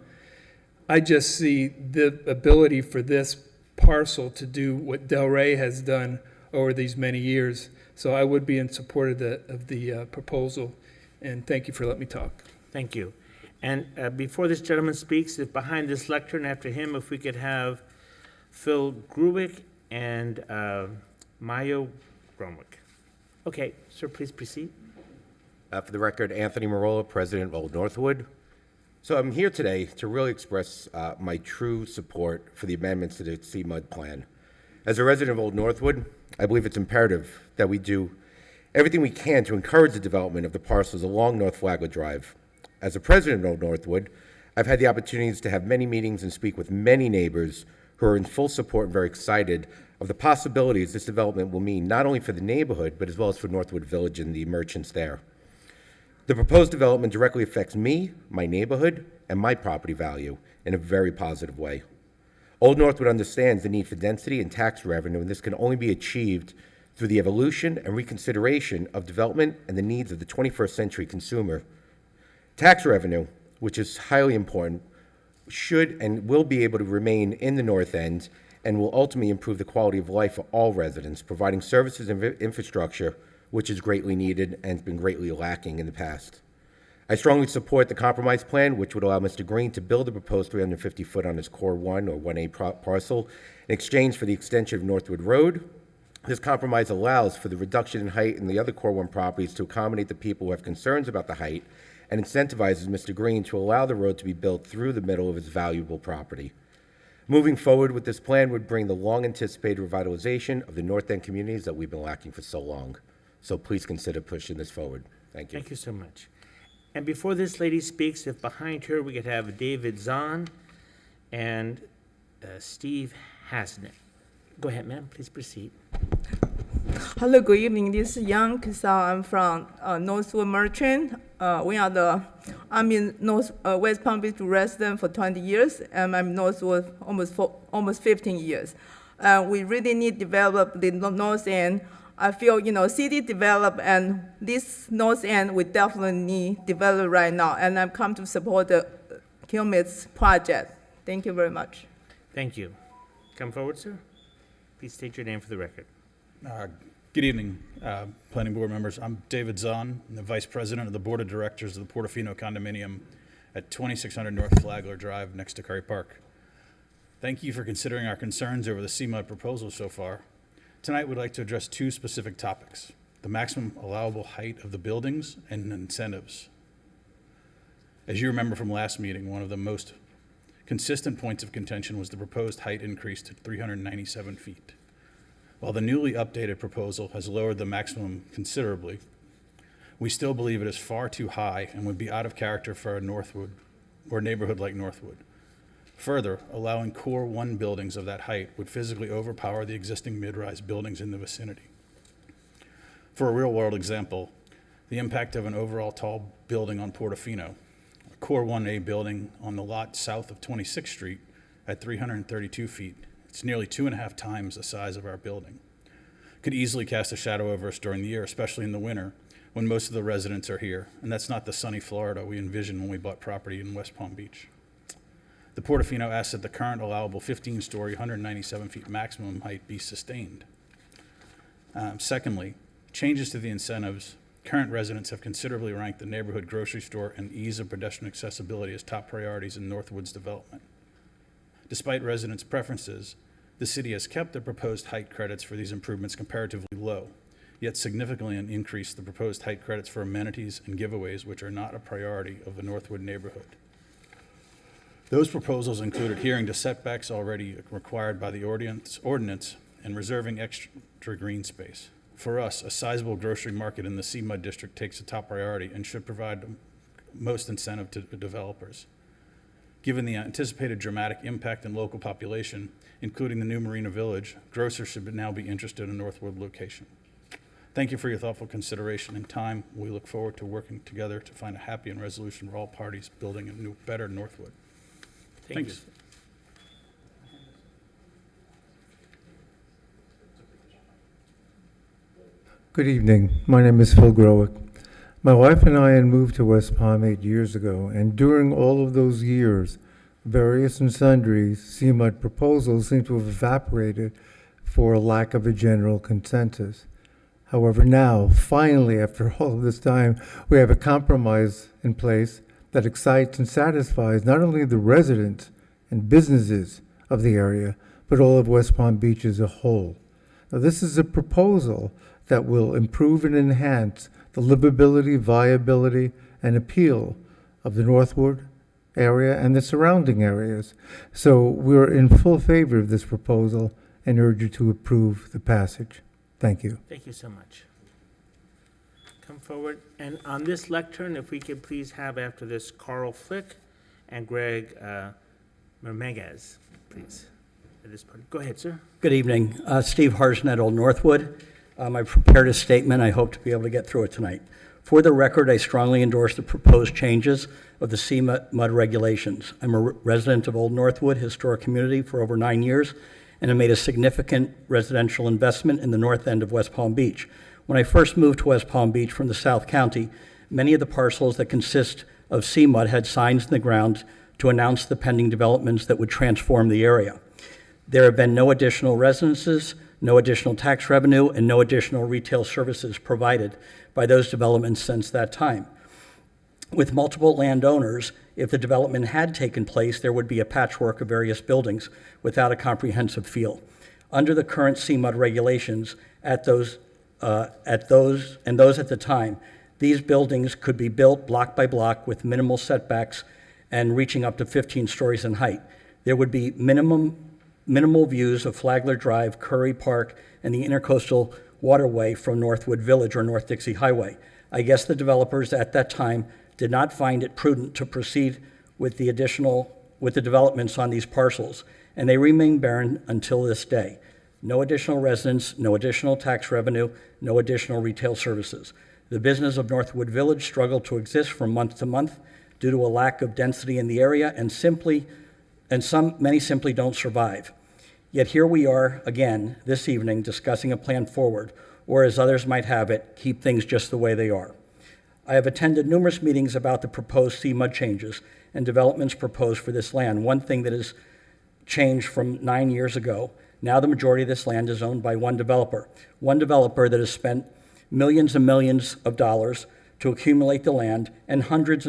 I just see the ability for this parcel to do what Delray has done over these many years. So I would be in support of the proposal, and thank you for letting me talk. Thank you. And before this gentleman speaks, if behind this lectern after him, if we could have Phil Grubick and Mayo Gromwick. Okay, sir, please proceed. For the record, Anthony Marola, President of Old Northwood. So I'm here today to really express my true support for the amendments to the C-Mud plan. As a resident of Old Northwood, I believe it's imperative that we do everything we can to encourage the development of the parcels along North Flagler Drive. As a president of Old Northwood, I've had the opportunities to have many meetings and speak with many neighbors who are in full support and very excited of the possibilities this development will mean not only for the neighborhood, but as well as for Northwood Village and the merchants there. The proposed development directly affects me, my neighborhood, and my property value in a very positive way. Old Northwood understands the need for density and tax revenue, and this can only be achieved through the evolution and reconsideration of development and the needs of the 21st century consumer. Tax revenue, which is highly important, should and will be able to remain in the North End and will ultimately improve the quality of life for all residents, providing services and infrastructure which is greatly needed and has been greatly lacking in the past. I strongly support the compromise plan, which would allow Mr. Green to build the proposed 350-foot on his Core 1 or 1A parcel in exchange for the extension of Northwood Road. This compromise allows for the reduction in height in the other Core 1 properties to accommodate the people who have concerns about the height and incentivizes Mr. Green to allow the road to be built through the middle of his valuable property. Moving forward with this plan would bring the long-anticipated revitalization of the North End communities that we've been lacking for so long. So please consider pushing this forward. Thank you. Thank you so much. And before this lady speaks, if behind her we could have David Zahn and Steve Hasnett. Go ahead, ma'am. Please proceed. Hello, good evening. This is Yang Kisa. I'm from Northwood Merchant. I'm in West Palm Beach resident for 20 years, and I'm Northwood almost 15 years. We really need to develop the North End. I feel, city develop, and this North End we definitely need develop right now, and I've come to support the Kilmit's project. Thank you very much. Thank you. Come forward, sir. Please state your name for the record. Good evening, planning board members. I'm David Zahn. I'm the vice president of the board of directors of the Portofino Condominium at 2600 North Flagler Drive next to Curry Park. Thank you for considering our concerns over the Sema proposal so far. Tonight, we'd like to address two specific topics: the maximum allowable height of the buildings and incentives. As you remember from last meeting, one of the most consistent points of contention was the proposed height increase to 397 feet. While the newly updated proposal has lowered the maximum considerably, we still believe it is far too high and would be out of character for a neighborhood like Northwood. Further, allowing Core 1 buildings of that height would physically overpower the existing mid-rise buildings in the vicinity. For a real-world example, the impact of an overall tall building on Portofino, a Core 1A building on the lot south of 26th Street at 332 feet, it's nearly 2.5 times the size of our building. Could easily cast a shadow over us during the year, especially in the winter, when most of the residents are here, and that's not the sunny Florida we envisioned when we bought property in West Palm Beach. The Portofino asks that the current allowable 15-story, 197 feet maximum height be sustained. Secondly, changes to the incentives. Current residents have considerably ranked the neighborhood grocery store and ease of pedestrian accessibility as top priorities in Northwood's development. Despite residents' preferences, the city has kept the proposed height credits for these improvements comparatively low, yet significantly increased the proposed height credits for amenities and giveaways, which are not a priority of the Northwood neighborhood. Those proposals include adhering to setbacks already required by the ordinance and reserving extra green space. For us, a sizable grocery market in the Sema district takes a top priority and should provide most incentive to developers. Given the anticipated dramatic impact in local population, including the new Marina Village, grocers should now be interested in Northwood location. Thank you for your thoughtful consideration and time. We look forward to working together to find a happy and resolution for all parties, building a better Northwood. Thanks. Good evening. My name is Phil Growick. My wife and I had moved to West Palm 8 years ago, and during all of those years, various and sundry CMUD proposals seem to have evaporated for a lack of a general consensus. However, now, finally, after all of this time, we have a compromise in place that excites and satisfies not only the residents and businesses of the area, but all of West Palm Beach as a whole. Now, this is a proposal that will improve and enhance the livability, viability, and appeal of the Northwood area and the surrounding areas. So we're in full favor of this proposal and urge you to approve the passage. Thank you. Thank you so much. Come forward. And on this lectern, if we could please have after this Carl Flick and Greg Mermeguez, please, at this point. Go ahead, sir. Good evening. Steve Harsnett, Old Northwood. I prepared a statement. I hope to be able to get through it tonight. For the record, I strongly endorse the proposed changes of the Sema mud regulations. I'm a resident of Old Northwood Historic Community for over 9 years and have made a significant residential investment in the north end of West Palm Beach. When I first moved to West Palm Beach from the South County, many of the parcels that consist of Sema had signs in the ground to announce the pending developments that would transform the area. There have been no additional residences, no additional tax revenue, and no additional retail services provided by those developments since that time. With multiple landowners, if the development had taken place, there would be a patchwork of various buildings without a comprehensive feel. Under the current CMUD regulations, those at the time, these buildings could be built block by block with minimal setbacks and reaching up to 15 stories in height. There would be minimal views of Flagler Drive, Curry Park, and the Intercoastal Waterway from Northwood Village or North Dixie Highway. I guess the developers at that time did not find it prudent to proceed with the developments on these parcels, and they remain barren until this day. No additional residents, no additional tax revenue, no additional retail services. The business of Northwood Village struggled to exist from month to month due to a lack of density in the area, and many simply don't survive. Yet here we are again this evening discussing a plan forward, or as others might have it, keep things just the way they are. I have attended numerous meetings about the proposed CMUD changes and developments proposed for this land. One thing that has changed from 9 years ago, now the majority of this land is owned by one developer that has spent millions and millions of dollars to accumulate the land and hundreds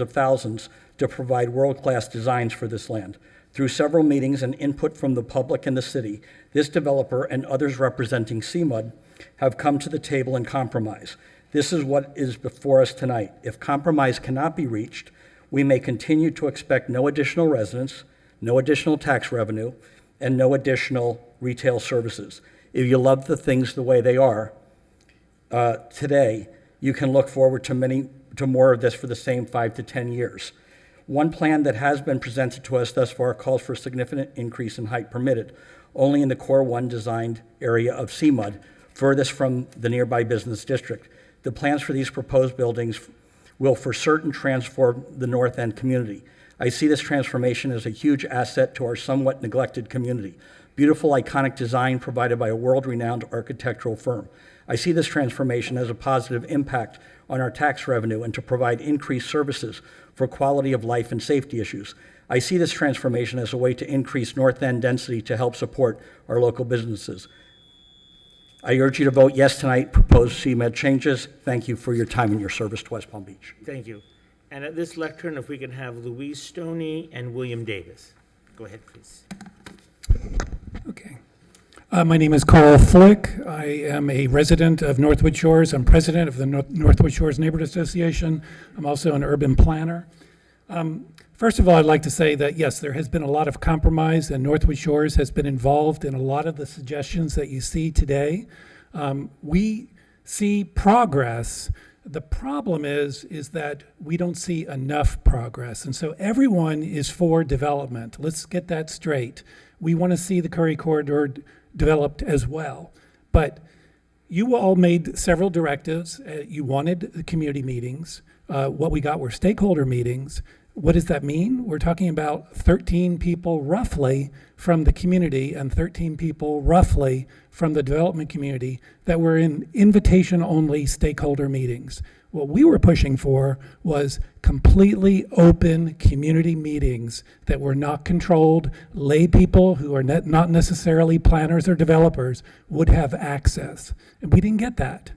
of thousands to provide world-class designs for this land. Through several meetings and input from the public and the city, this developer and others representing CMUD have come to the table and compromise. This is what is before us tonight. If compromise cannot be reached, we may continue to expect no additional residents, no additional tax revenue, and no additional retail services. If you love the things the way they are today, you can look forward to more of this for the same 5 to 10 years. One plan that has been presented to us thus far calls for a significant increase in height permitted, only in the Core 1 designed area of CMUD, furthest from the nearby business district. The plans for these proposed buildings will for certain transform the North End community. I see this transformation as a huge asset to our somewhat neglected community. Beautiful, iconic design provided by a world-renowned architectural firm. I see this transformation as a positive impact on our tax revenue and to provide increased services for quality of life and safety issues. I see this transformation as a way to increase North End density to help support our local businesses. I urge you to vote yes tonight, proposed CMUD changes. Thank you for your time and your service to West Palm Beach. Thank you. And at this lectern, if we can have Louise Stoney and William Davis. Go ahead, please. Okay. My name is Carl Flick. I am a resident of Northwood Shores. I'm president of the Northwood Shores Neighborhood Association. I'm also an urban planner. First of all, I'd like to say that, yes, there has been a lot of compromise, and Northwood Shores has been involved in a lot of the suggestions that you see today. We see progress. The problem is that we don't see enough progress. And so everyone is for development. Let's get that straight. We want to see the Curry Corridor developed as well. But you all made several directives. You wanted the community meetings. What we got were stakeholder meetings. What does that mean? We're talking about 13 people roughly from the community and 13 people roughly from the development community that were in invitation-only stakeholder meetings. What we were pushing for was completely open community meetings that were not controlled. Lay people who are not necessarily planners or developers would have access. And we didn't get that.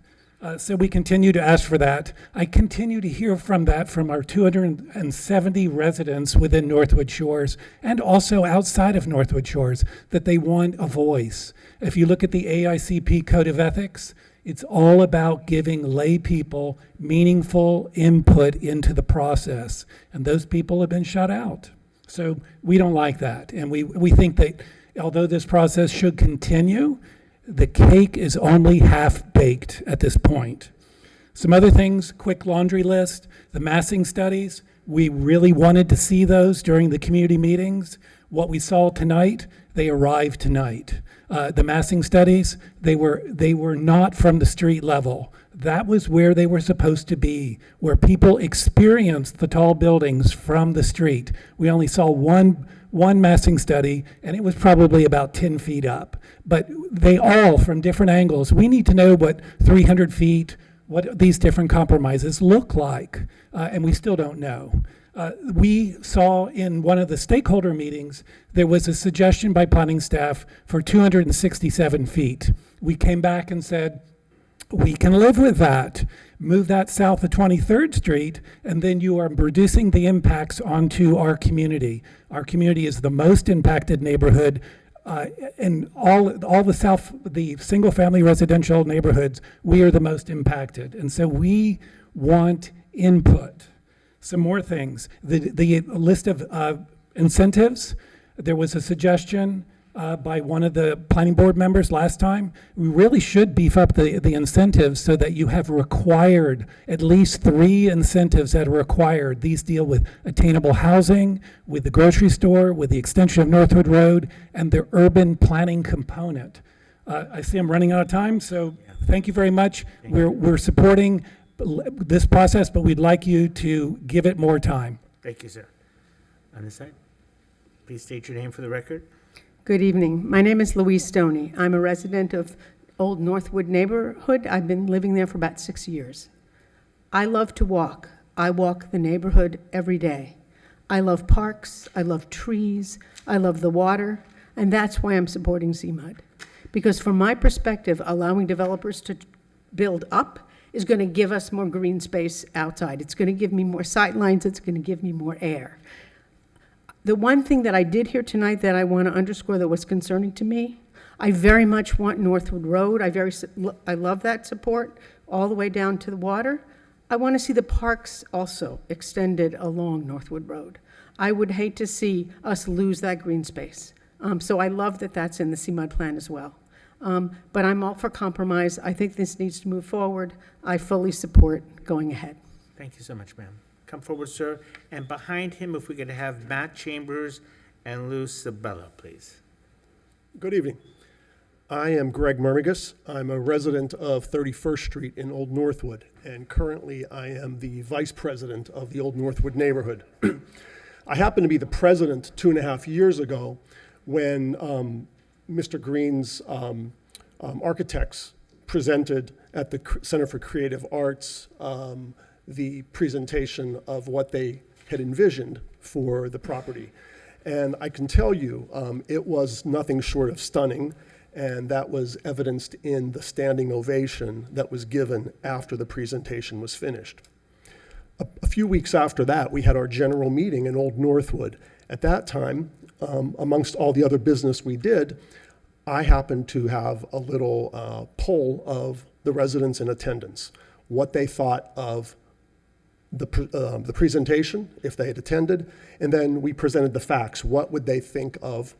So we continue to ask for that. I continue to hear from our 270 residents within Northwood Shores and also outside of Northwood Shores that they want a voice. If you look at the AICP Code of Ethics, it's all about giving lay people meaningful input into the process. And those people have been shut out. So we don't like that. And we think that although this process should continue, the cake is only half-baked at this point. Some other things, quick laundry list, the massing studies, we really wanted to see those during the community meetings. What we saw tonight, they arrived tonight. the massing studies, they were not from the street level. That was where they were supposed to be, where people experienced the tall buildings from the street. We only saw one massing study, and it was probably about 10 feet up. But they all, from different angles, we need to know what 300 feet, what these different compromises look like, and we still don't know. We saw in one of the stakeholder meetings, there was a suggestion by planning staff for 267 feet. We came back and said, we can live with that. Move that south of 23rd Street, and then you are reducing the impacts onto our community. Our community is the most impacted neighborhood in all the single-family residential neighborhoods. We are the most impacted, and so we want input. Some more things. The list of incentives. There was a suggestion by one of the planning board members last time. We really should beef up the incentives so that you have required, at least 3 incentives that are required. These deal with attainable housing, with the grocery store, with the extension of Northwood Road, and the urban planning component. I see I'm running out of time, so thank you very much. We're supporting this process, but we'd like you to give it more time. Thank you, sir. On this side, please state your name for the record. Good evening. My name is Louise Stoney. I'm a resident of Old Northwood neighborhood. I've been living there for about 6 years. I love to walk. I walk the neighborhood every day. I love parks. I love trees. I love the water. And that's why I'm supporting CMUD. Because from my perspective, allowing developers to build up is going to give us more green space outside. It's going to give me more sight lines. It's going to give me more air. The one thing that I did hear tonight that I want to underscore that was concerning to me, I very much want Northwood Road. I love that support all the way down to the water. I want to see the parks also extended along Northwood Road. I would hate to see us lose that green space. So I love that that's in the CMUD plan as well. But I'm all for compromise. I think this needs to move forward. I fully support going ahead. Thank you so much, ma'am. Come forward, sir. And behind him, if we could have Matt Chambers and Lou Sabella, please. Good evening. I am Greg Murmigas. I'm a resident of 31st Street in Old Northwood, and currently I am the vice president of the Old Northwood neighborhood. I happened to be the president 2.5 years ago when Mr. Green's architects presented at the Center for Creative Arts the presentation of what they had envisioned for the property. And I can tell you, it was nothing short of stunning, and that was evidenced in the standing ovation that was given after the presentation was finished. A few weeks after that, we had our general meeting in Old Northwood. At that time, amongst all the other business we did, I happened to have a little poll of the residents in attendance, what they thought of the presentation, if they had attended, and then we presented the facts. What would they think of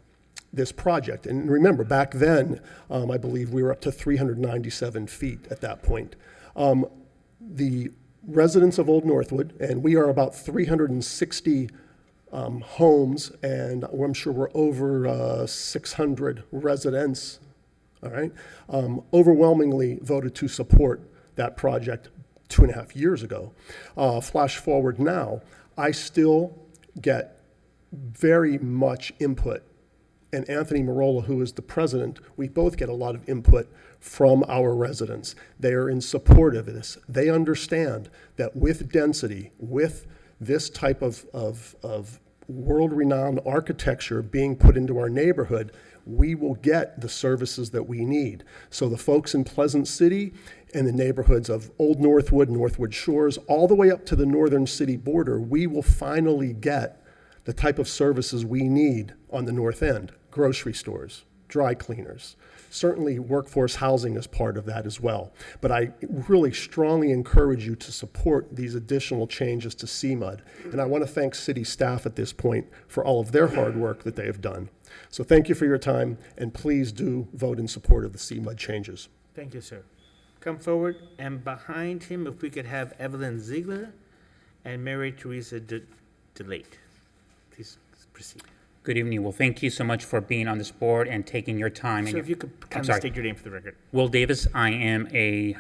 this project? And remember, back then, I believe we were up to 397 feet at that point. The residents of Old Northwood, and we are about 360 homes, and I'm sure we're over 600 residents, all right, overwhelmingly voted to support that project 2.5 years ago. Flash forward now, I still get very much input, and Anthony Marola, who is the president, we both get a lot of input from our residents. They are in support of this. They understand that with density, with this type of world-renowned architecture being put into our neighborhood, we will get the services that we need. So the folks in Pleasant City and the neighborhoods of Old Northwood, Northwood Shores, all the way up to the northern city border, we will finally get the type of services we need on the north end. Grocery stores, dry cleaners. Certainly workforce housing is part of that as well. But I really strongly encourage you to support these additional changes to CMUD. And I want to thank city staff at this point for all of their hard work that they have done. So thank you for your time, and please do vote in support of the CMUD changes. Thank you, sir. Come forward, and behind him, if we could have Evelyn Ziegler and Mary Teresa DeLate. Please proceed. Good evening. Well, thank you so much for being on this board and taking your time. So if you could kind of state your name for the record. Will Davis. I am a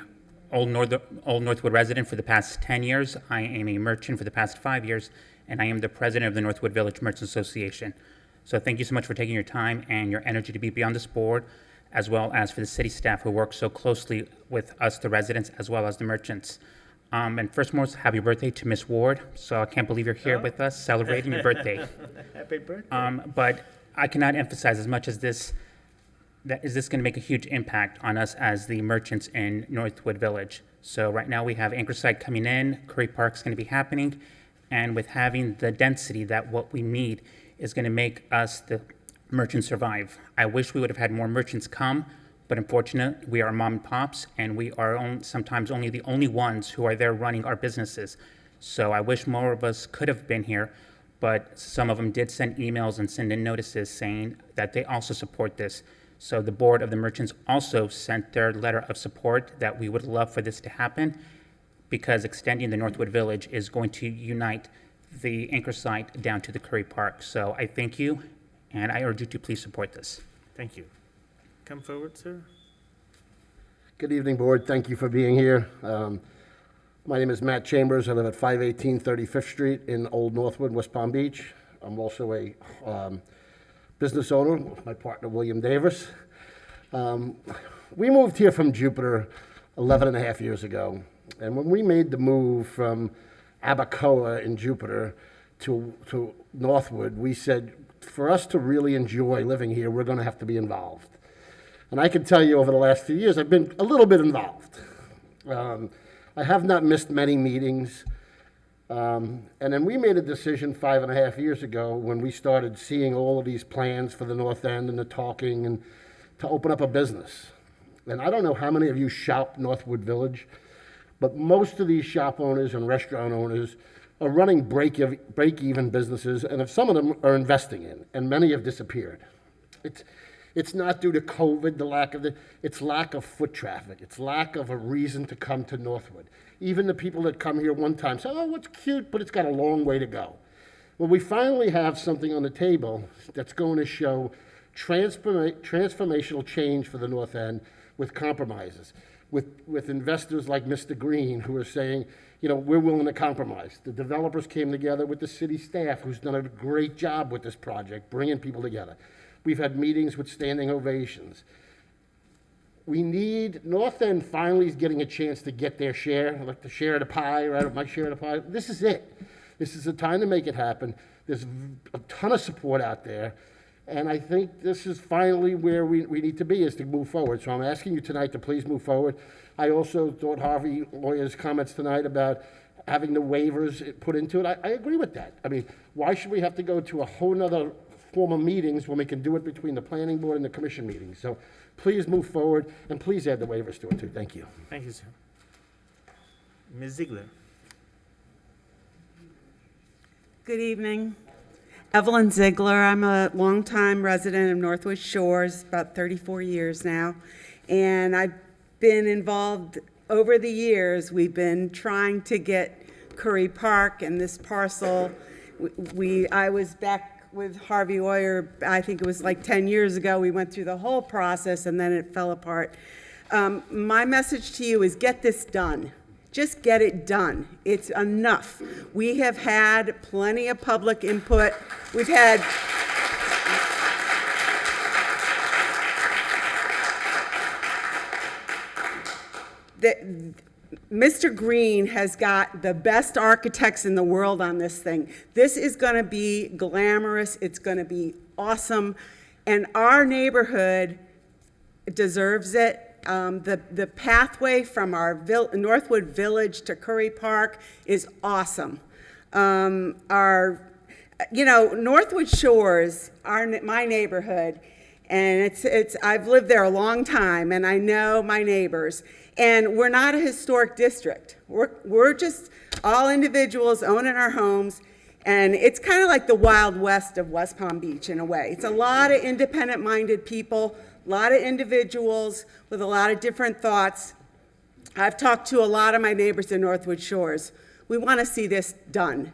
Old Northwood resident for the past 10 years. I am a merchant for the past 5 years, and I am the president of the Northwood Village Merchants Association. So thank you so much for taking your time and your energy to be on this board, as well as for the city staff who work so closely with us, the residents, as well as the merchants. And first and foremost, happy birthday to Miss Ward. So I can't believe you're here with us celebrating your birthday. Happy birthday. But I cannot emphasize as much as this, that is this going to make a huge impact on us as the merchants in Northwood Village. So right now we have Anchorside coming in, Curry Park's going to be happening, and with having the density that what we need is going to make us, the merchants, survive. I wish we would have had more merchants come, but unfortunately, we are mom and pops, and we are sometimes only the only ones who are there running our businesses. So I wish more of us could have been here, but some of them did send emails and send in notices saying that they also support this. So the board of the merchants also sent their letter of support that we would love for this to happen, because extending the Northwood Village is going to unite the anchor site down to the Curry Park. So I thank you, and I urge you to please support this. Thank you. Come forward, sir. Good evening, board. Thank you for being here. My name is Matt Chambers. I live at 518 35th Street in Old Northwood, West Palm Beach. I'm also a business owner with my partner, William Davis. We moved here from Jupiter 11 and a half years ago. And when we made the move from Abacoa in Jupiter to Northwood, we said, for us to really enjoy living here, we're going to have to be involved. And I can tell you over the last few years, I've been a little bit involved. I have not missed many meetings. And then we made a decision 5.5 years ago when we started seeing all of these plans for the North End and the talking and to open up a business. And I don't know how many of you shop Northwood Village, but most of these shop owners and restaurant owners are running break-even businesses, and if some of them are investing in, and many have disappeared. It's not due to COVID, it's lack of foot traffic. It's lack of a reason to come to Northwood. Even the people that come here one time say, oh, it's cute, but it's got a long way to go. Well, we finally have something on the table that's going to show transformational change for the North End with compromises, with investors like Mr. Green who are saying, you know, we're willing to compromise. The developers came together with the city staff who's done a great job with this project, bringing people together. We've had meetings with standing ovations. We need, North End finally is getting a chance to get their share, like the share of the pie, right? My share of the pie. This is it. This is the time to make it happen. There's a ton of support out there. And I think this is finally where we need to be, is to move forward. So I'm asking you tonight to please move forward. I also thought Harvey Lawyer's comments tonight about having the waivers put into it. I agree with that. I mean, why should we have to go to a whole nother form of meetings when we can do it between the planning board and the commission meetings? So please move forward, and please add the waivers to it too. Thank you. Thank you, sir. Ms. Ziegler. Good evening. Evelyn Ziegler. I'm a longtime resident of Northwood Shores, about 34 years now. And I've been involved over the years. We've been trying to get Curry Park and this parcel. I was back with Harvey Oyer, I think it was like 10 years ago. We went through the whole process and then it fell apart. My message to you is get this done. Just get it done. It's enough. We have had plenty of public input. We've had Mr. Green has got the best architects in the world on this thing. This is going to be glamorous. It's going to be awesome. And our neighborhood deserves it. The pathway from our Northwood Village to Curry Park is awesome. Northwood Shores, my neighborhood, and I've lived there a long time, and I know my neighbors. And we're not a historic district. We're just all individuals owning our homes, and it's kind of like the Wild West of West Palm Beach in a way. It's a lot of independent-minded people, a lot of individuals with a lot of different thoughts. I've talked to a lot of my neighbors in Northwood Shores. We want to see this done.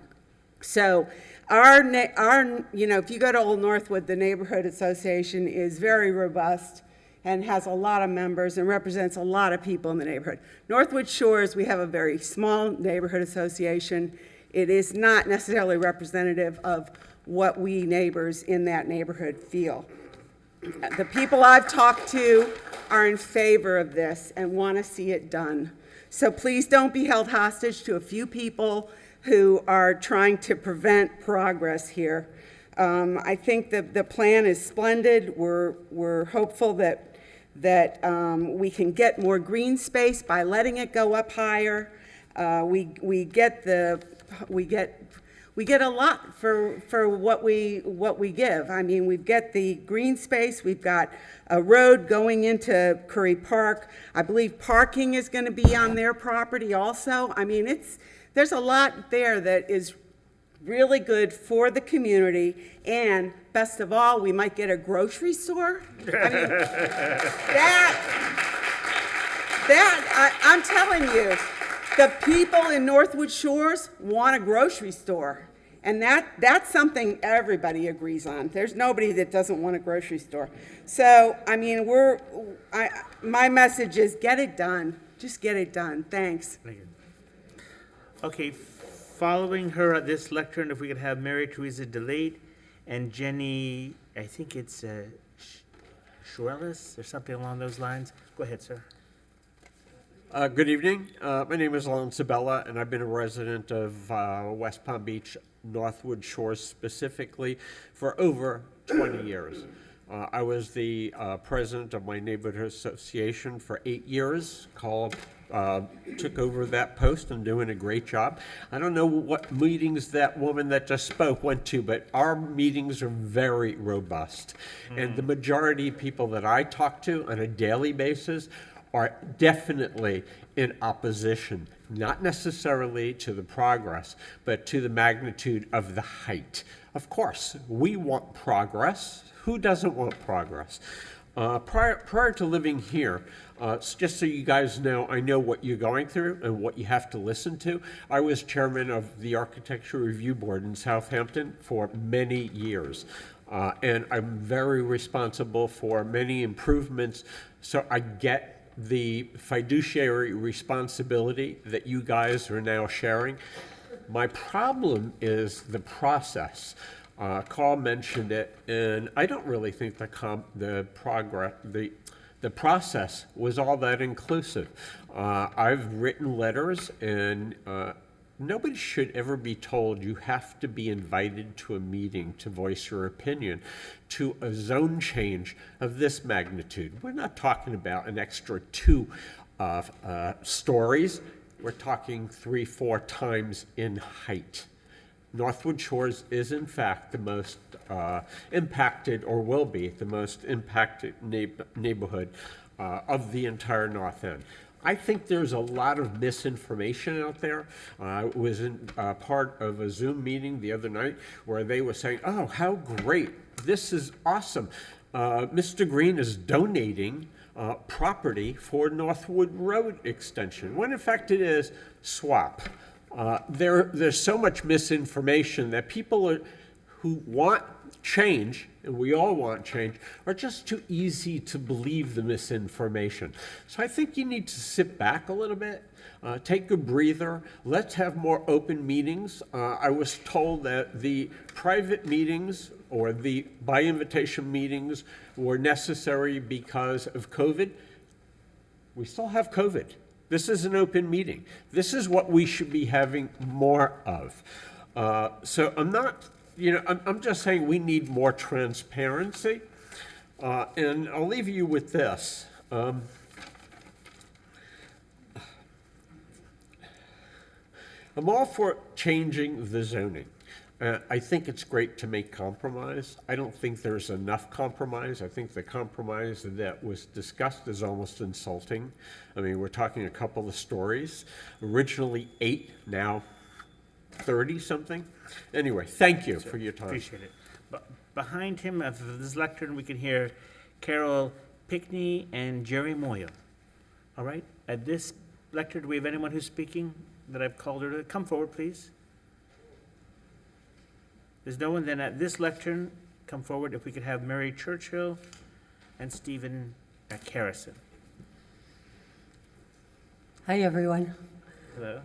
So if you go to Old Northwood, the neighborhood association is very robust and has a lot of members and represents a lot of people in the neighborhood. Northwood Shores, we have a very small neighborhood association. It is not necessarily representative of what we neighbors in that neighborhood feel. The people I've talked to are in favor of this and want to see it done. So please don't be held hostage to a few people who are trying to prevent progress here. I think the plan is splendid. We're hopeful that we can get more green space by letting it go up higher. We get a lot for what we give. I mean, we've got the green space, we've got a road going into Curry Park. I believe parking is going to be on their property also. I mean, there's a lot there that is really good for the community, and best of all, we might get a grocery store. I mean, I'm telling you, the people in Northwood Shores want a grocery store. And that's something everybody agrees on. There's nobody that doesn't want a grocery store. So, I mean, my message is get it done. Just get it done. Thanks. Okay, following her at this lectern, if we could have Mary Teresa DeLate and Jenny, I think it's Schorellis or something along those lines. Go ahead, sir. Good evening. My name is Lon Sabella, and I've been a resident of West Palm Beach, Northwood Shores specifically, for over 20 years. I was the president of my neighborhood association for 8 years. Took over that post and doing a great job. I don't know what meetings that woman that just spoke went to, but our meetings are very robust. And the majority of people that I talk to on a daily basis are definitely in opposition, not necessarily to the progress, but to the magnitude of the height. Of course, we want progress. Who doesn't want progress? Prior to living here, just so you guys know, I know what you're going through and what you have to listen to. I was chairman of the Architecture Review Board in Southampton for many years. And I'm very responsible for many improvements, so I get the fiduciary responsibility that you guys are now sharing. My problem is the process. Carl mentioned it, and I don't really think the process was all that inclusive. I've written letters, and nobody should ever be told you have to be invited to a meeting to voice your opinion to a zone change of this magnitude. We're not talking about an extra 2 stories. We're talking 3-4 times in height. Northwood Shores is, in fact, the most impacted, or will be the most impacted neighborhood of the entire North End. I think there's a lot of misinformation out there. I was in part of a Zoom meeting the other night where they were saying, oh, how great, this is awesome. Mr. Green is donating property for Northwood Road extension, when in fact it is swap. There's so much misinformation that people who want change, and we all want change, are just too easy to believe the misinformation. So I think you need to sit back a little bit, take a breather. Let's have more open meetings. I was told that the private meetings or the by invitation meetings were necessary because of COVID. We still have COVID. This is an open meeting. This is what we should be having more of. So I'm not, I'm just saying we need more transparency. And I'll leave you with this. I'm all for changing the zoning. I think it's great to make compromise. I don't think there's enough compromise. I think the compromise that was discussed is almost insulting. I mean, we're talking a couple of stories. Originally 8, now 30-something. Anyway, thank you for your time. Appreciate it. Behind him, at this lectern, we can hear Carol Pickney and Jerry Moyle. All right? At this lectern, do we have anyone who's speaking that I've called her to? Come forward, please. There's no one, then at this lectern, come forward if we could have Mary Churchill and Stephen Carrison. Hi, everyone. Hello.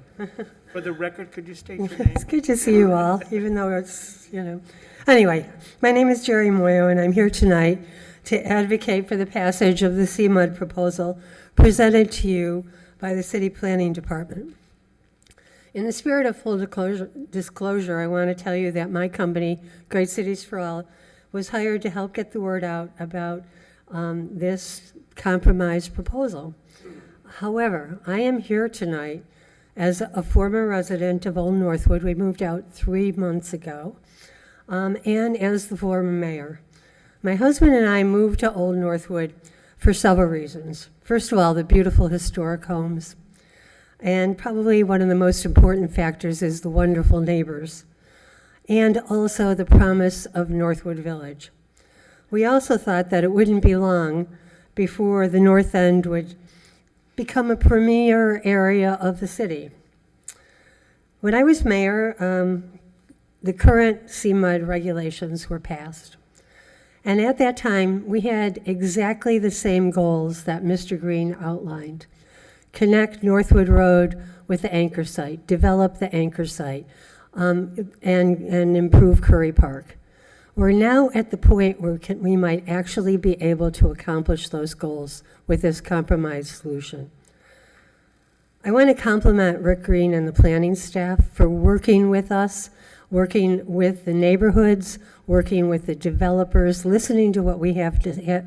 For the record, could you state your name? It's good to see you all, even though it's, Anyway, my name is Jerry Moyo, and I'm here tonight to advocate for the passage of the CMUD proposal presented to you by the City Planning Department. In the spirit of full disclosure, I want to tell you that my company, Great Cities for All, was hired to help get the word out about this compromise proposal. However, I am here tonight as a former resident of Old Northwood. We moved out 3 months ago, and as the former mayor. My husband and I moved to Old Northwood for several reasons. First of all, the beautiful historic homes. And probably one of the most important factors is the wonderful neighbors, and also the promise of Northwood Village. We also thought that it wouldn't be long before the North End would become a premier area of the city. When I was mayor, the current CMUD regulations were passed. And at that time, we had exactly the same goals that Mr. Green outlined. Connect Northwood Road with the anchor site, develop the anchor site, and improve Curry Park. We're now at the point where we might actually be able to accomplish those goals with this compromise solution. I want to compliment Rick Green and the planning staff for working with us, working with the neighborhoods, working with the developers, listening to what we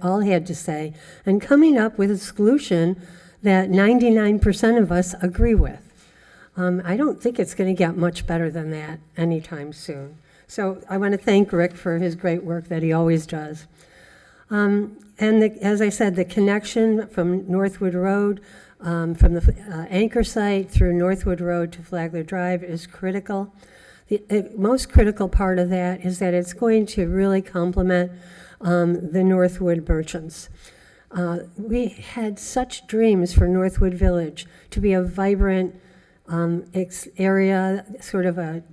all had to say, and coming up with a solution that 99% of us agree with. I don't think it's going to get much better than that anytime soon. So I want to thank Rick for his great work that he always does. As I said, the connection from Northwood Road, from the anchor site through Northwood Road to Flagler Drive is critical. The most critical part of that is that it's going to really complement the Northwood merchants. We had such dreams for Northwood Village to be a vibrant area, sort of a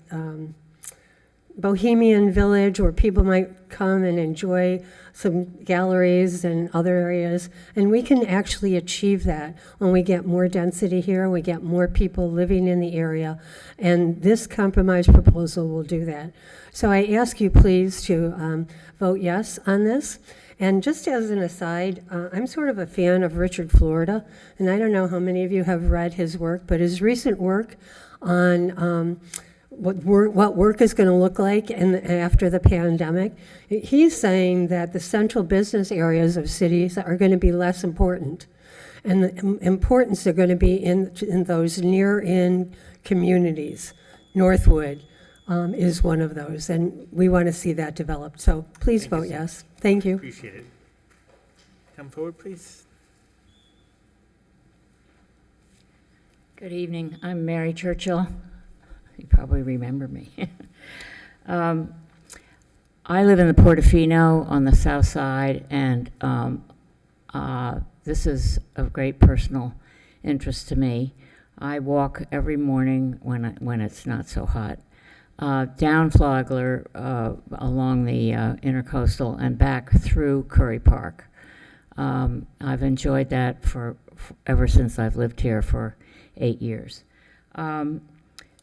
bohemian village where people might come and enjoy some galleries and other areas. And we can actually achieve that when we get more density here, we get more people living in the area. And this compromise proposal will do that. So I ask you please to vote yes on this. And just as an aside, I'm sort of a fan of Richard Florida, and I don't know how many of you have read his work, but his recent work on what work is going to look like after the pandemic, he's saying that the central business areas of cities are going to be less important, and the importance are going to be in those near-in communities. Northwood is one of those, and we want to see that developed. So please vote yes. Thank you. Appreciate it. Come forward, please. Good evening. I'm Mary Churchill. You probably remember me. I live in the Portofino on the south side, and this is of great personal interest to me. I walk every morning when it's not so hot, down Flagler along the Intercoastal and back through Curry Park. I've enjoyed that ever since I've lived here for 8 years.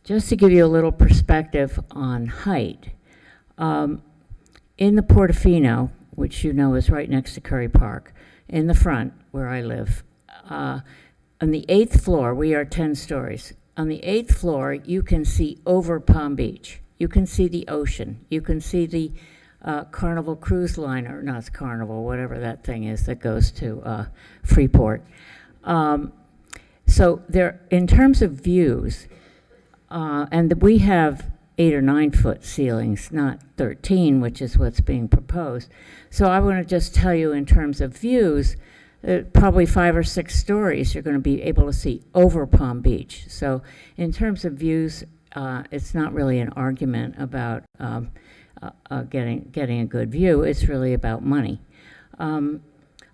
Just to give you a little perspective on height, in the Portofino, which you know is right next to Curry Park, in the front where I live, on the 8th floor, we are 10 stories. On the 8th floor, you can see over Palm Beach. You can see the ocean. You can see the Carnival cruise liner, not Carnival, whatever that thing is that goes to Freeport. So there, in terms of views, and we have 8 or 9 foot ceilings, not 13, which is what's being proposed. So I want to just tell you in terms of views, probably 5 or 6 stories you're going to be able to see over Palm Beach. So in terms of views, it's not really an argument about getting a good view. It's really about money.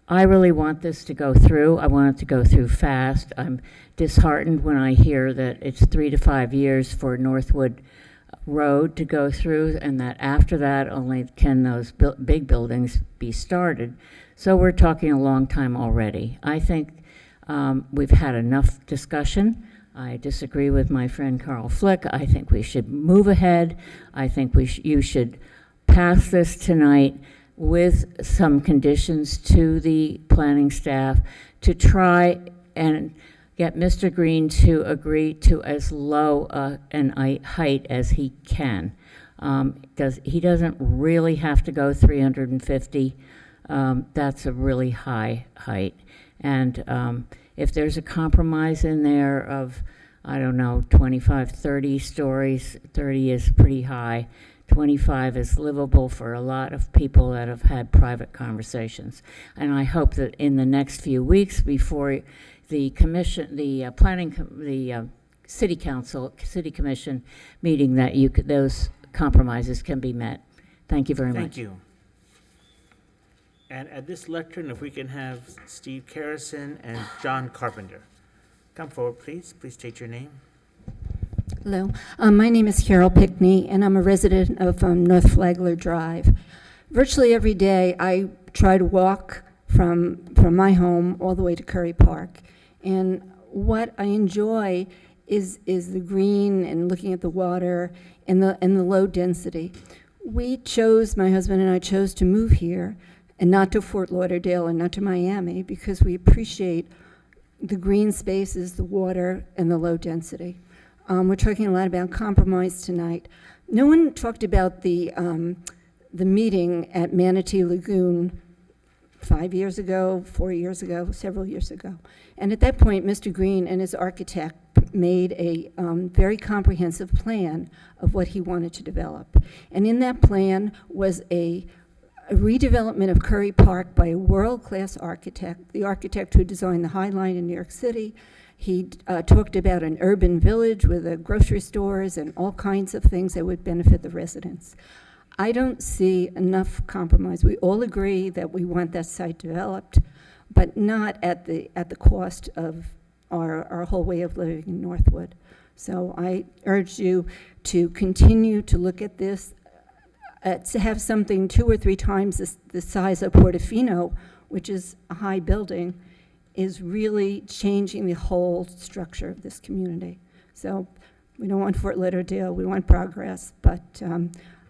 I really want this to go through. I want it to go through fast. I'm disheartened when I hear that it's 3 to 5 years for Northwood road to go through, and that after that only can those big buildings be started. So we're talking a long time already. I think we've had enough discussion. I disagree with my friend Carl Flick. I think we should move ahead. I think you should pass this tonight with some conditions to the planning staff to try and get Mr. Green to agree to as low an height as he can. He doesn't really have to go 350. That's a really high height. And if there's a compromise in there of, I don't know, 25, 30 stories, 30 is pretty high, 25 is livable for a lot of people that have had private conversations. And I hope that in the next few weeks before the commission, the city council, city commission meeting, that those compromises can be met. Thank you very much. Thank you. And at this lectern, if we can have Steve Carrison and John Carpenter. Come forward, please. Please state your name. Hello. My name is Carol Pickney, and I'm a resident of North Flagler Drive. Virtually every day, I try to walk from my home all the way to Curry Park. And what I enjoy is the green and looking at the water and the low density. My husband and I chose to move here and not to Fort Lauderdale and not to Miami because we appreciate the green spaces, the water, and the low density. We're talking a lot about compromise tonight. No one talked about the meeting at Manatee Lagoon 5 years ago, 4 years ago, several years ago. And at that point, Mr. Green and his architect made a very comprehensive plan of what he wanted to develop. And in that plan was a redevelopment of Curry Park by a world-class architect, the architect who designed the High Line in New York City. He talked about an urban village with grocery stores and all kinds of things that would benefit the residents. I don't see enough compromise. We all agree that we want that site developed, but not at the cost of our whole way of living in Northwood. So I urge you to continue to look at this, to have something 2 or 3 times the size of Portofino, which is a high building, is really changing the whole structure of this community. So we don't want Fort Lauderdale, we want progress, but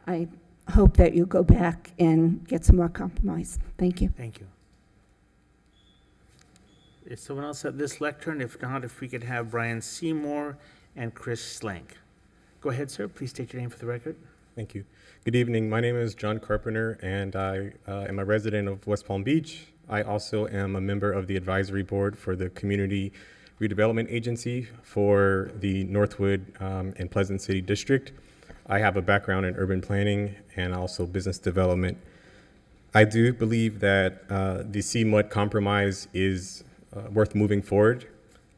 I hope that you go back and get some more compromise. Thank you. Thank you. Is someone else at this lectern? If not, if we could have Brian Seymour and Chris Slank. Go ahead, sir. Please state your name for the record. Thank you. Good evening. My name is John Carpenter, and I am a resident of West Palm Beach. I also am a member of the advisory board for the Community Redevelopment Agency for the Northwood and Pleasant City District. I have a background in urban planning and also business development. I do believe that the CMUD compromise is worth moving forward.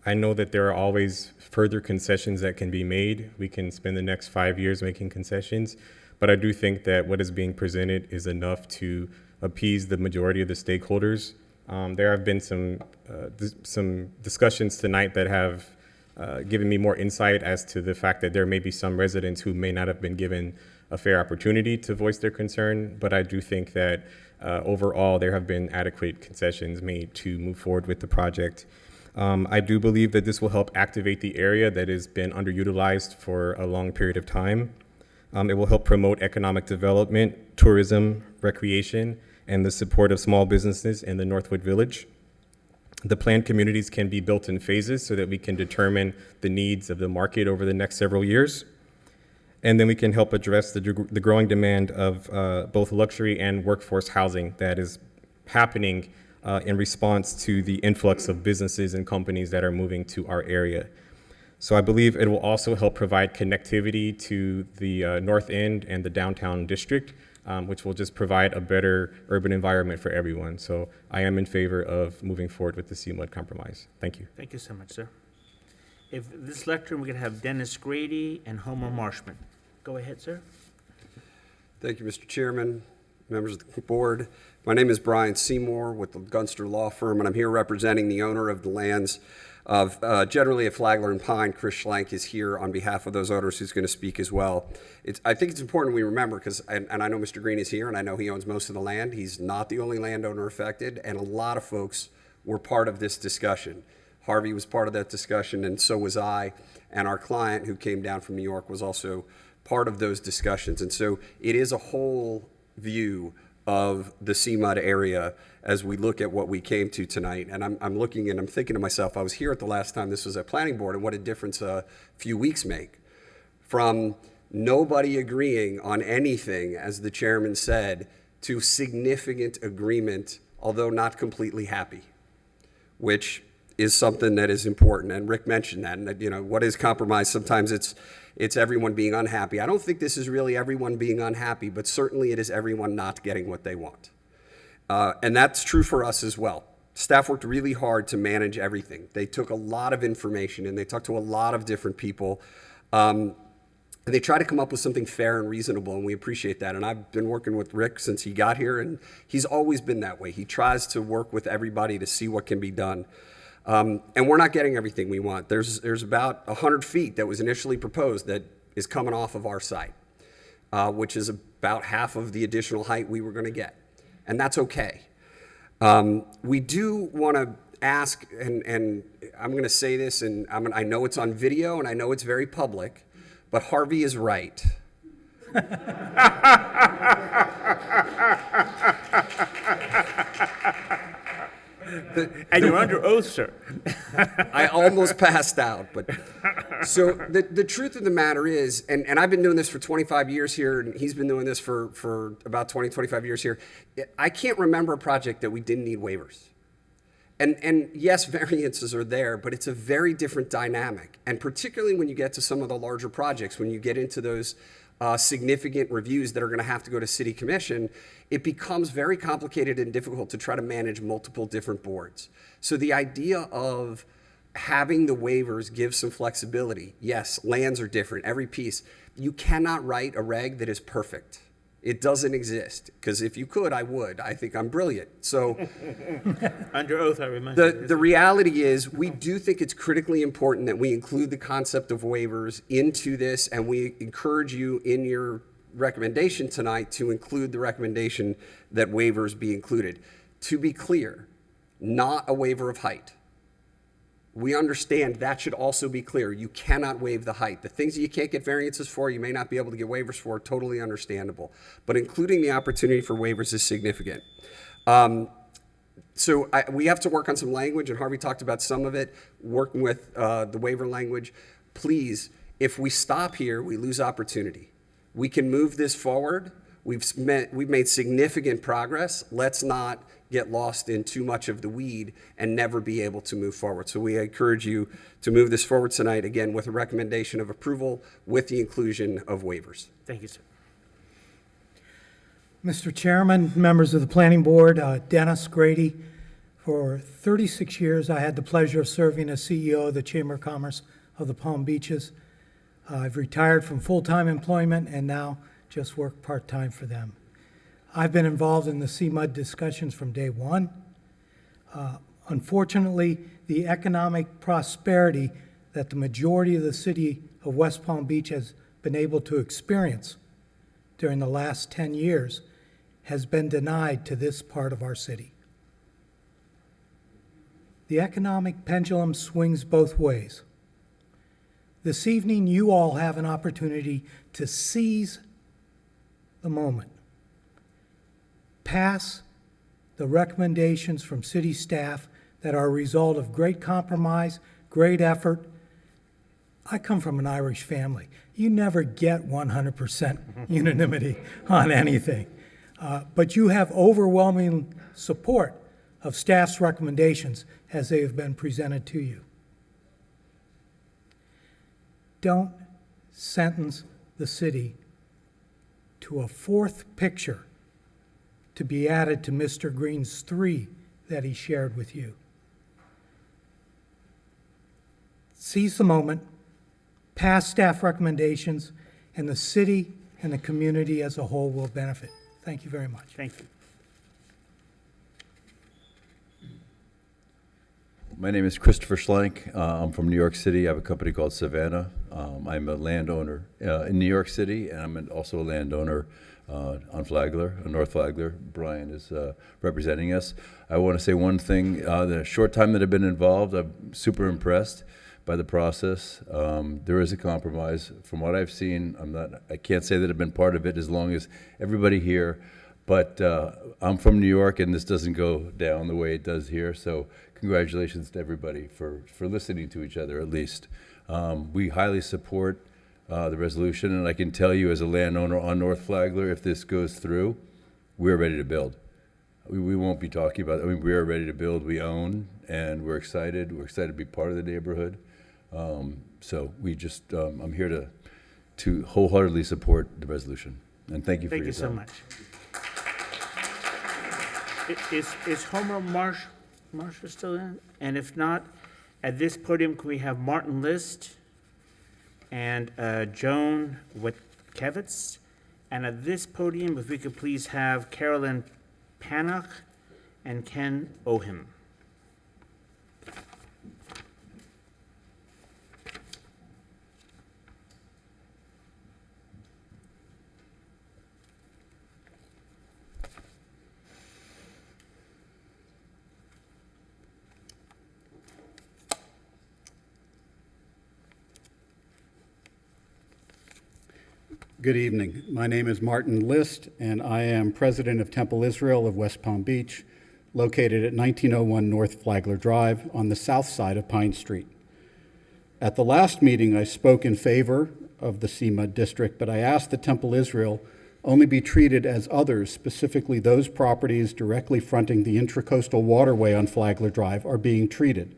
I know that there are always further concessions that can be made. We can spend the next 5 years making concessions, but I do think that what is being presented is enough to appease the majority of the stakeholders. There have been some discussions tonight that have given me more insight as to the fact that there may be some residents who may not have been given a fair opportunity to voice their concern, but I do think that overall there have been adequate concessions made to move forward with the project. I do believe that this will help activate the area that has been underutilized for a long period of time. It will help promote economic development, tourism, recreation, and the support of small businesses in the Northwood Village. The planned communities can be built in phases so that we can determine the needs of the market over the next several years. And then we can help address the growing demand of both luxury and workforce housing that is happening in response to the influx of businesses and companies that are moving to our area. So I believe it will also help provide connectivity to the North End and the downtown district, which will just provide a better urban environment for everyone. So I am in favor of moving forward with the CMUD compromise. Thank you. Thank you so much, sir. If this lectern, we're going to have Dennis Grady and Homer Marshman. Go ahead, sir. Thank you, Mr. Chairman. members of the board. My name is Brian Seymour with the Gunster Law Firm, and I'm here representing the owner of the lands of generally at Flagler and Pine. Chris Schlank is here on behalf of those owners who's going to speak as well. I think it's important we remember, because, and I know Mr. Green is here, and I know he owns most of the land. He's not the only landowner affected, and a lot of folks were part of this discussion. Harvey was part of that discussion, and so was I, and our client who came down from New York was also part of those discussions. And so it is a whole view of the CMUD area as we look at what we came to tonight. And I'm looking and I'm thinking to myself, I was here at the last time this was at planning board, and what a difference a few weeks make. From nobody agreeing on anything, as the chairman said, to significant agreement, although not completely happy, which is something that is important. And Rick mentioned that, and that, what is compromise? Sometimes it's everyone being unhappy. I don't think this is really everyone being unhappy, but certainly it is everyone not getting what they want. And that's true for us as well. Staff worked really hard to manage everything. They took a lot of information and they talked to a lot of different people. And they try to come up with something fair and reasonable, and we appreciate that. And I've been working with Rick since he got here, and he's always been that way. He tries to work with everybody to see what can be done. And we're not getting everything we want. There's about 100 feet that was initially proposed that is coming off of our site, which is about half of the additional height we were going to get. And that's okay. We do want to ask, and I'm going to say this, and I know it's on video, and I know it's very public, but Harvey is right. And you're under oath, sir. I almost passed out. But so the truth of the matter is, and I've been doing this for 25 years here, and he's been doing this for about 25 years here. I can't remember a project that we didn't need waivers. And yes, variances are there, but it's a very different dynamic. And particularly when you get to some of the larger projects, when you get into those significant reviews that are going to have to go to city commission, it becomes very complicated and difficult to try to manage multiple different boards. So the idea of having the waivers give some flexibility. Yes, lands are different, every piece. You cannot write a reg that is perfect. It doesn't exist, because if you could, I would. I think I'm brilliant. So under oath, I remember. The reality is, we do think it's critically important that we include the concept of waivers into this, and we encourage you in your recommendation tonight to include the recommendation that waivers be included. To be clear, not a waiver of height. We understand that should also be clear. You cannot waive the height. The things that you can't get variances for, you may not be able to get waivers for, totally understandable. But including the opportunity for waivers is significant. So we have to work on some language, and Harvey talked about some of it, working with the waiver language. Please, if we stop here, we lose opportunity. We can move this forward. We've made significant progress. Let's not get lost in too much of the weed and never be able to move forward. So we encourage you to move this forward tonight, again, with a recommendation of approval with the inclusion of waivers. Thank you, sir. Mr. Chairman, members of the Planning Board, Dennis Grady. For 36 years, I had the pleasure of serving as CEO of the Chamber of Commerce of the Palm Beaches. I've retired from full-time employment and now just work part-time for them. I've been involved in the CMUD discussions from day one. Unfortunately, the economic prosperity that the majority of the city of West Palm Beach has been able to experience during the last 10 years has been denied to this part of our city. The economic pendulum swings both ways. This evening, you all have an opportunity to seize the moment. Pass the recommendations from city staff that are a result of great compromise, great effort. I come from an Irish family. You never get 100% unanimity on anything. But you have overwhelming support of staff's recommendations as they have been presented to you. Don't sentence the city to a fourth picture to be added to Mr. Green's 3 that he shared with you. Seize the moment, pass staff recommendations, and the city and the community as a whole will benefit. Thank you very much. Thank you. My name is Christopher Schlenk. I'm from New York City. I have a company called Savannah. I'm a landowner in New York City, and I'm also a landowner on Flagler, on North Flagler. Brian is representing us. I want to say one thing. The short time that I've been involved, I'm super impressed by the process. There is a compromise. From what I've seen, I can't say that I've been part of it as long as everybody here, but I'm from New York, and this doesn't go down the way it does here, so congratulations to everybody for listening to each other, at least. We highly support the resolution, and I can tell you as a landowner on North Flagler, if this goes through, we're ready to build. We won't be talking about it. I mean, we are ready to build. We own, and we're excited. We're excited to be part of the neighborhood. So we just, I'm here to wholeheartedly support the resolution. And thank you for your time. Thank you so much. Is Homer Marshall still in? And if not, at this podium, can we have Martin List and Joan Witkevitz? And at this podium, if we could please have Carolyn Panach and Ken Ohim. Good evening. My name is Martin List, and I am president of Temple Israel of West Palm Beach, located at 1901 North Flagler Drive on the south side of Pine Street. At the last meeting, I spoke in favor of the Sema district, but I asked that Temple Israel only be treated as others, specifically those properties directly fronting the intracoastal waterway on Flagler Drive, are being treated.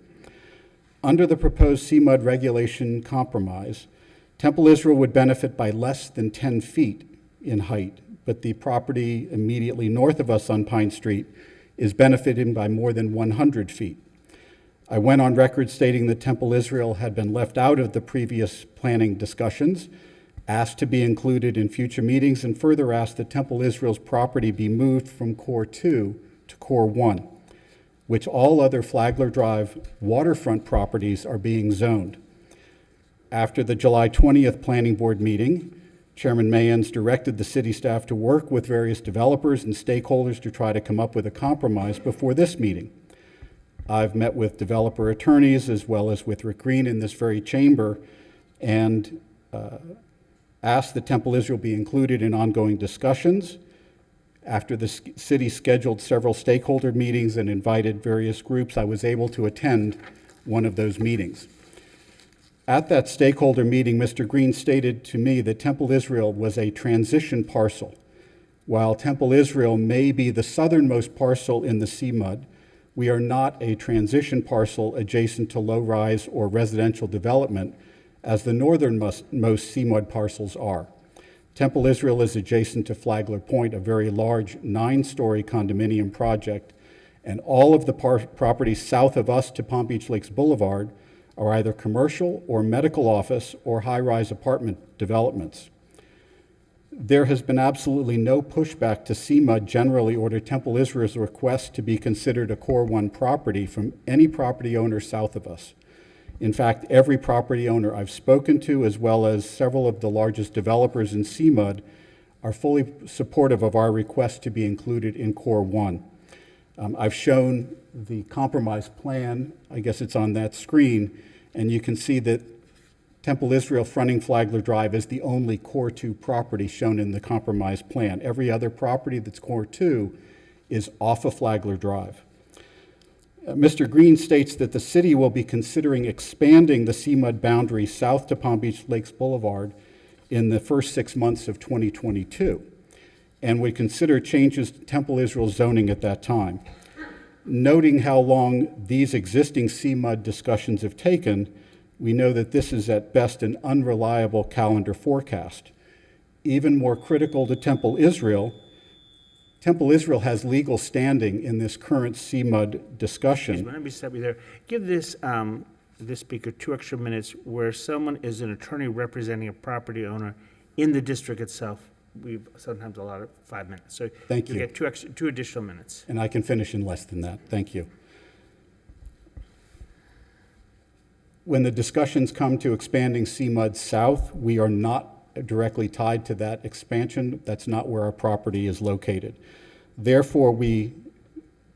Under the proposed CMUD regulation compromise, Temple Israel would benefit by less than 10 feet in height, but the property immediately north of us on Pine Street is benefiting by more than 100 feet. I went on record stating that Temple Israel had been left out of the previous planning discussions, asked to be included in future meetings, and further asked that Temple Israel's property be moved from Core 2 to Core 1, which all other Flagler Drive waterfront properties are being zoned. After the July 20th Planning Board meeting, Chairman Mayans directed the city staff to work with various developers and stakeholders to try to come up with a compromise before this meeting. I've met with developer attorneys as well as with Rick Green in this very chamber and asked that Temple Israel be included in ongoing discussions. After the city scheduled several stakeholder meetings and invited various groups, I was able to attend one of those meetings. At that stakeholder meeting, Mr. Green stated to me that Temple Israel was a transition parcel. While Temple Israel may be the southernmost parcel in the CMUD, we are not a transition parcel adjacent to low-rise or residential development, as the northernmost CMUD parcels are. Temple Israel is adjacent to Flagler Point, a very large 9-story condominium project, and all of the properties south of us to Palm Beach Lakes Boulevard are either commercial or medical office or high-rise apartment developments. There has been absolutely no pushback to CMUD generally or to Temple Israel's request to be considered a Core 1 property from any property owner south of us. In fact, every property owner I've spoken to, as well as several of the largest developers in CMUD, are fully supportive of our request to be included in Core 1. I've shown the compromise plan, I guess it's on that screen, and you can see that Temple Israel fronting Flagler Drive is the only Core 2 property shown in the compromise plan. Every other property that's Core 2 is off of Flagler Drive. Mr. Green states that the city will be considering expanding the CMUD boundary south to Palm Beach Lakes Boulevard in the first 6 months of 2022, and would consider changes to Temple Israel zoning at that time. Noting how long these existing CMUD discussions have taken, we know that this is at best an unreliable calendar forecast. Even more critical to Temple Israel has legal standing in this current CMUD discussion. Let me stop you there. Give this speaker 2 extra minutes where someone is an attorney representing a property owner in the district itself. we've sometimes allotted 5 minutes. So Thank you you. get two additional minutes. And I can finish in less than that. Thank you. When the discussions come to expanding CMUD South, we are not directly tied to that expansion. That's not where our property is located. Therefore, we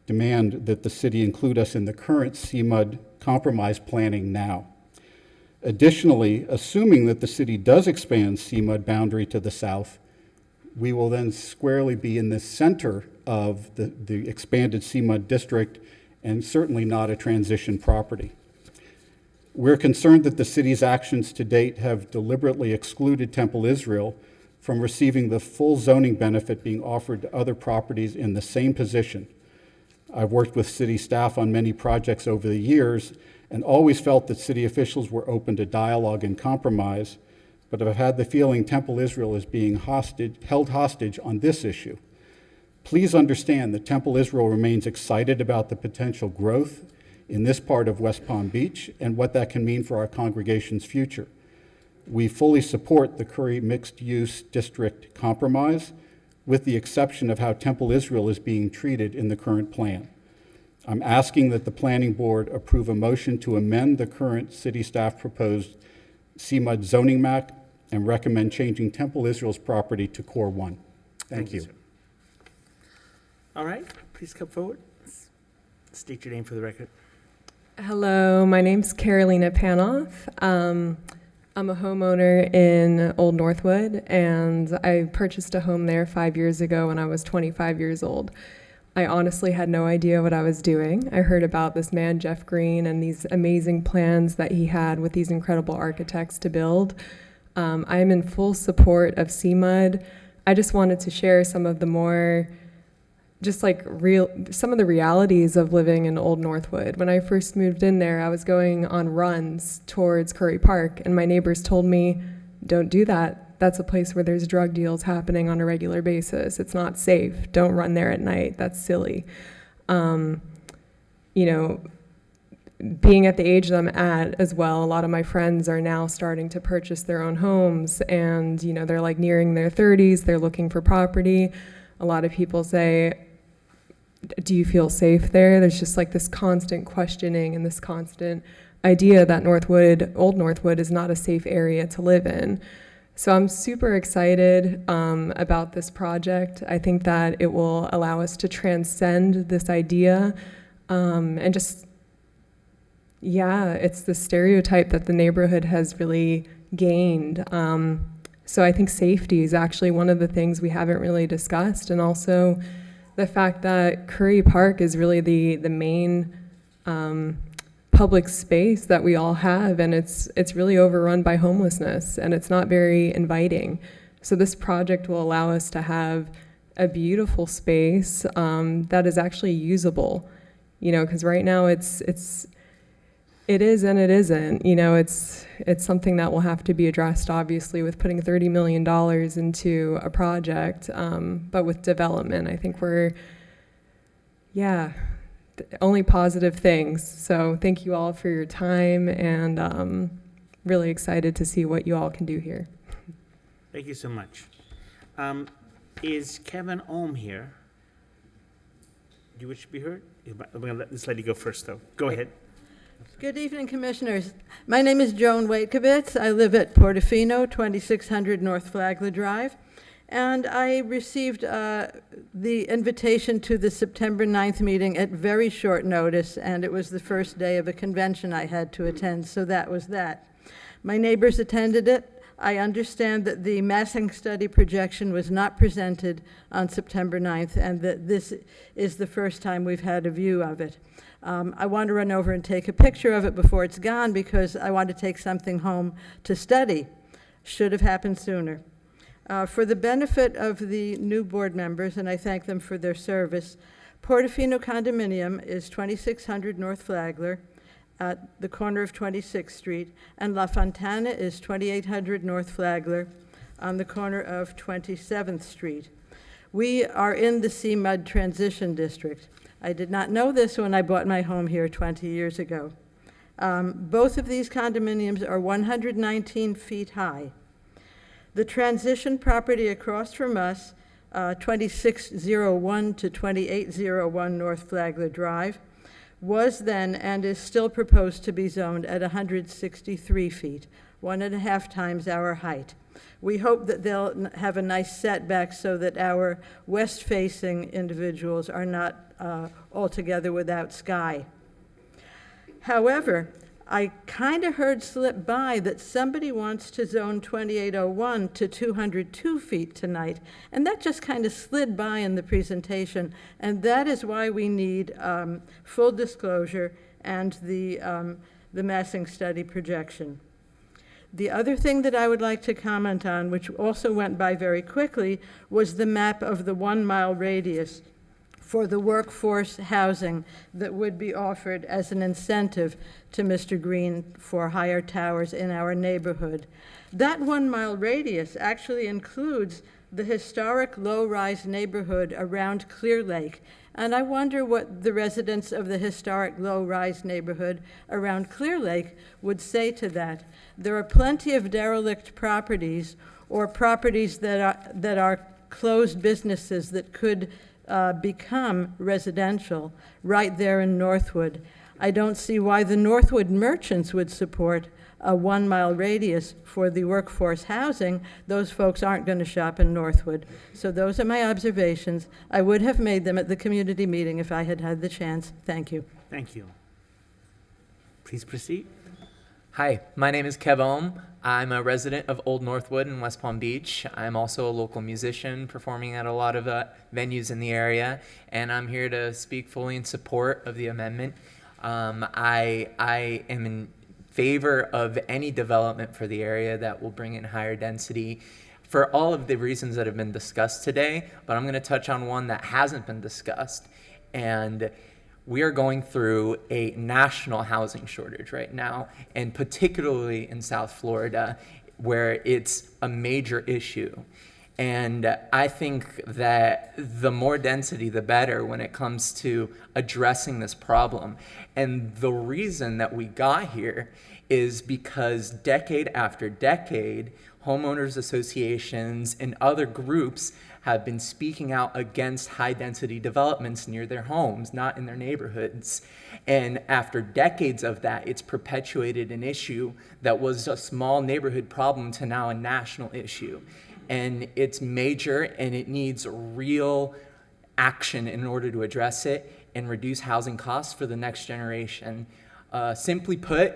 demand that the city include us in the current CMUD compromise planning now. Additionally, assuming that the city does expand CMUD boundary to the south, we will then squarely be in the center of the expanded CMUD district and certainly not a transition property. We're concerned that the city's actions to date have deliberately excluded Temple Israel from receiving the full zoning benefit being offered to other properties in the same position. I've worked with city staff on many projects over the years and always felt that city officials were open to dialogue and compromise, but I've had the feeling Temple Israel is being held hostage on this issue. Please understand that Temple Israel remains excited about the potential growth in this part of West Palm Beach and what that can mean for our congregation's future. We fully support the Curry Mixed-Use District compromise, with the exception of how Temple Israel is being treated in the current plan. I'm asking that the Planning Board approve a motion to amend the current city staff proposed CMUD zoning map and recommend changing Temple Israel's property to Core 1. Thank you. Sir. All right, please come forward. State your name for the record. Hello, my name's Carolina Panoff. I'm a homeowner in Old Northwood, and I purchased a home there 5 years ago when I was 25 years old. I honestly had no idea what I was doing. I heard about this man, Jeff Green, and these amazing plans that he had with these incredible architects to build. I am in full support of CMUD. I just wanted to share some of the more some of the realities of living in Old Northwood. When I first moved in there, I was going on runs towards Curry Park, and my neighbors told me, don't do that. That's a place where there's drug deals happening on a regular basis. It's not safe. Don't run there at night. That's silly. You know, being at the age that I'm at as well, a lot of my friends are now starting to purchase their own homes, and, you know, they're like nearing their 30s. They're looking for property. A lot of people say, do you feel safe there? There's just like this constant questioning and this constant idea that Old Northwood is not a safe area to live in. So I'm super excited about this project. I think that it will allow us to transcend this idea and just, yeah, it's the stereotype that the neighborhood has really gained. So I think safety is actually one of the things we haven't really discussed, and also the fact that Curry Park is really the main public space that we all have, and it's really overrun by homelessness, and it's not very inviting. So this project will allow us to have a beautiful space that is actually usable, you know, because right now it is and it isn't. You know, it's something that will have to be addressed, obviously, with putting $30 million into a project. But with development, I think only positive things. So thank you all for your time, and really excited to see what you all can do here. Thank you so much. Is Kevin Ohm here? Do you wish to be heard? I'm going to let this lady go first, though. Go ahead. Good evening, Commissioners. My name is Joan Waitkovitz. I live at Portofino, 2600 North Flagler Drive, and I received the invitation to the September 9th meeting at very short notice, and it was the first day of a convention I had to attend, so that was that. My neighbors attended it. I understand that the massing study projection was not presented on September 9th, and that this is the first time we've had a view of it. I want to run over and take a picture of it before it's gone, because I want to take something home to study. Should have happened sooner. For the benefit of the new board members, and I thank them for their service, Portofino Condominium is 2600 North Flagler at the corner of 26th Street, and La Fontana is 2800 North Flagler on the corner of 27th Street. We are in the CMUD Transition District. I did not know this when I bought my home here 20 years ago. Both of these condominiums are 119 feet high. The transition property across from us, 2601 to 2801 North Flagler Drive, was then and is still proposed to be zoned at 163 feet, 1.5 times our height. We hope that they'll have a nice setback so that our west-facing individuals are not altogether without sky. However, I kind of heard slip by that somebody wants to zone 2801 to 202 feet tonight, and that just kind of slid by in the presentation, and that is why we need full disclosure and the massing study projection. The other thing that I would like to comment on, which also went by very quickly, was the map of the 1 mile radius for the workforce housing that would be offered as an incentive to Mr. Green for higher towers in our neighborhood. That 1 mile radius actually includes the historic low-rise neighborhood around Clear Lake. And I wonder what the residents of the historic low-rise neighborhood around Clear Lake would say to that. There are plenty of derelict properties or properties that are closed businesses that could become residential right there in Northwood. I don't see why the Northwood merchants would support a 1 mile radius for the workforce housing. Those folks aren't going to shop in Northwood. So those are my observations. I would have made them at the community meeting if I had had the chance. Thank you. Thank you. Please proceed. Hi, my name is Kev Ohm. I'm a resident of Old Northwood in West Palm Beach. I'm also a local musician performing at a lot of venues in the area, and I'm here to speak fully in support of the amendment. I am in favor of any development for the area that will bring in higher density for all of the reasons that have been discussed today, but I'm going to touch on one that hasn't been discussed. And we are going through a national housing shortage right now, and particularly in South Florida, where it's a major issue. And I think that the more density, the better when it comes to addressing this problem. And the reason that we got here is because decade after decade, homeowners associations and other groups have been speaking out against high-density developments near their homes, not in their neighborhoods. And after decades of that, it's perpetuated an issue that was a small neighborhood problem to now a national issue. And it's major, and it needs real action in order to address it and reduce housing costs for the next generation. Simply put,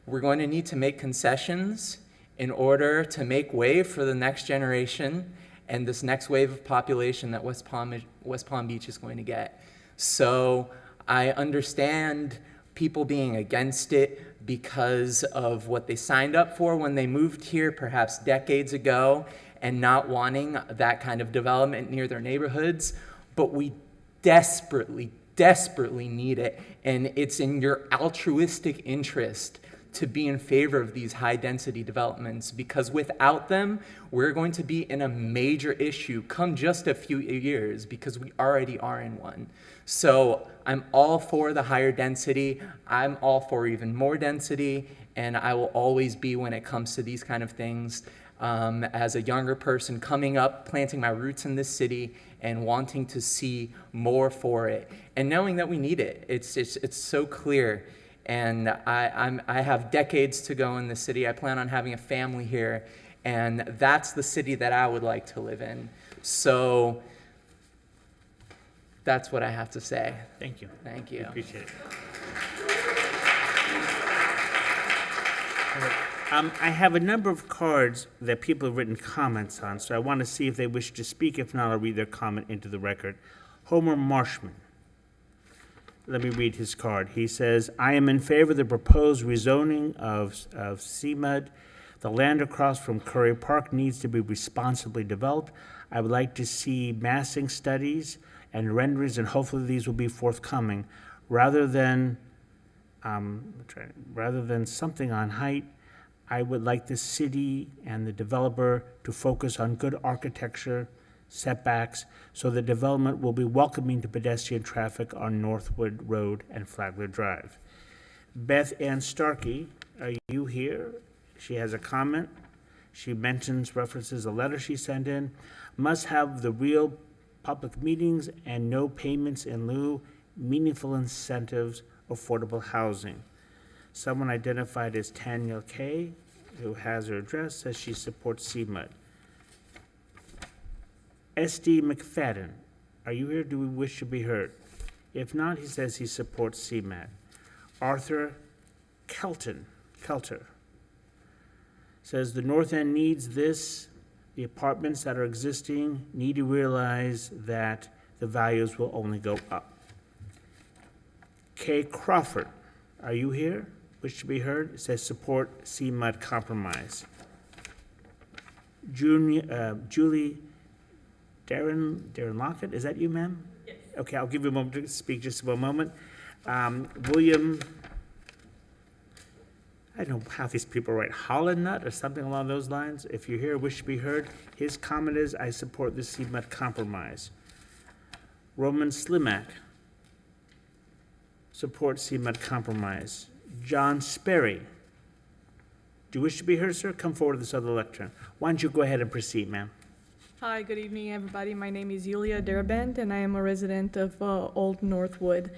we're going to need to make concessions in order to make way for the next generation and this next wave of population that West Palm Beach is going to get. So I understand people being against it because of what they signed up for when they moved here perhaps decades ago and not wanting that kind of development near their neighborhoods, but we desperately, desperately need it, and it's in your altruistic interest to be in favor of these high-density developments, because without them, we're going to be in a major issue come just a few years, because we already are in one. So I'm all for the higher density. I'm all for even more density, and I will always be when it comes to these kind of things. As a younger person coming up, planting my roots in this city and wanting to see more for it, and knowing that we need it. It's so clear. And I have decades to go in the city. I plan on having a family here, and that's the city that I would like to live in. So that's what I have to say. Thank you. Thank you. I appreciate it. I have a number of cards that people have written comments on, so I want to see if they wish to speak. If not, I'll read their comment into the record. Homer Marshman. Let me read his card. He says, I am in favor of the proposed rezoning of Sema. The land across from Curry Park needs to be responsibly developed. I would like to see massing studies and renderings, and hopefully these will be forthcoming, rather than something on height. I would like the city and the developer to focus on good architecture, setbacks, so the development will be welcoming to pedestrian traffic on Northwood Road and Flagler Drive. Beth Ann Starkey, are you here? She has a comment. She references a letter she sent in, must have the real public meetings and no payments in lieu, meaningful incentives, affordable housing. Someone identified as Tanya K., who has her address, says she supports CMUD. S.D. McFadden, are you here? Do we wish to be heard? If not, he says he supports CMAD. Arthur Kelter says the North End needs this. The apartments that are existing need to realize that the values will only go up. Kay Crawford, are you here? Wish to be heard? It says support CMUD compromise. Julie Darren Lockett, is that you, ma'am? Yes. Okay, I'll give you a moment to speak just for a moment. William, I don't know how these people write, Hollandnut or something along those lines. If you're here, wish to be heard. His comment is, I support this CMUD compromise. Roman Slimak, support CMUD compromise. John Sperry, do you wish to be heard, sir? Come forward to this other lectern. Why don't you go ahead and proceed, ma'am? Hi, good evening, everybody. My name is Yulia Darabent, and I am a resident of Old Northwood.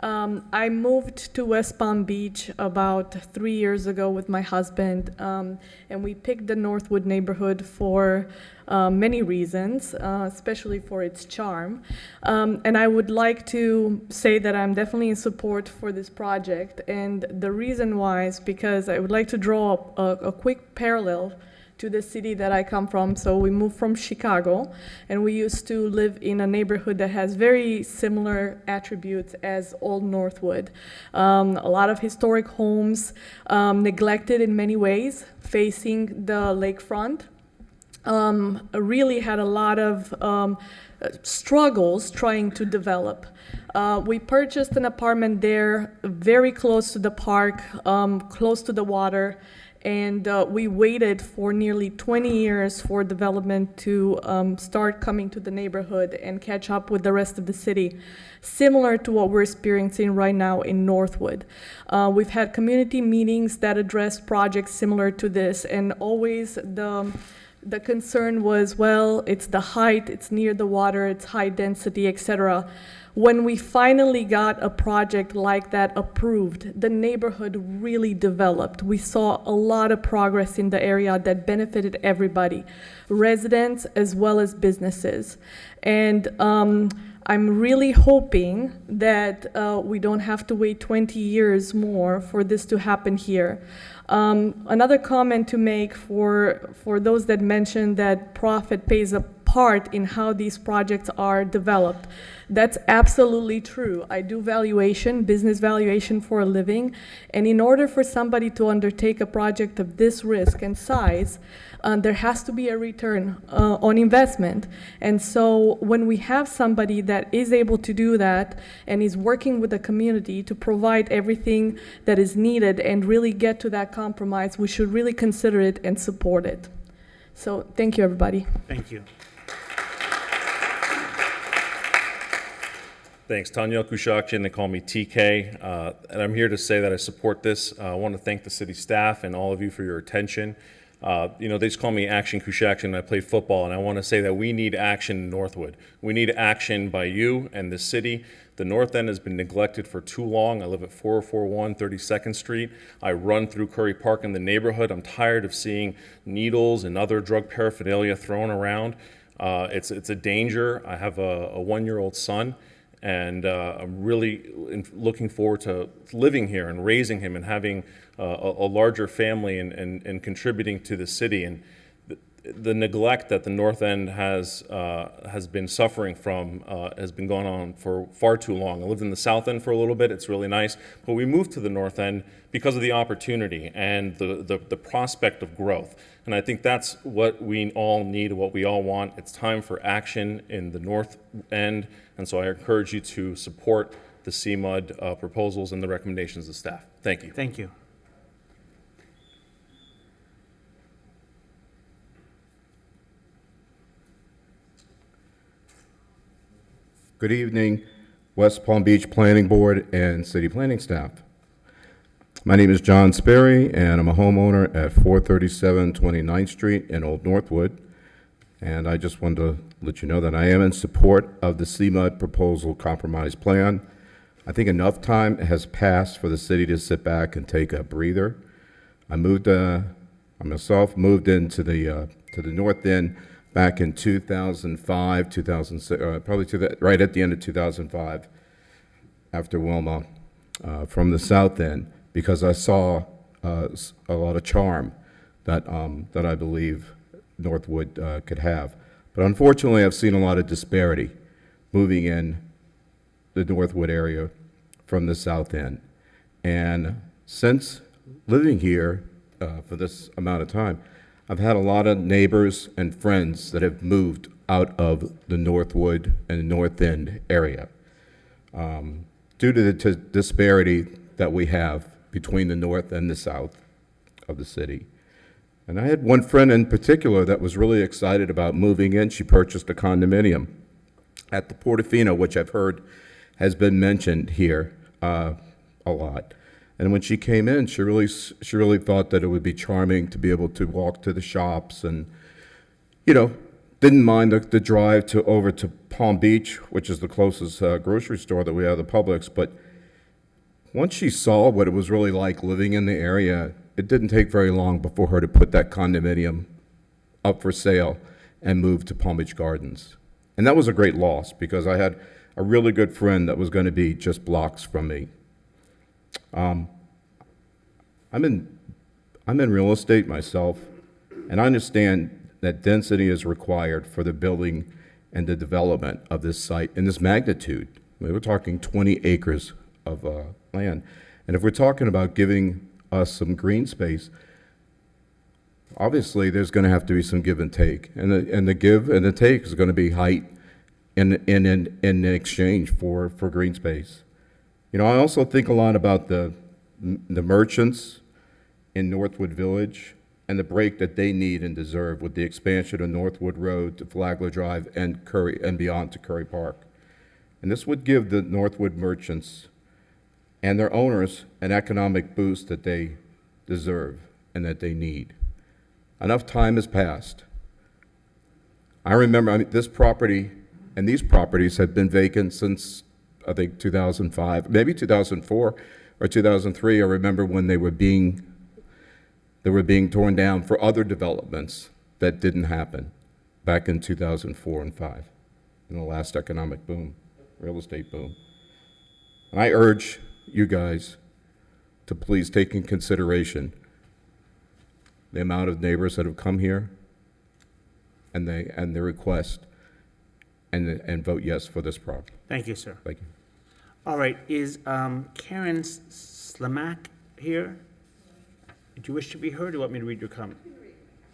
I moved to West Palm Beach about 3 years ago with my husband, and we picked the Northwood neighborhood for many reasons, especially for its charm. And I would like to say that I'm definitely in support for this project, and the reason why is because I would like to draw a quick parallel to the city that I come from. So we moved from Chicago, and we used to live in a neighborhood that has very similar attributes as Old Northwood. A lot of historic homes, neglected in many ways, facing the lakefront. Really had a lot of struggles trying to develop. We purchased an apartment there, very close to the park, close to the water, and we waited for nearly 20 years for development to start coming to the neighborhood and catch up with the rest of the city, similar to what we're experiencing right now in Northwood. We've had community meetings that address projects similar to this, and always the concern was, well, it's the height, it's near the water, it's high density, etc. When we finally got a project like that approved, the neighborhood really developed. We saw a lot of progress in the area that benefited everybody, residents as well as businesses. And I'm really hoping that we don't have to wait 20 years more for this to happen here. Another comment to make for those that mentioned that profit plays a part in how these projects are developed. That's absolutely true. I do valuation, business valuation for a living, and in order for somebody to undertake a project of this risk and size, there has to be a return on investment. And so when we have somebody that is able to do that and is working with the community to provide everything that is needed and really get to that compromise, we should really consider it and support it. So thank you, everybody. Thank you. Thanks. Tanya Kushakchin, they call me TK, and I'm here to say that I support this. I want to thank the city staff and all of you for your attention. They just call me Action Kushakchin, and I played football, and I want to say that we need action in Northwood. We need action by you and the city. The North End has been neglected for too long. I live at 4041 32nd Street. I run through Curry Park in the neighborhood. I'm tired of seeing needles and other drug paraphernalia thrown around. It's a danger. I have a 1-year-old son, and I'm really looking forward to living here and raising him and having a larger family and contributing to the city. And the neglect that the North End has been suffering from has been going on for far too long. I lived in the South End for a little bit. It's really nice. But we moved to the North End because of the opportunity and the prospect of growth. And I think that's what we all need, what we all want. It's time for action in the North End. And so I encourage you to support the CMUD proposals and the recommendations of staff. Thank you. Thank you. Good evening, West Palm Beach Planning Board and City Planning staff. My name is John Sperry, and I'm a homeowner at 437 29th Street in Old Northwood. And I just wanted to let you know that I am in support of the CMUD proposal compromise plan. I think enough time has passed for the city to sit back and take a breather. I myself moved into the North End back in 2005, 2006, probably right at the end of 2005, after Wilma, from the South End, because I saw a lot of charm that I believe Northwood could have. But unfortunately, I've seen a lot of disparity moving in the Northwood area from the South End. And since living here for this amount of time, I've had a lot of neighbors and friends that have moved out of the Northwood and North End area due to the disparity that we have between the North and the South of the city. And I had one friend in particular that was really excited about moving in. She purchased a condominium at the Portofino, which I've heard has been mentioned here a lot. And when she came in, she really thought that it would be charming to be able to walk to the shops and, didn't mind the drive over to Palm Beach, which is the closest grocery store that we have, the Publix. But once she saw what it was really like living in the area, it didn't take very long before her to put that condominium up for sale and move to Palm Beach Gardens. And that was a great loss because I had a really good friend that was going to be just blocks from me. I'm in real estate myself, and I understand that density is required for the building and the development of this site in this magnitude. I mean, we're talking 20 acres of land. And if we're talking about giving us some green space, obviously there's going to have to be some give and take. And the give and the take is going to be height in exchange for green space. I also think a lot about the merchants in Northwood Village and the break that they need and deserve with the expansion of Northwood Road to Flagler Drive and Curry and beyond to Curry Park. And this would give the Northwood merchants and their owners an economic boost that they deserve and that they need. Enough time has passed. I remember this property and these properties have been vacant since, I think, 2005, maybe 2004 or 2003. I remember when they were being torn down for other developments that didn't happen back in 2004 and 5, in the last economic boom, real estate boom. And I urge you guys to please take in consideration the amount of neighbors that have come here and the request and vote yes for this project. Thank you, sir. Thank you. All right, is Karen Slamak here? Do you wish to be heard, or do you want me to read your comment?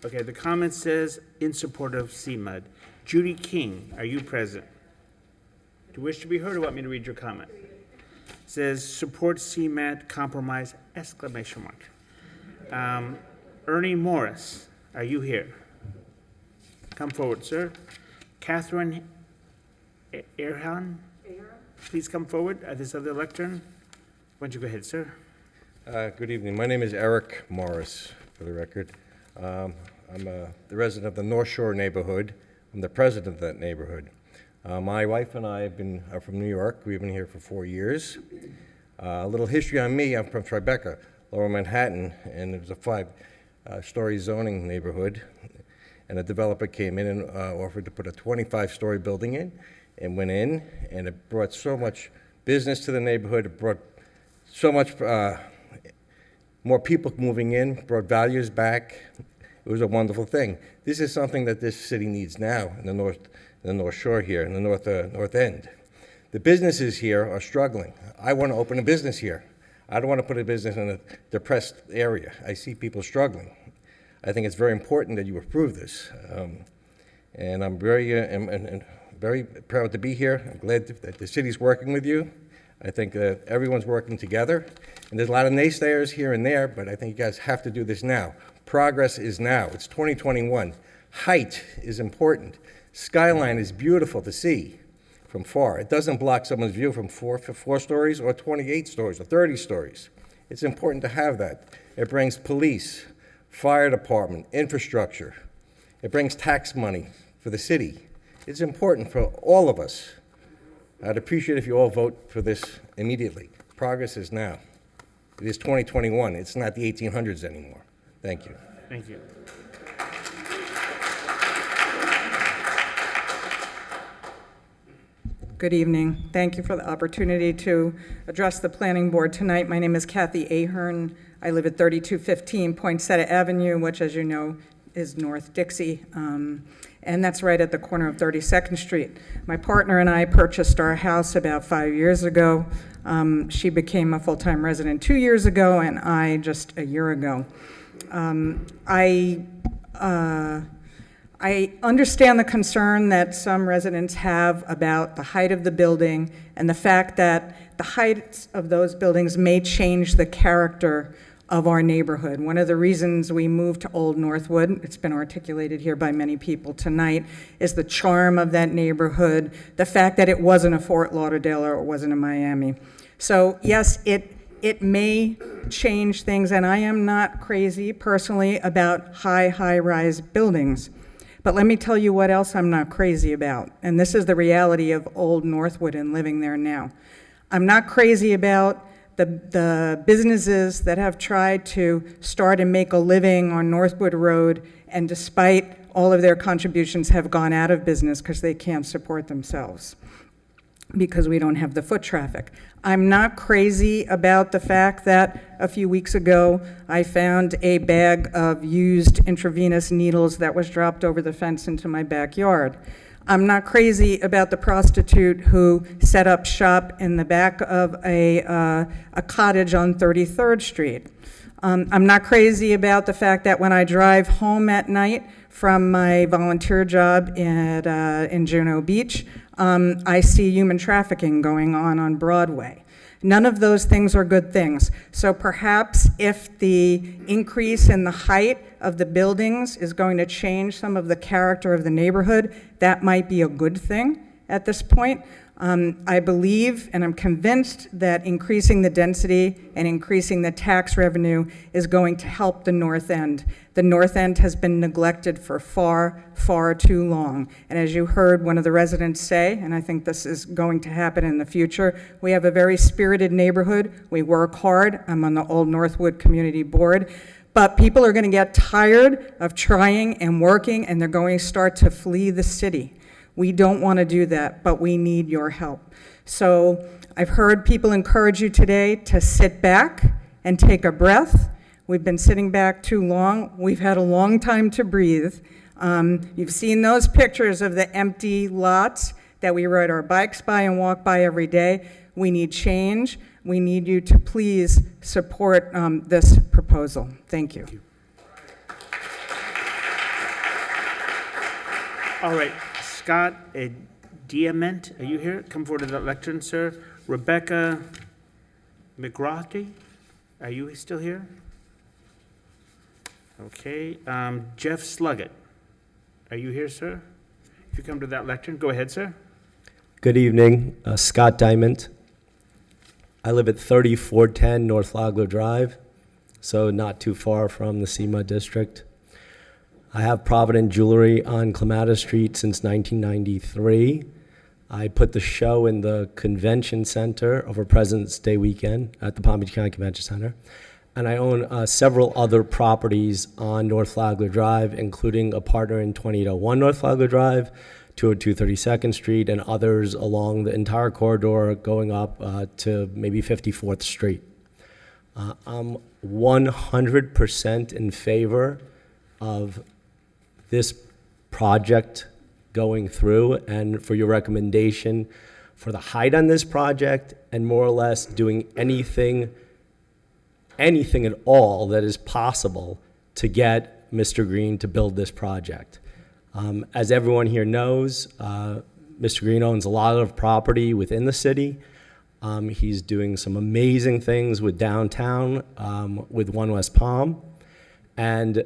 Okay, the comment says, in support of CMUD. Judy King, are you present? Do you wish to be heard, or want me to read your comment? It says, support CMUD compromise, exclamation mark. Ernie Morris, are you here? Come forward, sir. Catherine Erhan, please come at this other lectern. Why don't you go ahead, sir? Good evening. My name is Eric Morris, for the record. I'm the resident of the North Shore neighborhood. I'm the president of that neighborhood. My wife and I are from New York. We've been here for 4 years. A little history on me. I'm from Tribeca, Lower Manhattan, and it was a 5-story zoning neighborhood. And a developer came in and offered to put a 25-story building in, and went in, and it brought so much business to the neighborhood. It brought so much more people moving in, brought values back. It was a wonderful thing. This is something that this city needs now in the North Shore here, in the North End. The businesses here are struggling. I want to open a business here. I don't want to put a business in a depressed area. I see people struggling. I think it's very important that you approve this. And I'm very proud to be here. I'm glad that the city's working with you. I think that everyone's working together. And there's a lot of naysayers here and there, but I think you guys have to do this now. Progress is now. It's 2021. Height is important. Skyline is beautiful to see from far. It doesn't block someone's view from four stories or 28 stories or 30 stories. It's important to have that. It brings police, fire department, infrastructure. It brings tax money for the city. It's important for all of us. I'd appreciate if you all vote for this immediately. Progress is now. It is 2021. It's not the 1800s anymore. Thank you. Thank you. Good evening. Thank you for the opportunity to address the planning board tonight. My name is Kathy Ahern. I live at 3215 Poinsettia Avenue, which, as you know, is North Dixie, and that's right at the corner of 32nd Street. My partner and I purchased our house about 5 years ago. She became a full-time resident 2 years ago, and I just a year ago. I understand the concern that some residents have about the height of the building and the fact that the heights of those buildings may change the character of our neighborhood. One of the reasons we moved to Old Northwood, it's been articulated here by many people tonight, is the charm of that neighborhood, the fact that it wasn't a Fort Lauderdale or it wasn't a Miami. So yes, it may change things, and I am not crazy personally about high-rise buildings. But let me tell you what else I'm not crazy about, and this is the reality of Old Northwood and living there now. I'm not crazy about the businesses that have tried to start and make a living on Northwood Road, and despite all of their contributions have gone out of business because they can't support themselves, because we don't have the foot traffic. I'm not crazy about the fact that a few weeks ago I found a bag of used intravenous needles that was dropped over the fence into my backyard. I'm not crazy about the prostitute who set up shop in the back of a cottage on 33rd Street. I'm not crazy about the fact that when I drive home at night from my volunteer job in Juneau Beach, I see human trafficking going on Broadway. None of those things are good things. So perhaps if the increase in the height of the buildings is going to change some of the character of the neighborhood, that might be a good thing at this point. I believe and I'm convinced that increasing the density and increasing the tax revenue is going to help the North End. The North End has been neglected for far, far too long. And as you heard one of the residents say, and I think this is going to happen in the future, we have a very spirited neighborhood. We work hard. I'm on the Old Northwood Community Board. But people are going to get tired of trying and working, and they're going to start to flee the city. We don't want to do that, but we need your help. So I've heard people encourage you today to sit back and take a breath. We've been sitting back too long. We've had a long time to breathe. You've seen those pictures of the empty lots that we ride our bikes by and walk by every day. We need change. We need you to please support this proposal. Thank you. All right. Scott Diamant, are you here? Come forward to the lectern, sir. Rebecca McGrothy, are you still here? Okay. Jeff Sluggett, are you here, sir? If you come to that lectern, go ahead, sir. Good evening. Scott Diamond. I live at 3410 North Flagler Drive, so not too far from the Sema district. I have Provident Jewelry on Clematis Street since 1993. I put the show in the convention center over President's Day weekend at the Palm Beach County Convention Center. And I own several other properties on North Flagler Drive, including a partner in 2801 North Flagler Drive, 202 32nd Street, and others along the entire corridor going up to maybe 54th Street. I'm 100% in favor of this project going through and for your recommendation for the height on this project and more or less doing anything at all that is possible to get Mr. Green to build this project. As everyone here knows, Mr. Green owns a lot of property within the city. He's doing some amazing things with downtown, with One West Palm, and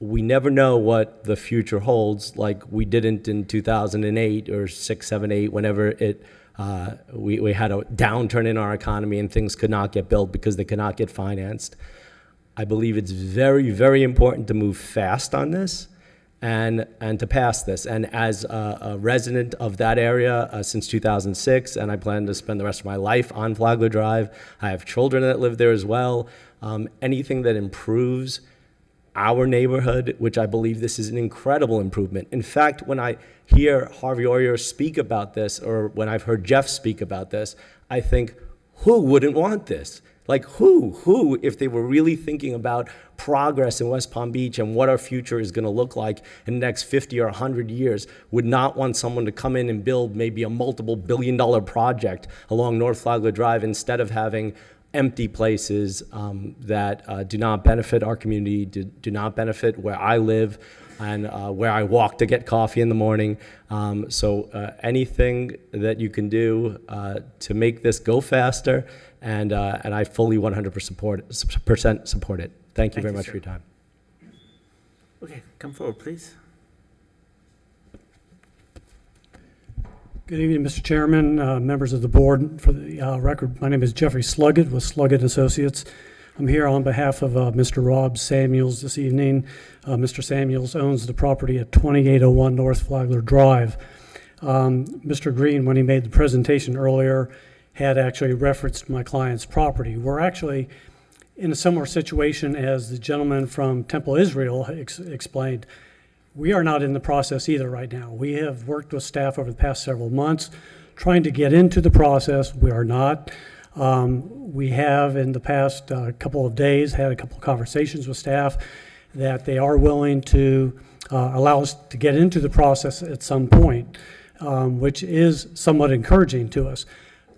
we never know what the future holds, like we didn't in 2008 or 6, 7, 8, whenever it We had a downturn in our economy and things could not get built because they could not get financed. I believe it's very, very important to move fast on this and to pass this. And as a resident of that area since 2006, and I plan to spend the rest of my life on Flagler Drive, I have children that live there as well. Anything that improves our neighborhood, which I believe this is an incredible improvement. In fact, when I hear Harvey Oyer speak about this, or when I've heard Jeff speak about this, I think, who wouldn't want this? Like who, if they were really thinking about progress in West Palm Beach and what our future is going to look like in the next 50 or 100 years, would not want someone to come in and build maybe a multiple billion-dollar project along North Flagler Drive instead of having empty places that do not benefit our community, do not benefit where I live and where I walk to get coffee in the morning. So anything that you can do to make this go faster, and I fully 100% support it. Thank you very much for your time. Okay, come forward, please. Good evening, Mr. Chairman, members of the board. For the record, my name is Jeffrey Sluggett with Sluggett Associates. I'm here on behalf of Mr. Rob Samuels this evening. Mr. Samuels owns the property at 2801 North Flagler Drive. Mr. Green, when he made the presentation earlier, had actually referenced my client's property. We're actually in a similar situation as the gentleman from Temple Israel explained. We are not in the process either right now. We have worked with staff over the past several months trying to get into the process. We are not. We have in the past couple of days had a couple of conversations with staff that they are willing to allow us to get into the process at some point, which is somewhat encouraging to us.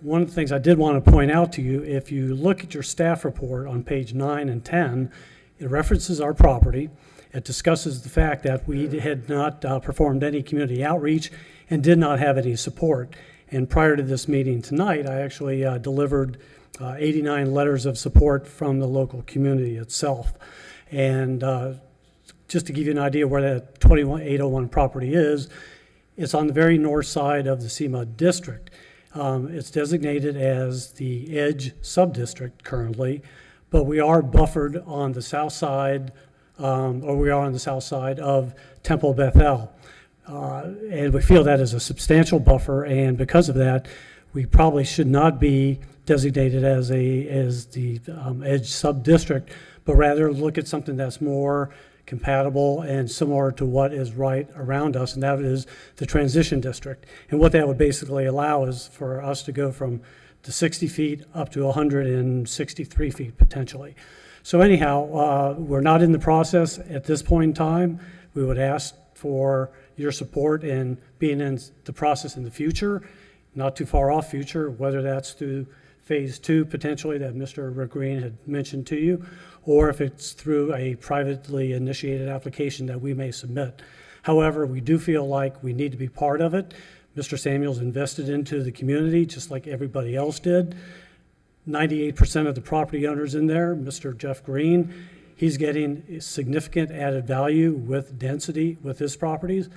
One of the things I did want to point out to you, if you look at your staff report on page 9 and 10, it references our property. It discusses the fact that we had not performed any community outreach and did not have any support. And prior to this meeting tonight, I actually delivered 89 letters of support from the local community itself. And just to give you an idea where that 2801 property is, it's on the very north side of the Sema district. It's designated as the Edge subdistrict currently, but we are buffered on the south side, we are on the south side of Temple Bethel. And we feel that is a substantial buffer, and because of that, we probably should not be designated as the Edge subdistrict, but rather look at something that's more compatible and similar to what is right around us, and that is the transition district. And what that would basically allow is for us to go from the 60 feet up to 163 feet potentially. So anyhow, we're not in the process at this point in time. We would ask for your support in being in the process in the future, not too far off future, whether that's through phase 2 potentially that Mr. Green had mentioned to you, or if it's through a privately initiated application that we may submit. However, we do feel like we need to be part of it. Mr. Samuels invested into the community just like everybody else did. 98% of the property owners in there, Mr. Jeff Green, he's getting significant added value with density with his properties.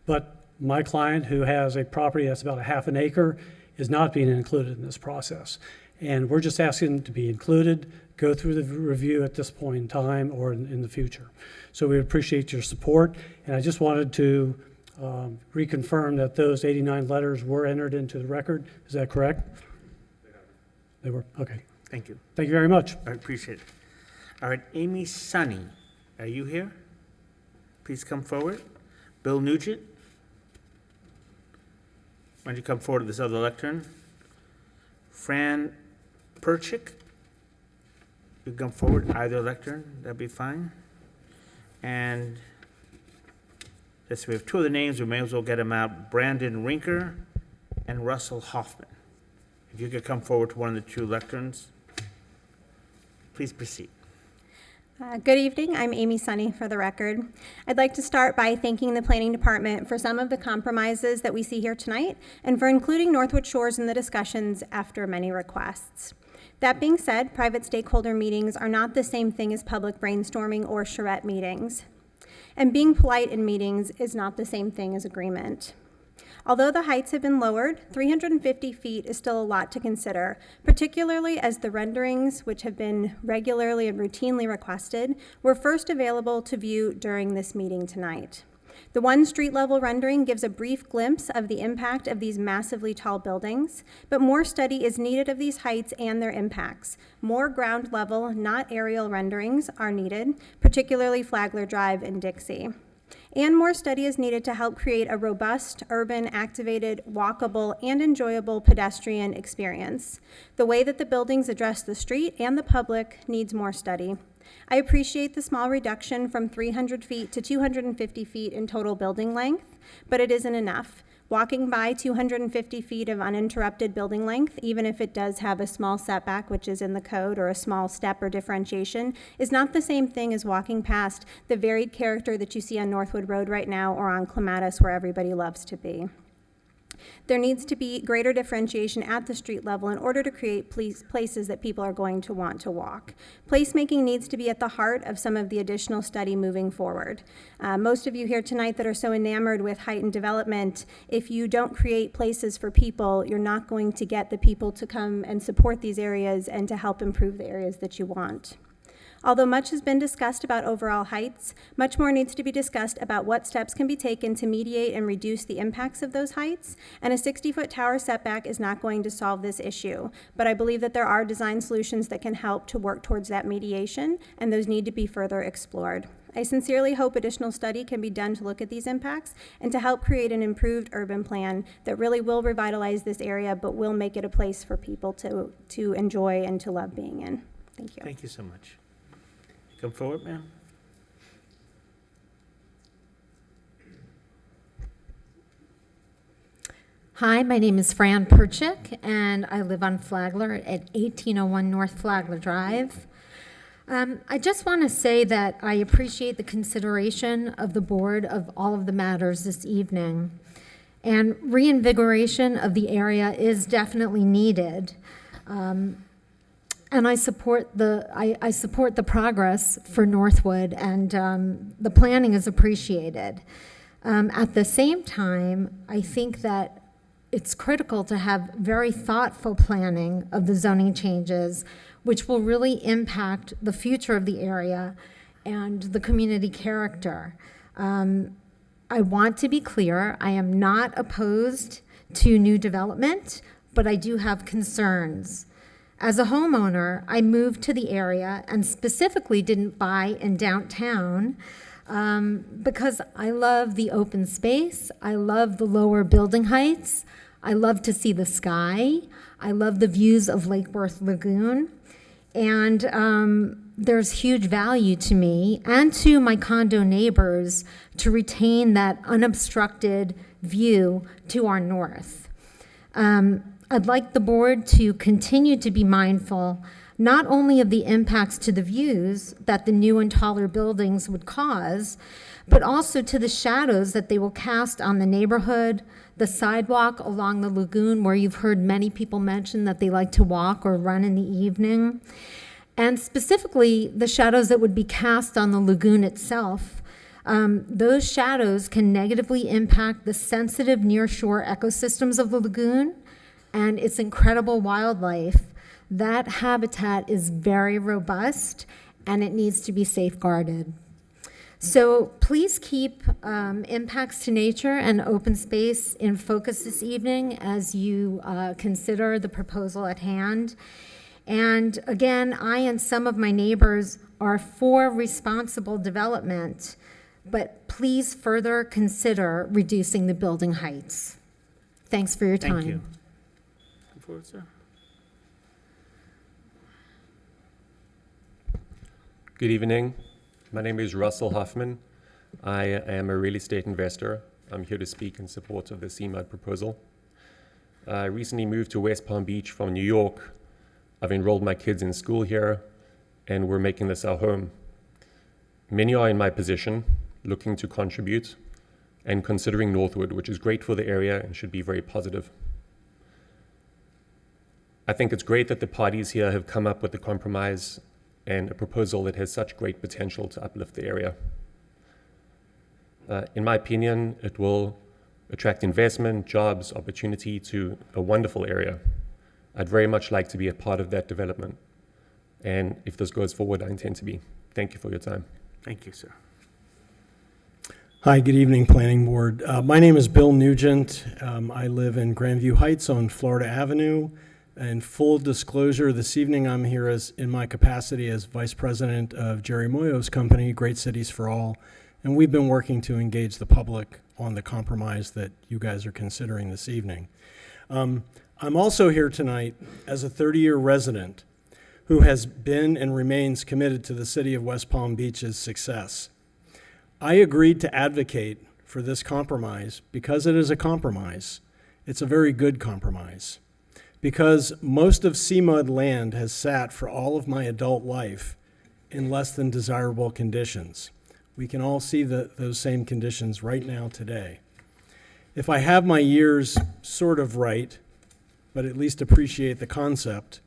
But my client, who has a property that's about a half an acre, is not being included in this process. And we're just asking to be included, go through the review at this point in time or in the future. So we appreciate your support. And I just wanted to reconfirm that those 89 letters were entered into the record. Is that correct? They were? Okay. Thank you. Thank you very much. I appreciate it. All right, Amy Sunny, are you here? Please come forward. Bill Nugent, why don't you come forward to this other lectern? Fran Perchik, you come forward, either lectern, that'd be fine. And yes, we have two of the names, we may as well get them out. Brandon Rinker and Russell Hoffman. If you could come forward to one of the two lecterns, please proceed. Good evening. I'm Amy Sunny for the record. I'd like to start by thanking the Planning Department for some of the compromises that we see here tonight and for including Northwood Shores in the discussions after many requests. That being said, private stakeholder meetings are not the same thing as public brainstorming or charrette meetings. And being polite in meetings is not the same thing as agreement. Although the heights have been lowered, 350 feet is still a lot to consider, particularly as the renderings, which have been regularly and routinely requested, were first available to view during this meeting tonight. The one street-level rendering gives a brief glimpse of the impact of these massively tall buildings, but more study is needed of these heights and their impacts. More ground-level, not aerial renderings are needed, particularly Flagler Drive and Dixie. And more study is needed to help create a robust, urban, activated, walkable, and enjoyable pedestrian experience. The way that the buildings address the street and the public needs more study. I appreciate the small reduction from 300 feet to 250 feet in total building length, but it isn't enough. Walking by 250 feet of uninterrupted building length, even if it does have a small setback, which is in the code, or a small step or differentiation, is not the same thing as walking past the varied character that you see on Northwood Road right now or on Clematis, where everybody loves to be. There needs to be greater differentiation at the street level in order to create places that people are going to want to walk. Placemaking needs to be at the heart of some of the additional study moving forward. Most of you here tonight that are so enamored with heightened development, if you don't create places for people, you're not going to get the people to come and support these areas and to help improve the areas that you want. Although much has been discussed about overall heights, much more needs to be discussed about what steps can be taken to mediate and reduce the impacts of those heights, and a 60-foot tower setback is not going to solve this issue. But I believe that there are design solutions that can help to work towards that mediation, and those need to be further explored. I sincerely hope additional study can be done to look at these impacts and to help create an improved urban plan that really will revitalize this area, but will make it a place for people to enjoy and to love being in. Thank you. Thank you so much. Come forward, ma'am. Hi, my name is Fran Perchik, and I live on Flagler at 1801 North Flagler Drive. I just want to say that I appreciate the consideration of the board of all of the matters this evening. And reinvigoration of the area is definitely needed. And I support the progress for Northwood, and the planning is appreciated. At the same time, I think that it's critical to have very thoughtful planning of the zoning changes, which will really impact the future of the area and the community character. I want to be clear, I am not opposed to new development, but I do have concerns. As a homeowner, I moved to the area and specifically didn't buy in downtown because I love the open space, I love the lower building heights, I love to see the sky, I love the views of Lake Worth Lagoon, and there's huge value to me and to my condo neighbors to retain that unobstructed view to our north. I'd like the board to continue to be mindful not only of the impacts to the views that the new and taller buildings would cause, but also to the shadows that they will cast on the neighborhood, the sidewalk along the lagoon, where you've heard many people mention that they like to walk or run in the evening, and specifically the shadows that would be cast on the lagoon itself. Those shadows can negatively impact the sensitive nearshore ecosystems of the lagoon and its incredible wildlife. That habitat is very robust and it needs to be safeguarded. So please keep impacts to nature and open space in focus this evening as you consider the proposal at hand. And again, I and some of my neighbors are for responsible development, but please further consider reducing the building heights. Thanks for your time. Thank you. Come forward, sir. Good evening. My name is Russell Huffman. I am a real estate investor. I'm here to speak in support of the Sema proposal. I recently moved to West Palm Beach from New York. I've enrolled my kids in school here, and we're making this our home. Many are in my position, looking to contribute and considering Northwood, which is great for the area and should be very positive. I think it's great that the parties here have come up with a compromise and a proposal that has such great potential to uplift the area. In my opinion, it will attract investment, jobs, opportunity to a wonderful area. I'd very much like to be a part of that development. And if this goes forward, I intend to be. Thank you for your time. Thank you, sir. Hi, good evening, Planning Board. My name is Bill Nugent. I live in Grandview Heights on Florida Avenue. And full disclosure, this evening I'm here in my capacity as Vice President of Jerry Moyo's company, Great Cities for All. And we've been working to engage the public on the compromise that you guys are considering this evening. I'm also here tonight as a 30-year resident who has been and remains committed to the city of West Palm Beach's success. I agreed to advocate for this compromise because it is a compromise. It's a very good compromise. Because most of Sema land has sat for all of my adult life in less than desirable conditions. We can all see those same conditions right now today. If I have my years sort of right, but at least appreciate the concept,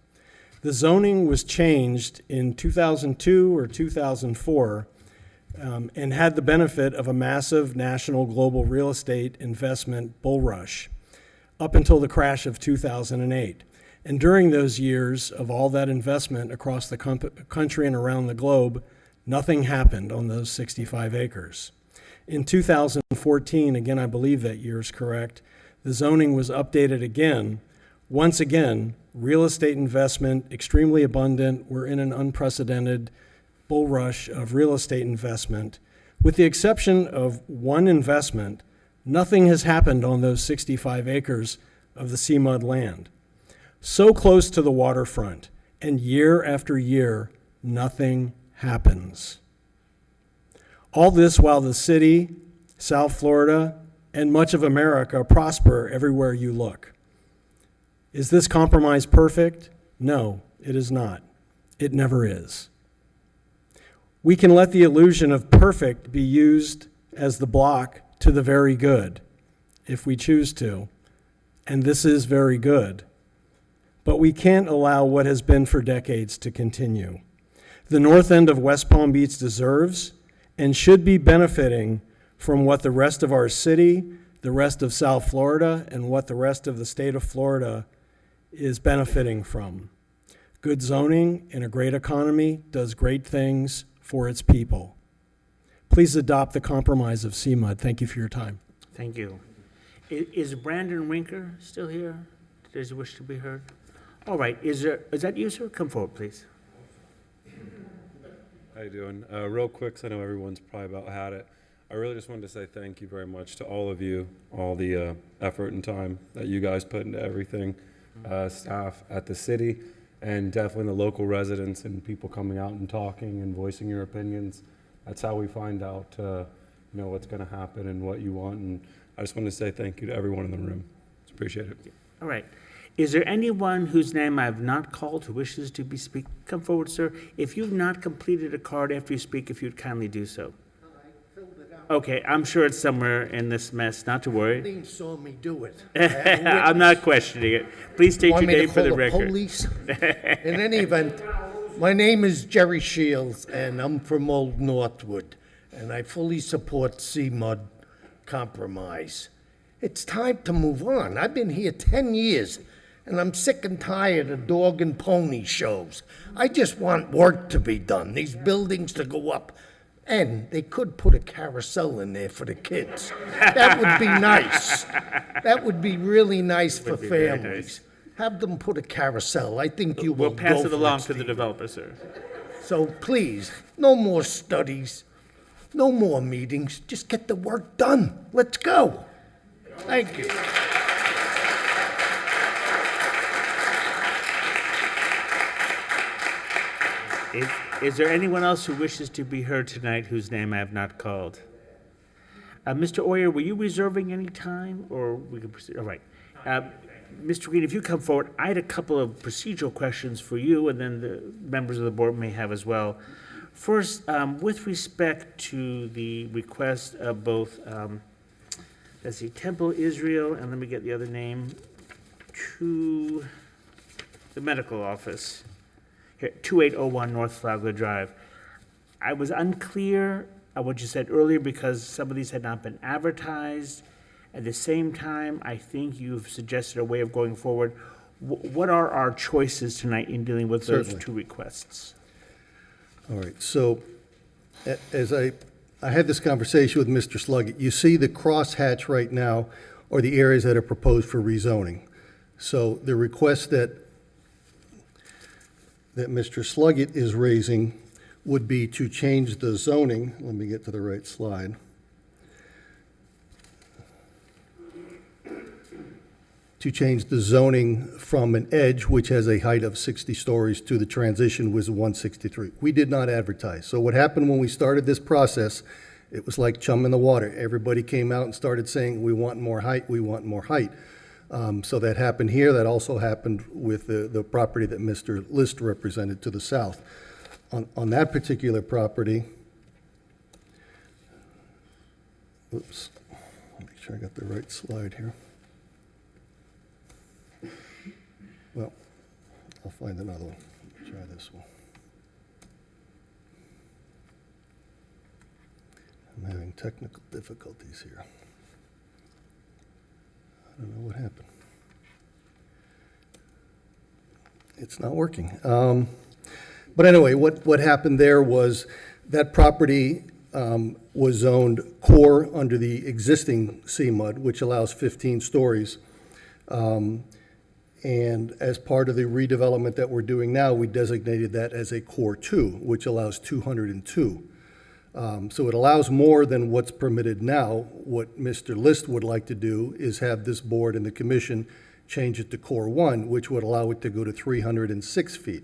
the zoning was changed in 2002 or 2004 and had the benefit of a massive national global real estate investment bull rush up until the crash of 2008. And during those years of all that investment across the country and around the globe, nothing happened on those 65 acres. In 2014, again, I believe that year is correct, the zoning was updated again. Once again, real estate investment, extremely abundant. We're in an unprecedented bull rush of real estate investment. With the exception of one investment, nothing has happened on those 65 acres of the Seamud land. So close to the waterfront, and year after year, nothing happens. All this while the city, South Florida, and much of America prosper everywhere you look. Is this compromise perfect? No, it is not. It never is. We can let the illusion of perfect be used as the block to the very good, if we choose to, and this is very good. But we can't allow what has been for decades to continue. The north end of West Palm Beach deserves and should be benefiting from what the rest of our city, the rest of South Florida, and what the rest of the state of Florida is benefiting from. Good zoning in a great economy does great things for its people. Please adopt the compromise of CMUD. Thank you for your time. Thank you. Is Brandon Winker still here? Does he wish to be heard? All right, is that you, sir? Come forward, please. How you doing? Real quick, 'cause I know everyone's probably about had it. I really just wanted to say thank you very much to all of you, all the effort and time that you guys put into everything, staff at the city, and definitely the local residents and people coming out and talking and voicing your opinions. That's how we find out, what's going to happen and what you want. And I just want to say thank you to everyone in the room. It's appreciated. All right. Is there anyone whose name I have not called who wishes to be speak? Come forward, sir. If you've not completed a card after you speak, if you'd kindly do so. Okay, I'm sure it's somewhere in this mess, not to worry. Eileen saw me do it. I'm not questioning it. Please state your name for the record. Police? In any event, my name is Jerry Shields, and I'm from Old Northwood, and I fully support CMUD compromise. It's time to move on. I've been here 10 years, and I'm sick and tired of dog and pony shows. I just want work to be done, these buildings to go up. And they could put a carousel in there for the kids. That would be nice. That would be really nice for families. Have them put a carousel. I think you will We'll pass go it for along it, to the Steve. developer, sir. So please, no more studies, no more meetings. Just get the work done. Let's go. Thank you. Is there anyone else who wishes to be heard tonight whose name I have not called? Mr. Oyer, were you reserving any time, or we can proceed? All right. Mr. Green, if you come forward, I had a couple of procedural questions for you, and then the members of the board may have as well. First, with respect to the request of both, let's see, Temple Israel, and let me get the other name, to the medical office. Here, 2801 North Flagler Drive. I was unclear on what you said earlier because some of these had not been advertised, At the same time, I think you've suggested a way of going forward. What are our choices tonight in dealing with those Certainly. two requests? All right, so as I had this conversation with Mr. Sluggett, you see the crosshatch right now are the areas that are proposed for rezoning. So the request that Mr. Sluggett is raising would be to change the zoning. Let me get to the right slide. To change the zoning from an edge, which has a height of 60 stories, to the transition was 163. We did not advertise. So what happened when we started this process, it was like chum in the water. Everybody came out and started saying, we want more height, we want more height. So that happened here. That also happened with the property that Mr. List represented to the south. On that particular property, oops, make sure I got the right slide here. Well, I'll find another one. Try this one. I'm having technical difficulties here. I don't know what happened. It's not working. But anyway, what happened there was that property was zoned core under the existing CMUD, which allows 15 stories. And as part of the redevelopment that we're doing now, we designated that as a core 2, which allows 202. So it allows more than what's permitted now. What Mr. List would like to do is have this board and the commission change it to core 1, which would allow it to go to 306 feet.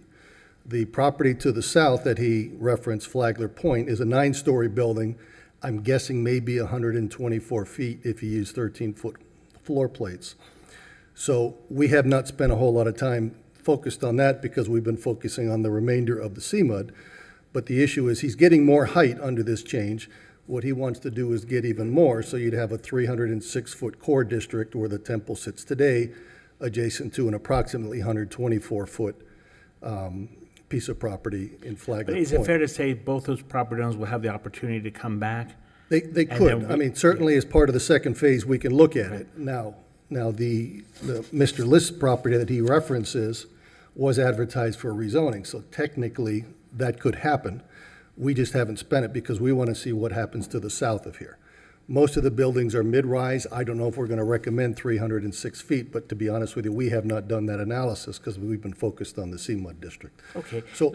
The property to the south that he referenced, Flagler Point, is a 9-story building. I'm guessing maybe 124 feet if you use 13-foot floor plates. So we have not spent a whole lot of time focused on that because we've been focusing on the remainder of the CMUD. But the issue is he's getting more height under this change. What he wants to do is get even more, so you'd have a 306-foot core district where the temple sits today, adjacent to an approximately 124-foot piece of property in Flagler But is Point. it fair to say both those property owners will have the opportunity to come back? They And could. then I mean, certainly as part of the second phase, we can look at it. Now the Mr. List property that he references was advertised for rezoning, so technically that could happen. We just haven't spent it because we want to see what happens to the south of here. Most of the buildings are mid-rise. I don't know if we're going to recommend 306 feet, but to be honest with you, we have not done that analysis because we've been focused on the CMUD district. Okay. So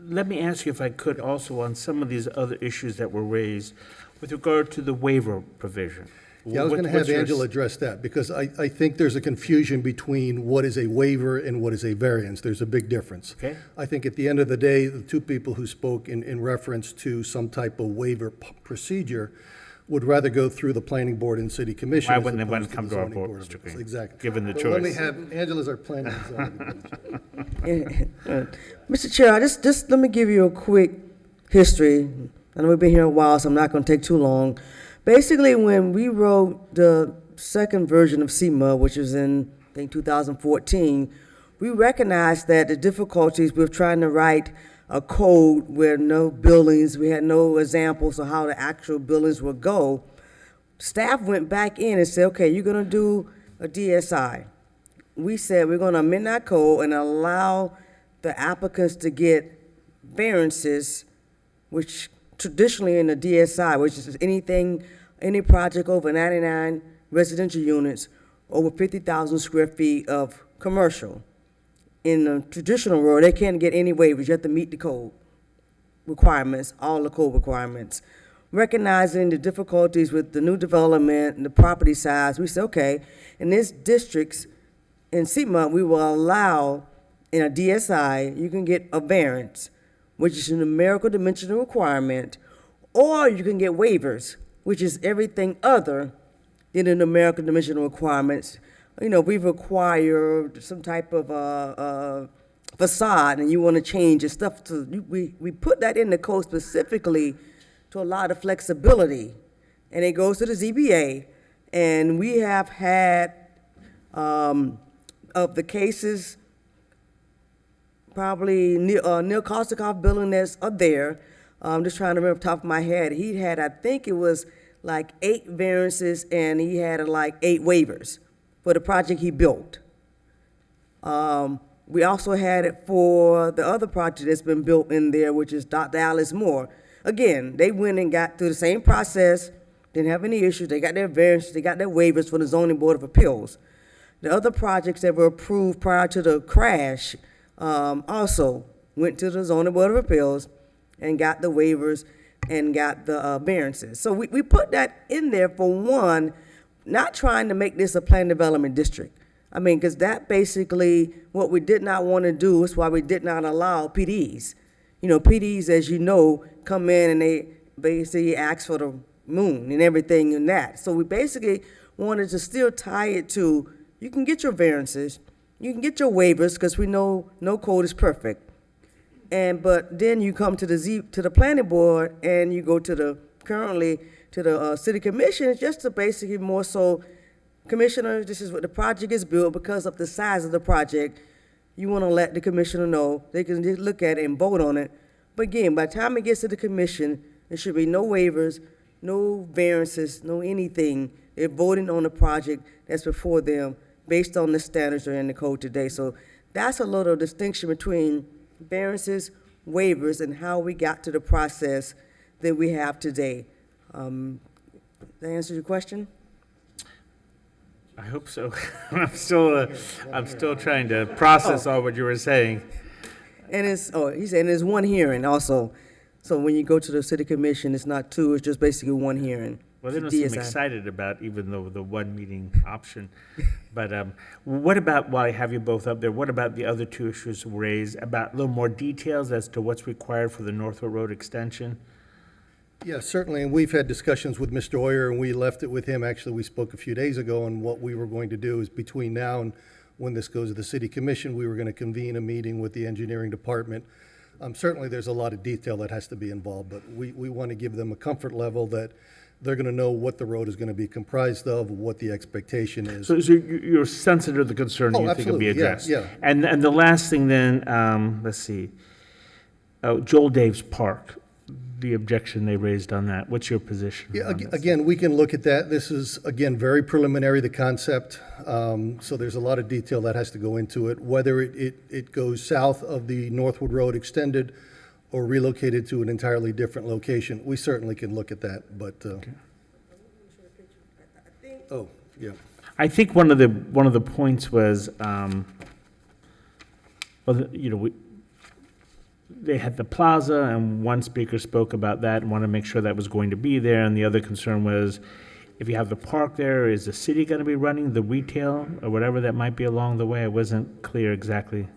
Let me ask you if I could also on some of these other issues that were raised with regard to the waiver provision. yeah, I was going to have Angela address that because I think there's a confusion between what is a waiver and what is a variance. There's a big difference. Okay. I think at the end of the day, the two people who spoke in reference to some type of waiver procedure would rather go through the planning board and city commission. Why as wouldn't they want to opposed come the to our zoning board, board of Mr. appeals. Green? Exactly. Given the Well, choice. let me have, Angela's our planning and zoning. Mr. Chair, just let me give you a quick history. I know we've been here a while, so I'm not going to take too long. Basically, when we wrote the second version of Sema, which was in, I think, 2014, we recognized that the difficulties with trying to write a code where no buildings, we had no examples of how the actual buildings would go. Staff went back in and said, okay, you're going to do a DSI. We said we're going to amend that code and allow the applicants to get variances, which traditionally in the DSI, which is anything, any project over 99 residential units, over 50,000 square feet of commercial. In the traditional world, they can't get any waivers. You have to meet the code requirements, all the code requirements. Recognizing the difficulties with the new development and the property size, we said, okay, in these districts, in Sema, we will allow, in a DSI, you can get a variance, which is a numerical dimensional requirement, or you can get waivers, which is everything other than the numerical dimensional requirements. You know, we require some type of facade and you want to change your stuff to, we put that in the code specifically to allow the flexibility. And it goes to the ZBA. And we have had, of the cases, probably Neil Kostikov building that's up there. I'm just trying to remember off the top of my head. He had, I think it was like 8 variances and he had like 8 waivers for the project he built. We also had it for the other project that's been built in there, which is Dr. Alice Moore. Again, they went and got through the same process, didn't have any issues. They got their variances, they got their waivers from the Zoning Board of Appeals. The other projects that were approved prior to the crash also went to the Zoning Board of Appeals and got the waivers and got the variances. So we put that in there for one, not trying to make this a planned development district. I mean, because that basically, what we did not want to do is why we did not allow PDs. You know, PDs, as you know, come in and they basically ask for the moon and everything in that. So we basically wanted to still tie it to, you can get your variances, you can get your waivers, because we know no code is perfect. But then you come to the planning board and you go to the city commission, just to basically more so, Commissioner, this is what the project is built because of the size of the project. You want to let the commissioner know, they can just look at it and vote on it. But again, by the time it gets to the commission, there should be no waivers, no variances, no anything. They're voting on the project that's before them based on the standards that are in the code today. So that's a little distinction between variances, waivers, and how we got to the process that we have today. That answer your question? I hope so. I'm still trying to process all what you were saying. And he said there's one hearing also. So when you go to the city commission, it's not 2, it's just basically 1 hearing. Well, they don't seem excited about even though the 1 meeting option. But what about, while I have you both up there, what about the other 2 issues raised, about a little more details as to what's required for the Northwood Road extension? Yeah, certainly, and we've had discussions with Mr. Oyer, and we left it with him. Actually, we spoke a few days ago, and what we were going to do is between now and when this goes to the city commission, we were going to convene a meeting with the engineering department. Certainly, there's a lot of detail that has to be involved, but we want to give them a comfort level that they're going to know what the road is going to be comprised of, what the expectation is. So you're sensitive to the concern, you think it'll be addressed? Yeah. And the last thing then, let's see, Joel Dave's Park, the objection they raised on that. What's your position? Yeah, on this? again, we can look at that. This is, again, very preliminary, the concept. So there's a lot of detail that has to go into it. Whether it goes south of the Northwood Road extended or relocated to an entirely different location, we certainly can look at that, but, oh, yeah. I think one of the points was, they had the plaza, and one speaker spoke about that and wanted to make sure that was going to be there, and the other concern was, if you have the park there, is the city going to be running the retail or whatever that might be along the way? It wasn't clear exactly.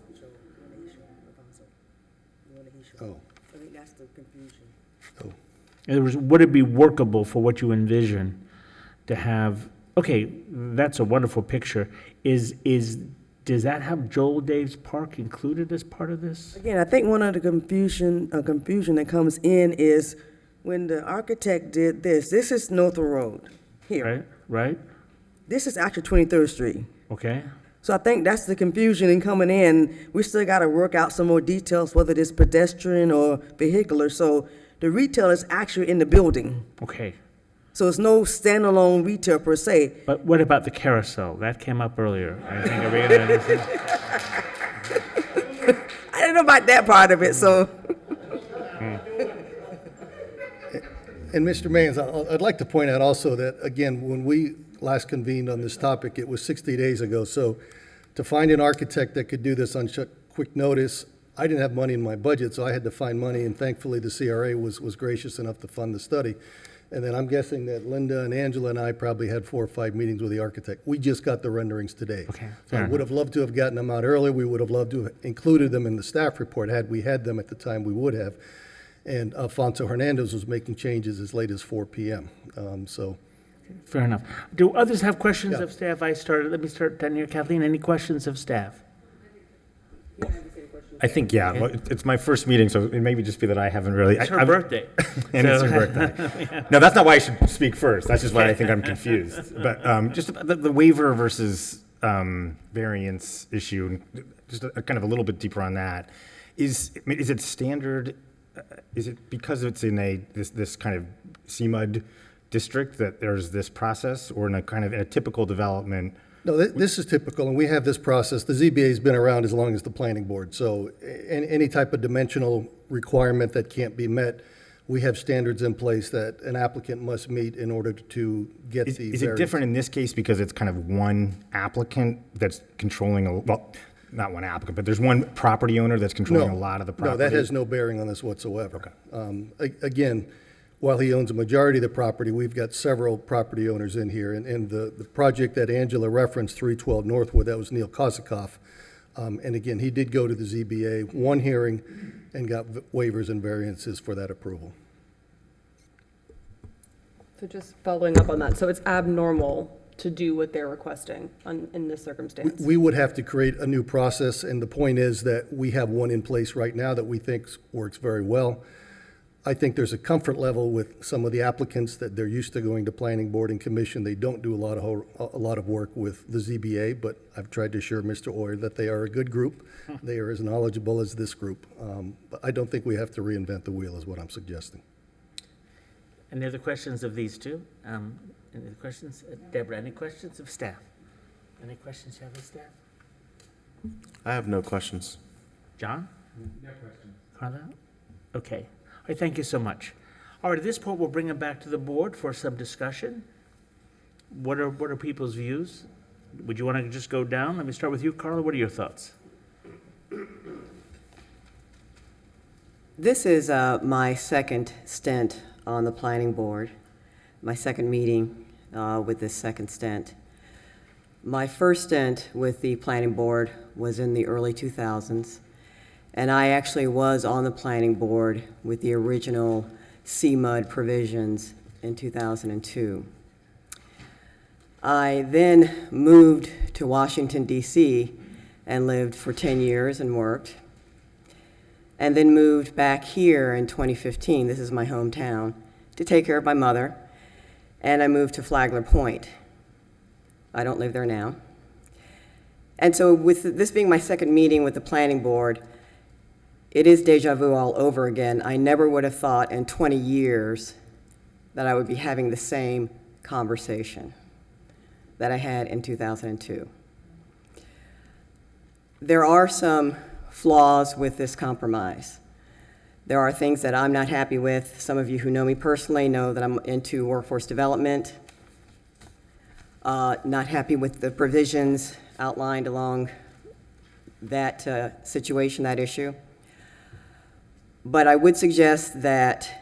Oh. I think that's the confusion. Oh. In other words, would it be workable for what you envision to have, okay, that's a wonderful picture. Does that have Joel Dave's Park included as part of this? Again, I think one of the confusion that comes in is when the architect did this is Northwood Road here. Right. This is actually 23rd Street. Okay. So I think that's the confusion in coming in. We still got to work out some more details, whether it is pedestrian or vehicular. So the retail is actually in the building. Okay. So it's no standalone retail per se. But what about the carousel? That came up earlier. I think are we gonna understand? I didn't know about that part of it, so. And Mr. Mayans, I'd like to point out also that, again, when we last convened on this topic, it was 60 days ago. So to find an architect that could do this on quick notice, I didn't have money in my budget, so I had to find money, and thankfully the CRA was gracious enough to fund the study. And then I'm guessing that Linda and Angela and I probably had 4 or 5 meetings with the architect. We just got the renderings today. Okay, I would have loved to have gotten them out earlier. We would have loved to have included them in the staff report. Had we had them at the time, we would have. And Alfonso Hernandez was making changes as late as 4 p.m. Fair enough. Do others have questions Yeah. of staff? Let me start down here. Kathleen, any questions of staff? I think, yeah. Well, it's my first meeting, so it may just be that I haven't really. It's her birthday. And it's her birthday. Yeah. No, that's not why I should speak first. That's just why I think I'm confused. But just the waiver versus variance issue, just kind of a little bit deeper on that. Is it standard? Is it because it's in this kind of CMUD district that there's this process, or in a kind of a typical development? No, this is typical, and we have this process. The ZBA's been around as long as the planning board, so any type of dimensional requirement that can't be met, we have standards in place that an applicant must meet in order to get the Is it variance. different in this case because it's kind of one applicant that's controlling, well, not one applicant, but there's one property owner that's controlling a lot of the property? No, that has no bearing on this whatsoever. Again, while he owns a majority of the property, we've got several property owners in here. And the project that Angela referenced, 312 Northwood, that was Neil Kozikoff. And again, he did go to the ZBA, one hearing, and got waivers and variances for that approval. So just following up on that, so it's abnormal to do what they're requesting in this circumstance? We would have to create a new process, and the point is that we have one in place right now that we think works very well. I think there's a comfort level with some of the applicants that they're used to going to planning board and commission. They don't do a lot of work with the ZBA, but I've tried to assure Mr. Oyer that they are a good group. They are as knowledgeable as this group. But I don't think we have to reinvent the wheel is what I'm suggesting. Any other questions of these two? Any other questions? Deborah, any questions of staff? Any questions you have of staff? I have no questions. John? No questions. Carla? Okay. All right, thank you so much. All right, at this point, we'll bring it back to the board for some discussion. What are people's views? Would you want to just go down? Let me start with you, Carla. What are your thoughts? This is my second stint on the planning board, my second meeting with this second stint. My first stint with the planning board was in the early 2000s, and I actually was on the planning board with the original CMUD provisions in 2002. I then moved to Washington, D.C., and lived for 10 years and worked, and then moved back here in 2015, this is my hometown, to take care of my mother, and I moved to Flagler Point. I don't live there now. And so with this being my second meeting with the planning board, it is deja vu all over again. I never would have thought in 20 years that I would be having the same conversation that I had in 2002. There are some flaws with this compromise. There are things that I'm not happy with. Some of you who know me personally know that I'm into workforce development. Not happy with the provisions outlined along that situation, that issue. But I would suggest that,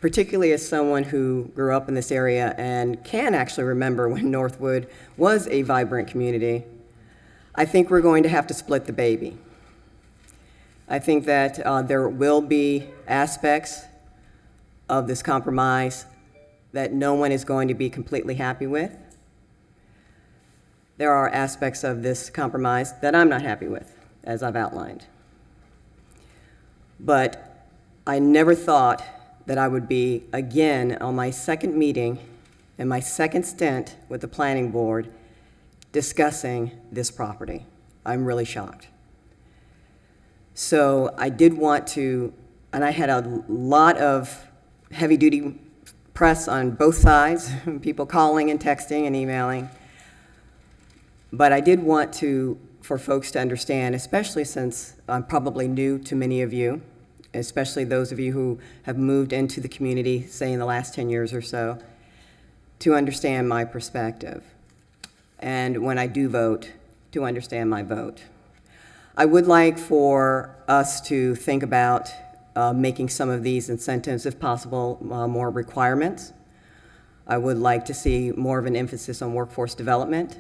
particularly as someone who grew up in this area and can actually remember when Northwood was a vibrant community, I think we're going to have to split the baby. I think that there will be aspects of this compromise that no one is going to be completely happy with. There are aspects of this compromise that I'm not happy with, as I've outlined. But I never thought that I would be, again, on my second meeting and my second stint with the planning board discussing this property. I'm really shocked. So I did want to, and I had a lot of heavy-duty press on both sides, people calling and texting and emailing. But I did want for folks to understand, especially since I'm probably new to many of you, especially those of you who have moved into the community, say in the last 10 years or so, to understand my perspective. And when I do vote, to understand my vote. I would like for us to think about making some of these incentives, if possible, more requirements. I would like to see more of an emphasis on workforce development.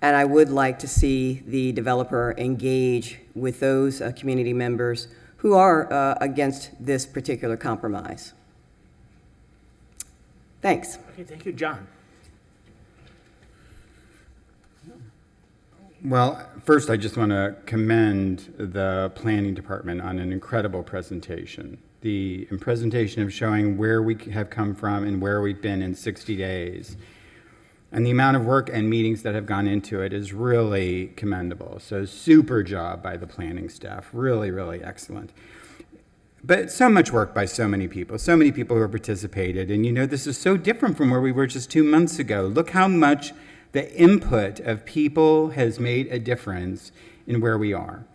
And I would like to see the developer engage with those community members who are against this particular compromise. Thanks. Okay, thank you, John. Well, first I just want to commend the planning department on an incredible presentation. The presentation of showing where we have come from and where we've been in 60 days. And the amount of work and meetings that have gone into it is really commendable. So super job by the planning staff, really, really excellent. but so much work by so many people who have participated. And this is so different from where we were just 2 months ago. Look how much the input of people has made a difference in where we are.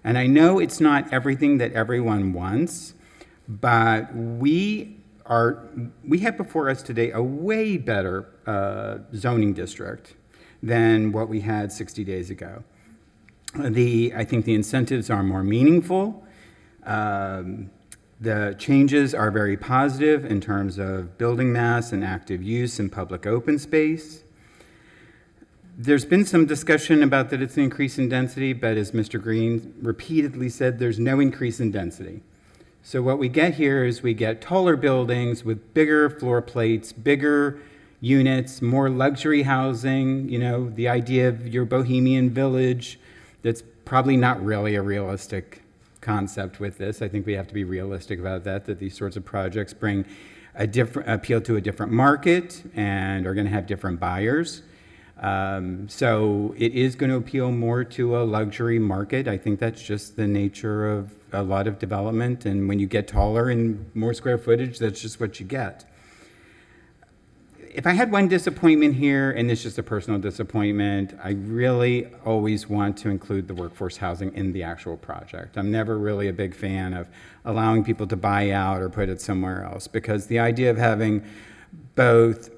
And I know it's not everything that everyone wants, but we have before us today a way better zoning district than what we had 60 days ago. I think the incentives are more meaningful. The changes are very positive in terms of building mass and active use and public open space. There's been some discussion about that it's an increase in density, but as Mr. Green repeatedly said, there's no increase in density. So what we get here is we get taller buildings with bigger floor plates, bigger units, more luxury housing, the idea of your bohemian village. That's probably not really a realistic concept with this. I think we have to be realistic about that these sorts of projects bring appeal to a different market and are going to have different buyers. So it is going to appeal more to a luxury market. I think that's just the nature of a lot of development. And when you get taller and more square footage, that's just what you get. If I had one disappointment here, and it's just a personal disappointment, I really always want to include the workforce housing in the actual project. I'm never really a big fan of allowing people to buy out or put it somewhere else, because the idea of having both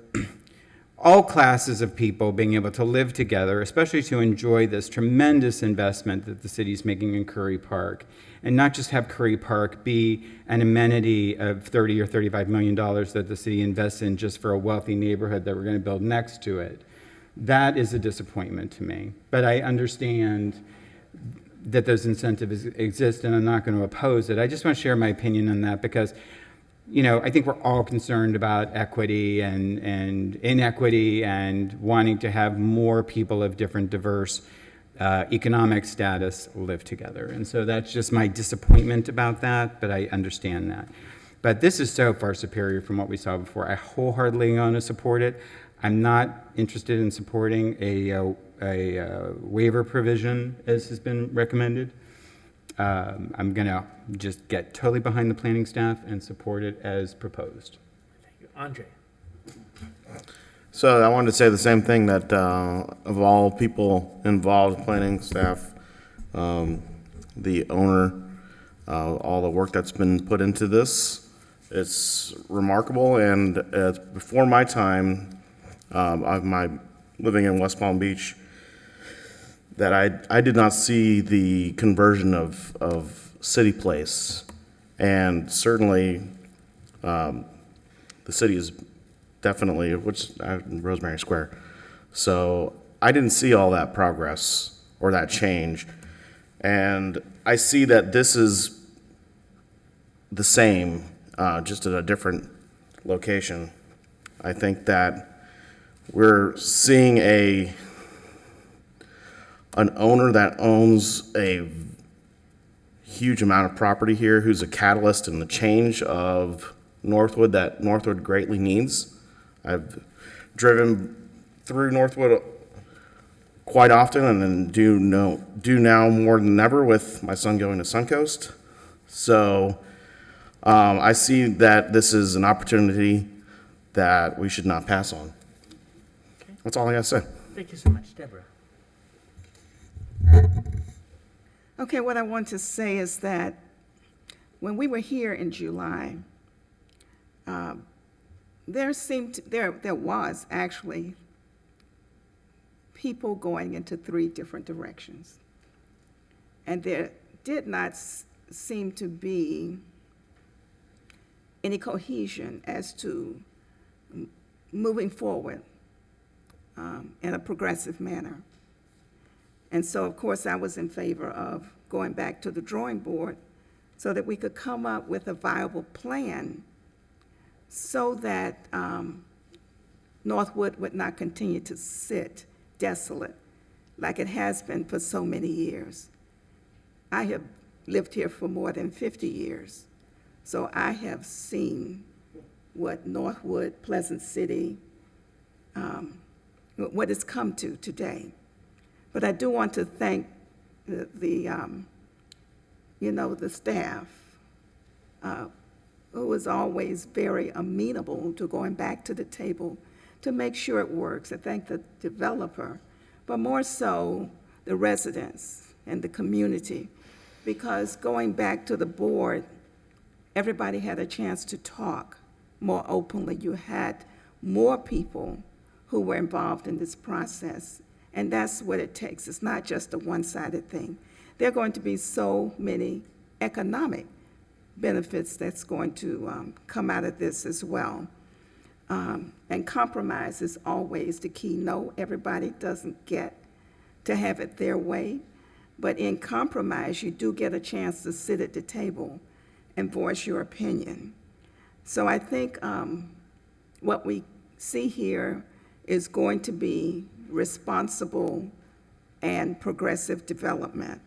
all classes of people being able to live together, especially to enjoy this tremendous investment that the city's making in Curry Park, and not just have Curry Park be an amenity of $30 or $35 million that the city invests in just for a wealthy neighborhood that we're going to build next to it. That is a disappointment to me. But I understand that those incentives exist, and I'm not going to oppose it. I just want to share my opinion on that because I think we're all concerned about equity and inequity and wanting to have more people of different diverse economic status live together. And so that's just my disappointment about that, but I understand that. But this is so far superior from what we saw before. I wholeheartedly want to support it. I'm not interested in supporting a waiver provision as has been recommended. I'm going to just get totally behind the planning staff and support it as proposed. Thank you. Andre. So I wanted to say the same thing, that of all people involved, planning staff, the owner, all the work that's been put into this, it's remarkable. And before my time, my living in West Palm Beach, that I did not see the conversion of City Place, and certainly the city is definitely, Rosemary Square. So I didn't see all that progress or that change, and I see that this is the same, just at a different location. I think that we're seeing an owner that owns a huge amount of property here, who's a catalyst in the change of Northwood that Northwood greatly needs. I've driven through Northwood quite often, and then do now more than ever with my son going to Suncoast. So I see that this is an opportunity that we should not pass on. Okay. That's all I got to say. Thank you so much. Deborah. Okay, what I want to say is that when we were here in July, there was actually people going into 3 different directions. And there did not seem to be any cohesion as to moving forward in a progressive manner. And so, of course, I was in favor of going back to the drawing board so that we could come up with a viable plan so that Northwood would not continue to sit desolate like it has been for so many years. I have lived here for more than 50 years, so I have seen what Northwood, Pleasant City, what it's come to today. But I do want to thank the staff who is always very amenable to going back to the table to make sure it works. I thank the developer, but more so the residents and the community, because going back to the board, everybody had a chance to talk more openly. You had more people who were involved in this process, and that's what it takes. It's not just a one-sided thing. There are going to be so many economic benefits that's going to come out of this as well. And compromise is always the key. No, everybody doesn't get to have it their way, but in compromise, you do get a chance to sit at the table and voice your opinion. So I think what we see here is going to be responsible and progressive development.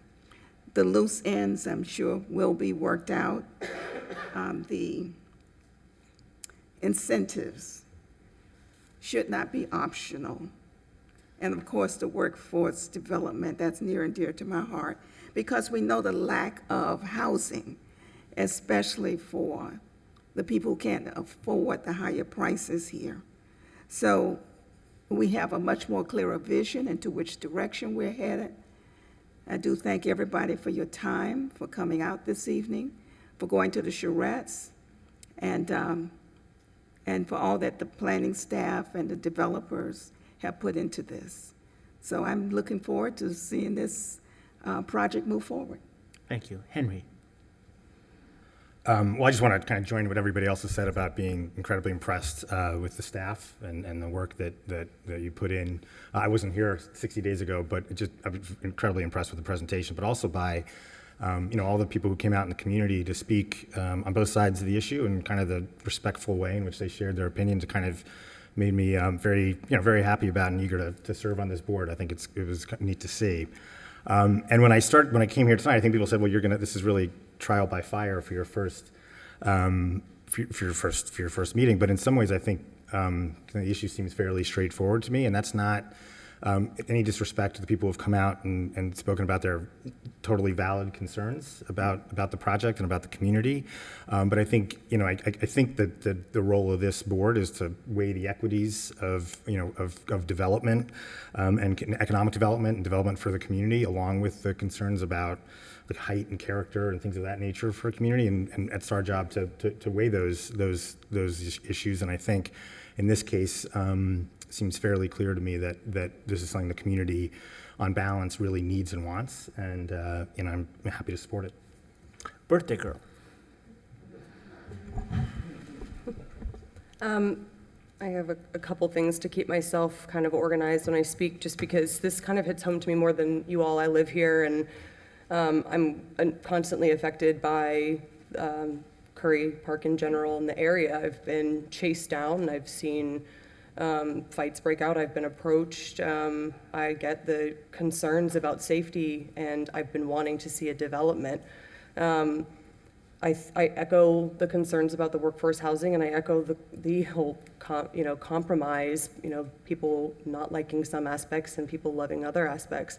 The loose ends, I'm sure, will be worked out. The incentives should not be optional. And of course, the workforce development, that's near and dear to my heart, because we know the lack of housing, especially for the people who can't afford the higher prices here. So we have a much more clearer vision into which direction we're headed. I do thank everybody for your time, for coming out this evening, for going to the charrettes, and for all that the planning staff and the developers have put into this. So I'm looking forward to seeing this project move forward. Thank you. Henry. Well, I just want to kind of join what everybody else has said about being incredibly impressed with the staff and the work that you put in. I wasn't here 60 days ago, but I was incredibly impressed with the presentation, but also by all the people who came out in the community to speak on both sides of the issue and kind of the respectful way in which they shared their opinions. It kind of made me very happy about and eager to serve on this board. I think it was neat to see. And when I came here tonight, I think people said, well, this is really trial by fire for your first meeting. But in some ways, I think the issue seems fairly straightforward to me, and that's not any disrespect to the people who have come out and spoken about their totally valid concerns about the project and about the community. But I think I think that the role of this board is to weigh the equities of development and economic development and development for the community, along with the concerns about the height and character and things of that nature for a community. And it's our job to weigh those issues. And I think in this case, seems fairly clear to me that this is something the community, on balance, really needs and wants, and I'm happy to support it. Birthday girl. I have a couple things to keep myself kind of organized when I speak, just because this kind of hits home to me more than you all. I live here, and I'm constantly affected by Curry Park in general in the area. I've been chased down. I've seen fights break out. I've been approached. I get the concerns about safety, and I've been wanting to see a development. I echo the concerns about the workforce housing, and I echo the whole compromise, people not liking some aspects and people loving other aspects.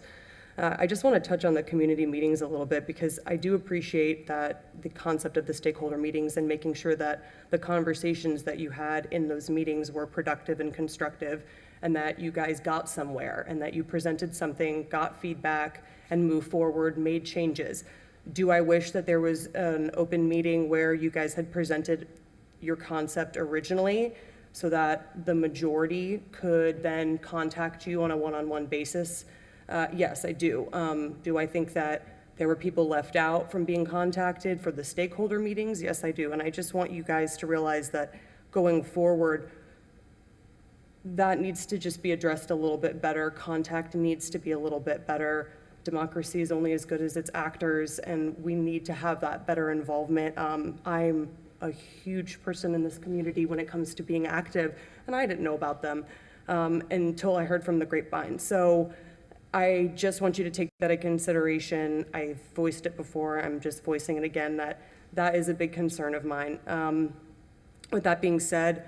I just want to touch on the community meetings a little bit, because I do appreciate that the concept of the stakeholder meetings and making sure that the conversations that you had in those meetings were productive and constructive, and that you guys got somewhere, and that you presented something, got feedback, and moved forward, made changes. Do I wish that there was an open meeting where you guys had presented your concept originally, so that the majority could then contact you on a one-on-one basis? Yes, I do. Do I think that there were people left out from being contacted for the stakeholder meetings? Yes, I do. And I just want you guys to realize that going forward, that needs to just be addressed a little bit better. Contact needs to be a little bit better. Democracy is only as good as its actors, and we need to have that better involvement. I'm a huge person in this community when it comes to being active, and I didn't know about them until I heard from the grapevine. So I just want you to take that into consideration. I've voiced it before. I'm just voicing it again, that is a big concern of mine. With that being said,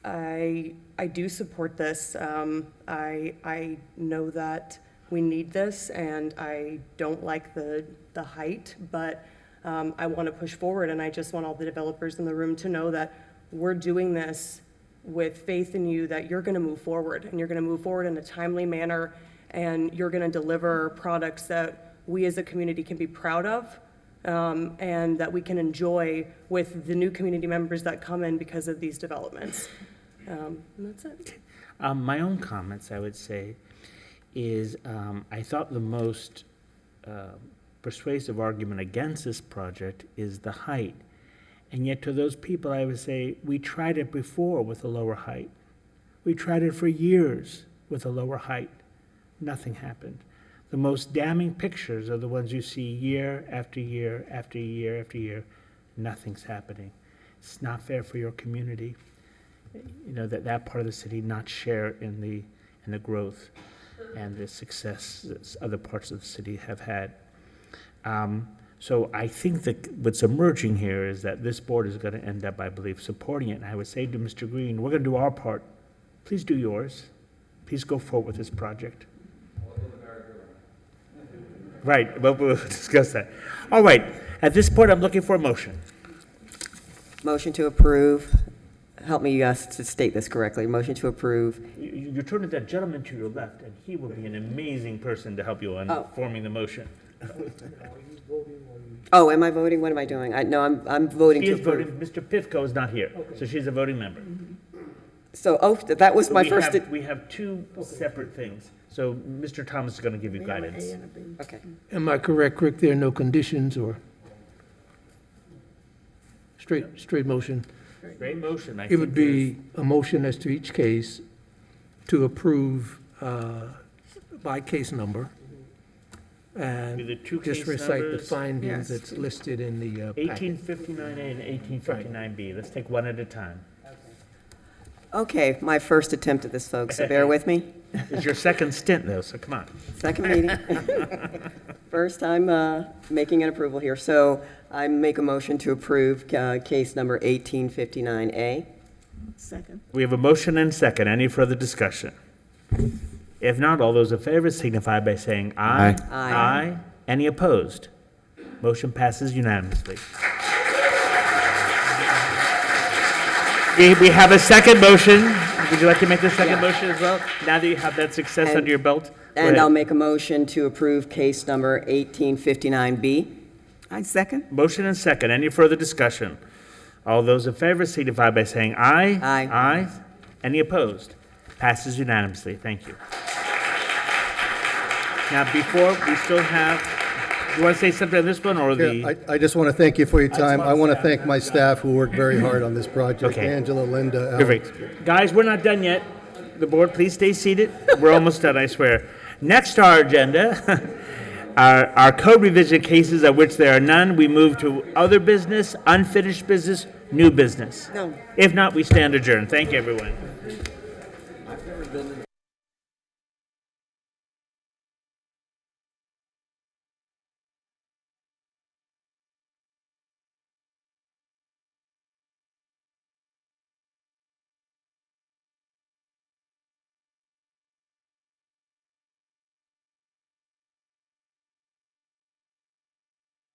I do support this. I know that we need this, and I don't like the height, but I want to push forward, and I just want all the developers in the room to know that we're doing this with faith in you, that you're going to move forward, and you're going to move forward in a timely manner, and you're going to deliver products that we as a community can be proud of, and that we can enjoy with the new community members that come in because of these developments. And that's it. My own comments, I would say, is I thought the most persuasive argument against this project is the height. And yet to those people, I would say, we tried it before with a lower height. We tried it for years with a lower height. Nothing happened. The most damning pictures are the ones you see year after year after year after year. Nothing's happening. It's not fair for your community, you know, that part of the city not share in the growth and the success that other parts of the city have had. So I think that what's emerging here is that this board is going to end up, I believe, supporting it. And I would say to Mr. Green, we're going to do our part. Please do yours. Please go forward with this project. Right, well, we'll discuss that. All right, at this point, I'm looking for a motion. Motion to approve. Help me to state this correctly. Motion to approve. You turn to that gentleman to your left, and he will be an amazing person to help you on forming the motion. Oh, am I voting? What am I doing? No, I'm voting She to is approve. voting, Mr. Pifko is not here, so she's a voting member. So, that was my first. We have two separate things, so Mr. Thomas is going to give you guidance. Okay. Am I correct, Rick? There are no conditions or straight motion? Great motion, I think. It would be a motion as to each case to approve by case number. And Be the two just case recite the numbers. findings that's listed in the packet. 1859A and 1859B. Let's take one at a time. Okay, my first attempt at this, folks, so bear with me. It's your second stint, though, so come on. Second meeting. First time making an approval here. So I make a motion to approve case number 1859A. Second. We have a motion and second. Any further discussion? If not, all those in favor signify by saying aye. Aye. Aye. Any opposed? Motion passes unanimously. We have a second motion. Would you like to make the second motion as well? Now that you have that success under your belt? Go And ahead. I'll make a motion to approve case number 1859B. I second. Motion and second. Any further discussion? All those in favor signify by saying aye. Aye. Aye. Any opposed? Passes unanimously. Thank you. Now, before, we still have, you want to say something on this one, or the? I just want to thank you for your time. I want to thank my staff who worked very hard on this project. Okay. Angela, Linda, Alex. Perfect. Guys, we're not done yet. The board, please stay seated. We're almost done, I swear. Next on our agenda, our code revision cases, of which there are none. We move to other business, unfinished business, new business. No. If not, we stand adjourned. Thank you, everyone. I've never been